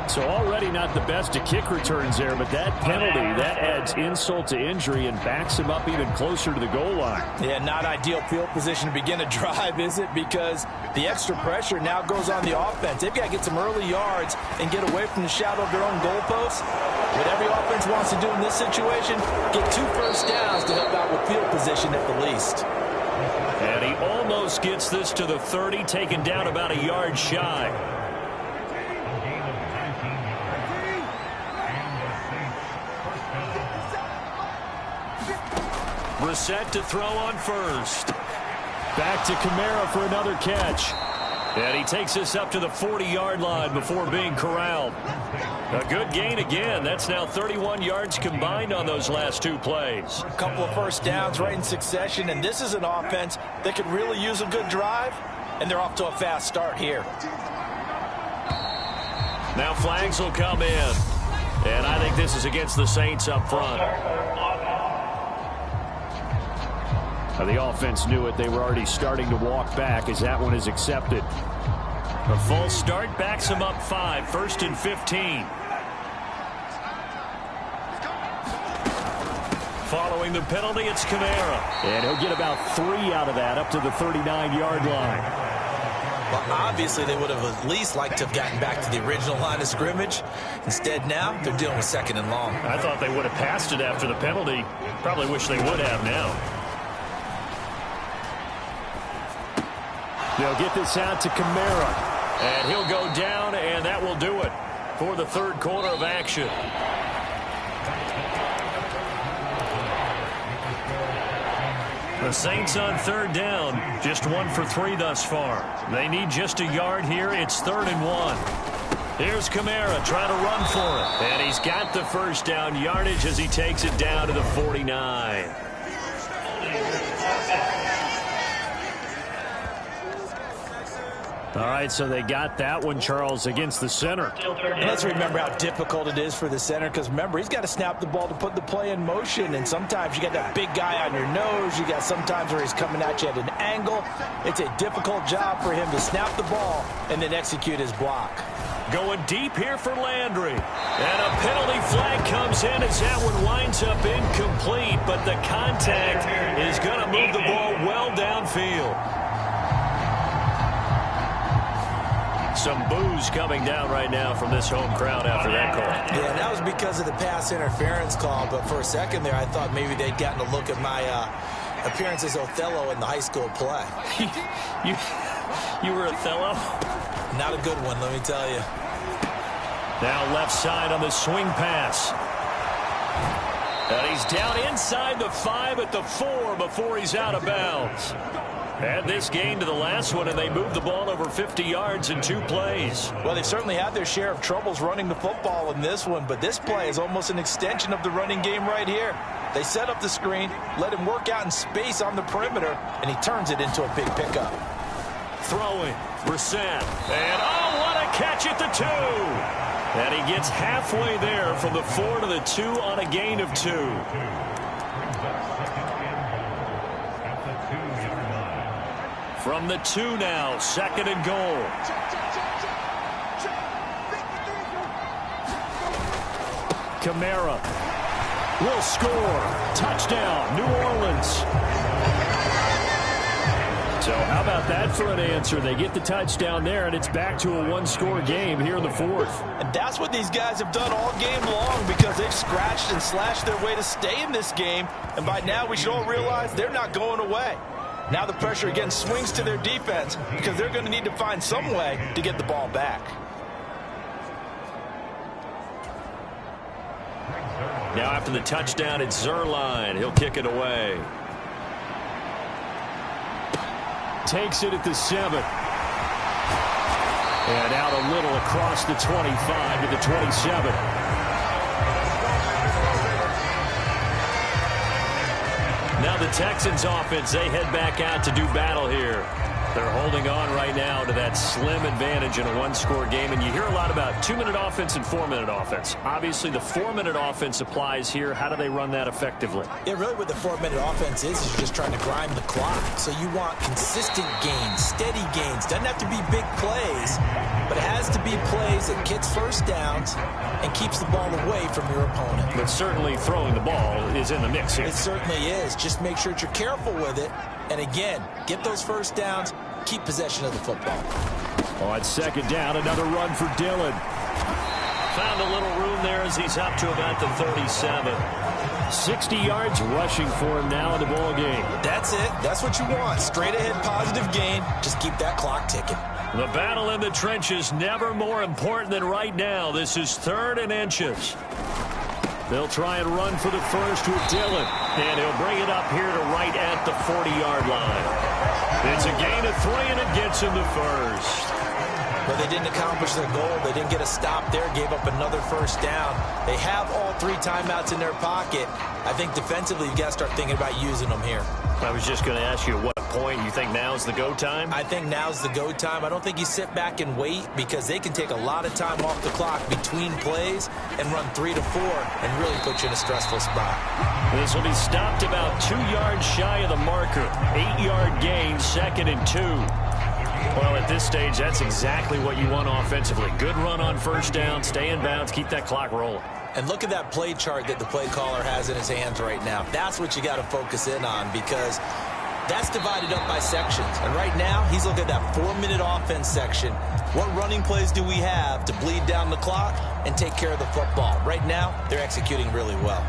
B: So already not the best to kick returns there, but that penalty, that adds insult to injury and backs him up even closer to the goal line.
E: Yeah, not ideal field position to begin a drive, is it? Because the extra pressure now goes on the offense. They've got to get some early yards and get away from the shadow of their own goalposts. What every offense wants to do in this situation, get 2 first downs to help out with field position at the least.
B: And he almost gets this to the 30, taken down about a yard shy. Brissett to throw on first. Back to Kamara for another catch. And he takes this up to the 40-yard line before being corralled. A good gain again. That's now 31 yards combined on those last 2 plays.
E: A couple of first downs right in succession, and this is an offense that could really use a good drive, and they're off to a fast start here.
B: Now flags will come in, and I think this is against the Saints up front. The offense knew it. They were already starting to walk back as that one is accepted. A false start backs him up 5, 1st and 15. Following the penalty, it's Kamara. And he'll get about 3 out of that up to the 39-yard line.
E: Well, obviously, they would have at least liked to have gotten back to the original line of scrimmage. Instead, now they're dealing with 2nd and long.
B: I thought they would have passed it after the penalty. Probably wish they would have now. They'll get this out to Kamara. And he'll go down, and that will do it for the 3rd quarter of action. The Saints on 3rd down, just 1 for 3 thus far. They need just a yard here. It's 3rd and 1. Here's Kamara trying to run for it. And he's got the first down yardage as he takes it down to the 49. All right, so they got that one, Charles, against the center.
E: And let's remember how difficult it is for the center, because remember, he's got to snap the ball to put the play in motion, and sometimes you got that big guy on your nose. You got sometimes where he's coming at you at an angle. It's a difficult job for him to snap the ball and then execute his block.
B: Going deep here for Landry. And a penalty flag comes in as that one winds up incomplete, but the contact is going to move the ball well downfield. Some boos coming down right now from this home crowd after that call.
E: Yeah, that was because of the pass interference call, but for a second there I thought maybe they'd gotten a look at my appearance as Othello in the high school play.
B: You were Othello?
E: Not a good one, let me tell you.
B: Now left side on the swing pass. And he's down inside the 5 at the 4 before he's out of bounds. Add this gain to the last one, and they moved the ball over 50 yards in 2 plays.
C: Well, they've certainly had their share of troubles running the football in this one, but this play is almost an extension of the running game right here. They set up the screen, let him work out in space on the perimeter, and he turns it into a big pickup.
B: Throwing, Brissett, and oh, what a catch at the 2! And he gets halfway there from the 4 to the 2 on a gain of 2. From the 2 now, 2nd and goal. Kamara will score. Touchdown, New Orleans. So how about that for an answer? They get the touchdown there, and it's back to a 1-score game here in the 4th.
C: And that's what these guys have done all game long because they've scratched and slashed their way to stay in this game. And by now, we should all realize they're not going away. Now the pressure again swings to their defense because they're going to need to find some way to get the ball back.
B: Now after the touchdown, it's Zerline. He'll kick it away. Takes it at the 7. And out a little across the 25 to the 27. Now the Texans offense, they head back out to do battle here. They're holding on right now to that slim advantage in a 1-score game. And you hear a lot about 2-minute offense and 4-minute offense. Obviously, the 4-minute offense applies here. How do they run that effectively?
C: Yeah, really what the 4-minute offense is you're just trying to grind the clock. So you want consistent gains, steady gains. Doesn't have to be big plays, but it has to be plays that gets first downs and keeps the ball away from your opponent.
B: But certainly throwing the ball is in the mix here.
C: It certainly is. Just make sure that you're careful with it. And again, get those first downs, keep possession of the football.
B: On 2nd down, another run for Dillon. Found a little room there as he's up to about the 37. 60 yards rushing for him now in the ball game.
C: That's it. That's what you want. Straight ahead positive gain. Just keep that clock ticking.
B: The battle in the trenches never more important than right now. This is 3rd and inches. They'll try and run for the first with Dillon. And he'll bring it up here to right at the 40-yard line. It's a gain of 3, and it gets him the first.
C: But they didn't accomplish their goal. They didn't get a stop there, gave up another first down. They have all 3 timeouts in their pocket. I think defensively, you've got to start thinking about using them here.
B: I was just going to ask you at what point you think now's the go time?
C: I think now's the go time. I don't think you sit back and wait because they can take a lot of time off the clock between plays and run 3 to 4 and really put you in a stressful spot.
B: This will be stopped about 2 yards shy of the marker. 8-yard gain, 2nd and 2. Well, at this stage, that's exactly what you want offensively. Good run on first down, stay in bounds, keep that clock rolling.
C: And look at that play chart that the play caller has in his hands right now. That's what you got to focus in on because that's divided up by sections. And right now, he's looking at that 4-minute offense section. What running plays do we have to bleed down the clock and take care of the football? Right now, they're executing really well.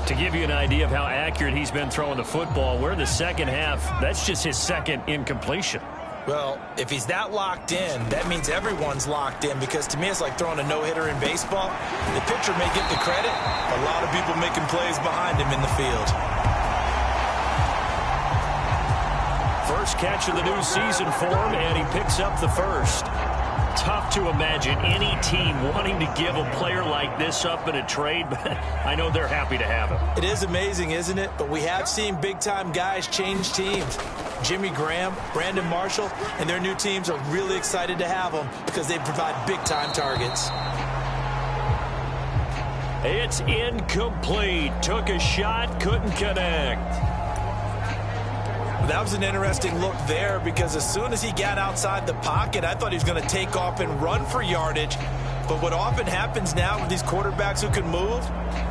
B: To give you an idea of how accurate he's been throwing the football, we're in the second half. That's just his 2nd incompletion.
C: Well, if he's that locked in, that means everyone's locked in because to me it's like throwing a no-hitter in baseball. The pitcher may get the credit. A lot of people making plays behind him in the field.
B: First catch of the new season for him, and he picks up the first. Tough to imagine any team wanting to give a player like this up in a trade, but I know they're happy to have him.
C: It is amazing, isn't it? But we have seen big-time guys change teams. Jimmy Graham, Brandon Marshall, and their new teams are really excited to have them because they provide big-time targets.
B: It's incomplete. Took a shot, couldn't connect.
C: That was an interesting look there because as soon as he got outside the pocket, I thought he was going to take off and run for yardage. But what often happens now with these quarterbacks who can move,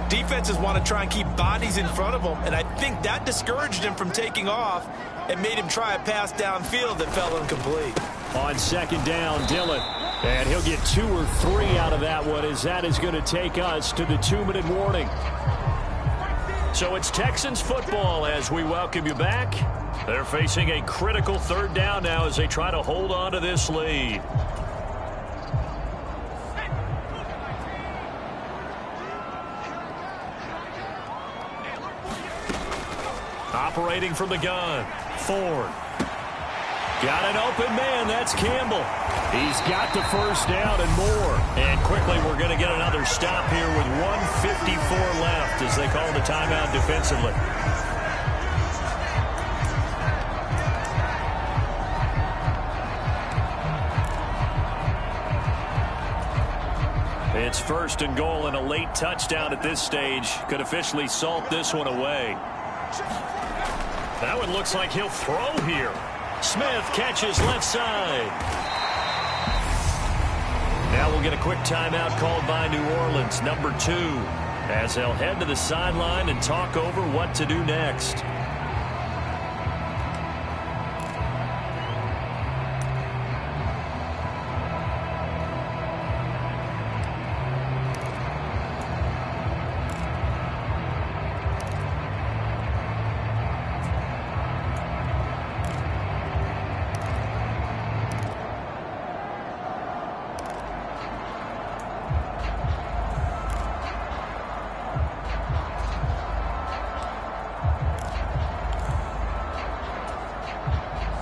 C: defenses want to try and keep bodies in front of them. And I think that discouraged him from taking off and made him try a pass downfield that fell incomplete.
B: On 2nd down, Dillon. And he'll get 2 or 3 out of that one as that is going to take us to the 2-minute warning. So it's Texans football as we welcome you back. They're facing a critical 3rd down now as they try to hold on to this lead. Operating from the gun. Ford. Got an open man. That's Campbell. He's got the first down and more. And quickly we're going to get another stop here with 1:54 left as they call the timeout defensively. It's first and goal, and a late touchdown at this stage could officially salt this one away. That one looks like he'll throw here. Smith catches left side. Now we'll get a quick timeout called by New Orleans, number 2, as they'll head to the sideline and talk over what to do next.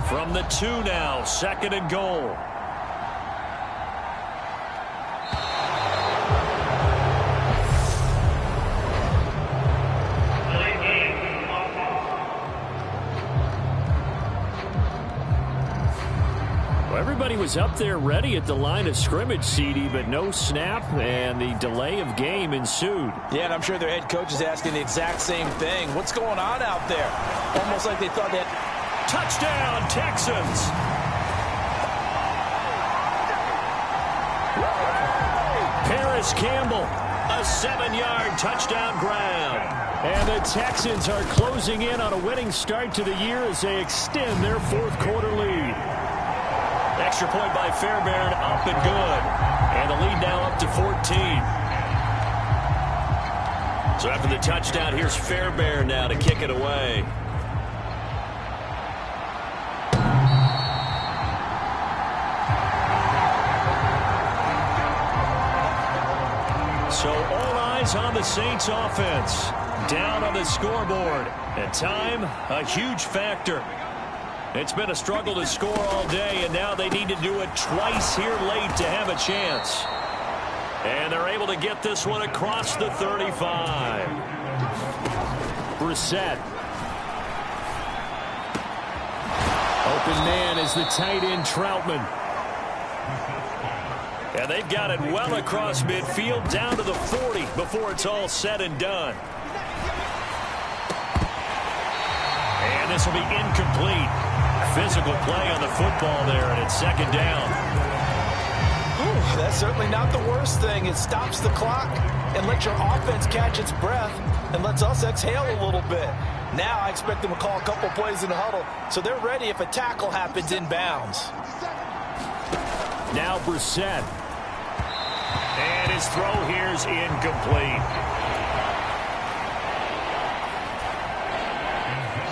B: From the 2 now, second and goal. Well, everybody was up there ready at the line of scrimmage, CD, but no snap, and the delay of game ensued.
C: Yeah, and I'm sure their head coach is asking the exact same thing. What's going on out there? Almost like they thought that...
B: Touchdown, Texans! Paris Campbell, a 7-yard touchdown grab. And the Texans are closing in on a winning start to the year as they extend their fourth-quarter lead. Extra point by Fairbairn, up and good. And the lead now up to 14. So after the touchdown, here's Fairbairn now to kick it away. So all eyes on the Saints offense. Down on the scoreboard. And time, a huge factor. It's been a struggle to score all day, and now they need to do it twice here late to have a chance. And they're able to get this one across the 35. Brissett. Open man is the tight end Troutman. And they've got it well across midfield, down to the 40 before it's all said and done. And this will be incomplete. Physical play on the football there, and it's second down.
C: Ooh, that's certainly not the worst thing. It stops the clock and lets your offense catch its breath and lets us exhale a little bit. Now I expect them to call a couple plays in the huddle, so they're ready if a tackle happens inbounds.
B: Now Brissett. And his throw here's incomplete.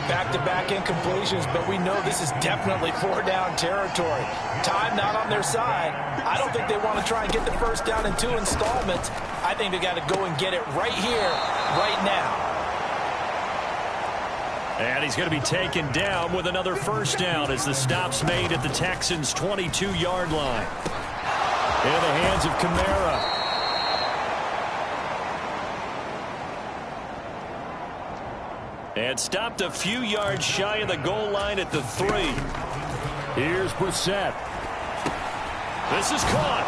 C: Back-to-back incompletions, but we know this is definitely 4-down territory. Time not on their side. I don't think they want to try and get the first down in 2 installments. I think they got to go and get it right here, right now.
B: And he's going to be taken down with another first down as the stop's made at the Texans' 22-yard line. In the hands of Kamara. And stopped a few yards shy of the goal line at the 3. Here's Brissett. This is caught.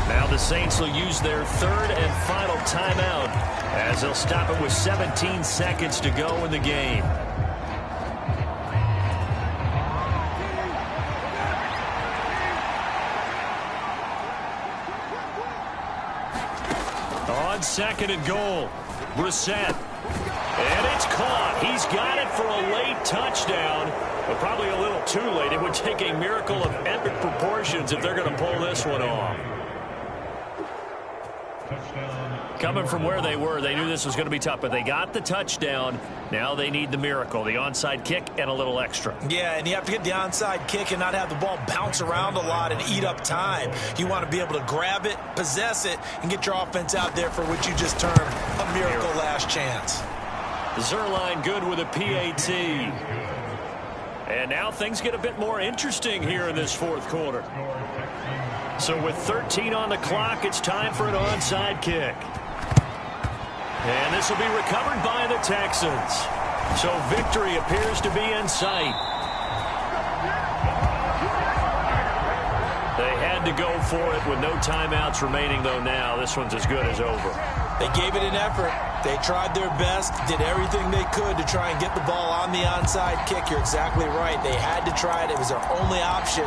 B: Now the Saints will use their third and final timeout as they'll stop it with 17 seconds to go in the game. On second and goal, Brissett. And it's caught. He's got it for a late touchdown, but probably a little too late. It would take a miracle of epic proportions if they're going to pull this one off. Coming from where they were, they knew this was going to be tough, but they got the touchdown. Now they need the miracle, the onside kick and a little extra.
C: Yeah, and you have to get the onside kick and not have the ball bounce around a lot and eat up time. You want to be able to grab it, possess it, and get your offense out there for what you just termed a miracle last chance.
B: Zerline good with a PAT. And now things get a bit more interesting here in this fourth quarter. So with 13 on the clock, it's time for an onside kick. And this will be recovered by the Texans. So victory appears to be in sight. They had to go for it with no timeouts remaining, though now. This one's as good as over.
C: They gave it an effort. They tried their best, did everything they could to try and get the ball on the onside kick. You're exactly right. They had to try it. It was their only option.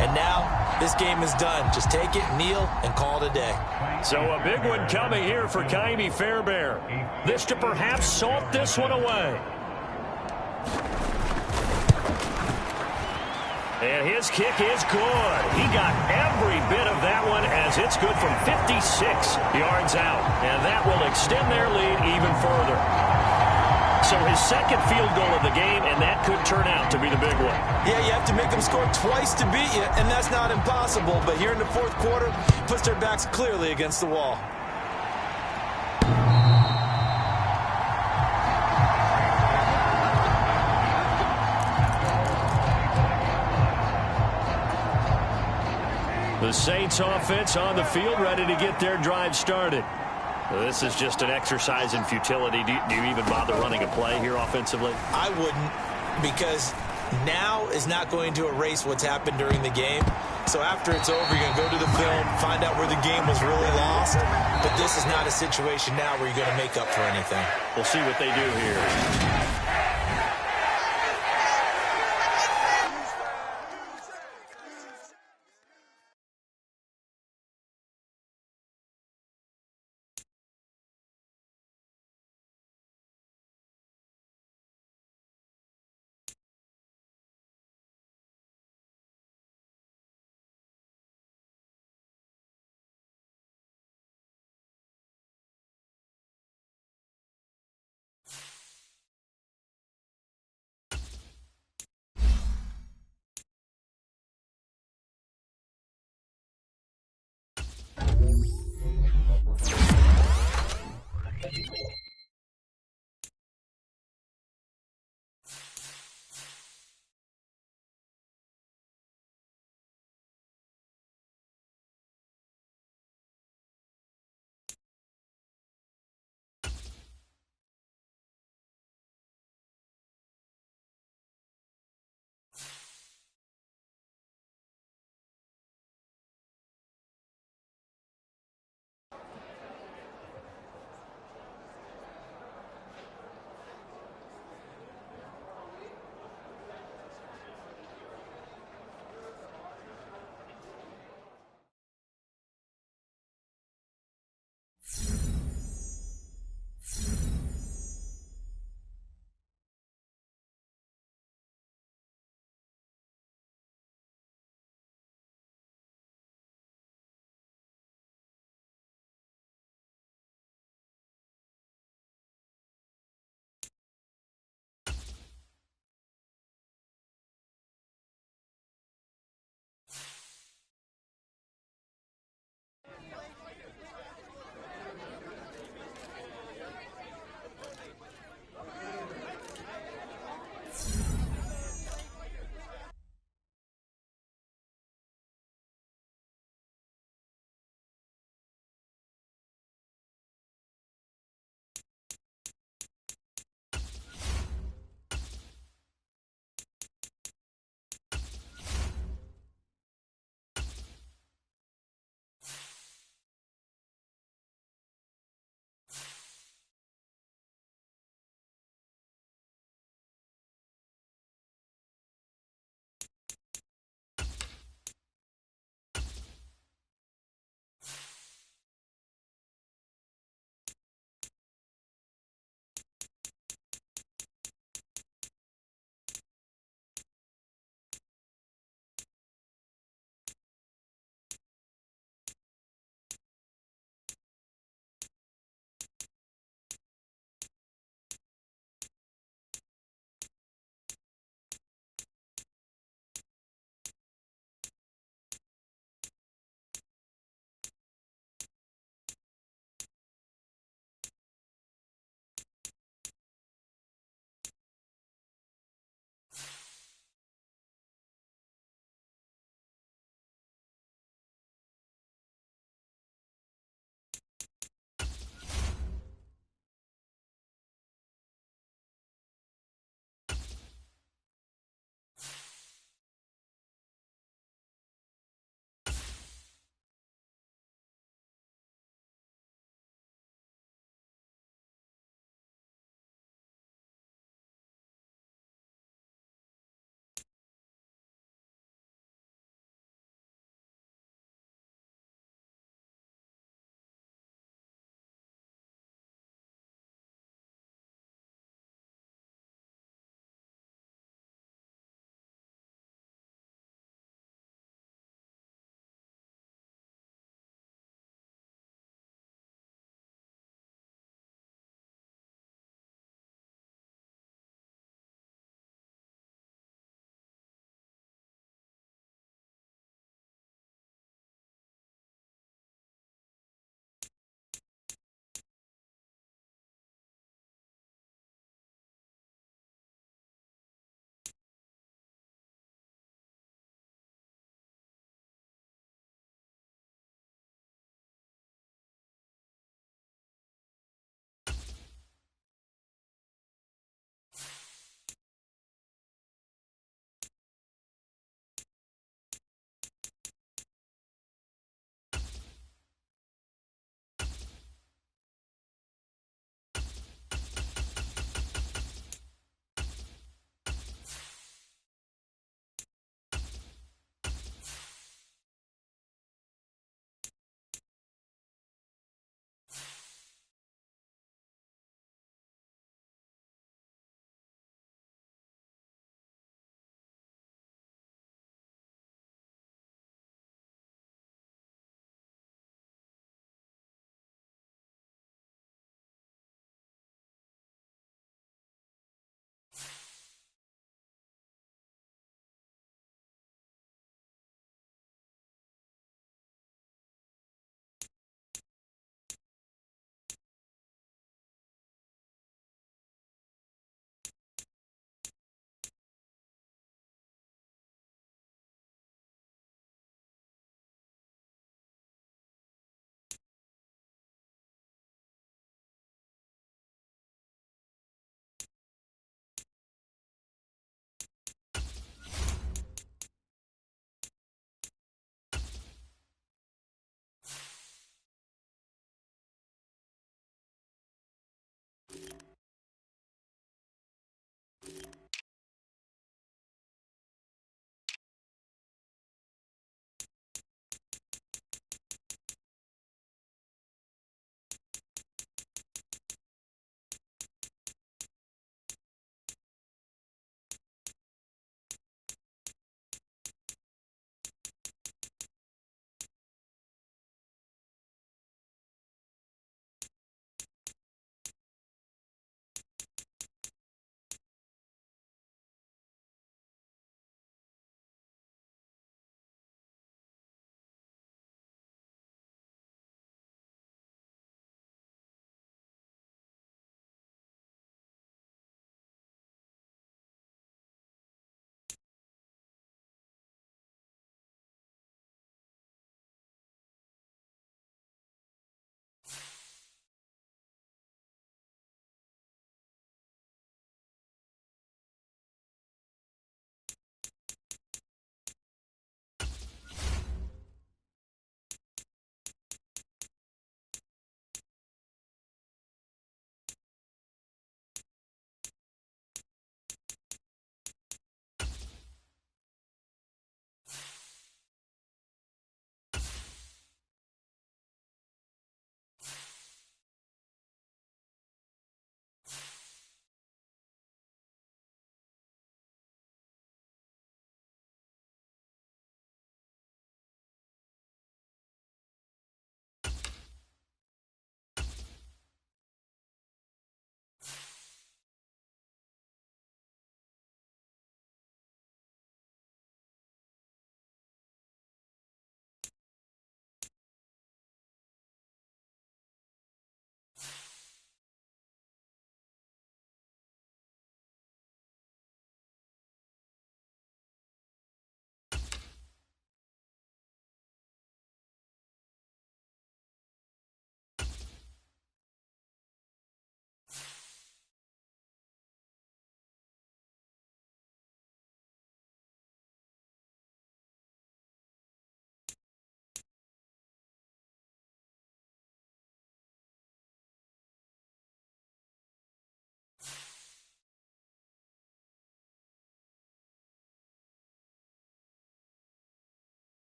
C: And now this game is done. Just take it, kneel, and call it a day.
B: So a big one coming here for Kaimi Fairbairn. This to perhaps salt this one away. And his kick is good. He got every bit of that one as it's good from 56 yards out. And that will extend their lead even further. So his second field goal of the game, and that could turn out to be the big one.
C: Yeah, you have to make them score twice to beat you, and that's not impossible. But here in the fourth quarter, puts their backs clearly against the wall.
B: The Saints offense on the field, ready to get their drive started. This is just an exercise in futility. Do you even bother running a play here offensively?
C: I wouldn't, because now is not going to erase what's happened during the game. So after it's over, you're going to go to the film, find out where the game was really lost. But this is not a situation now where you're going to make up for anything.
B: We'll see what they do here.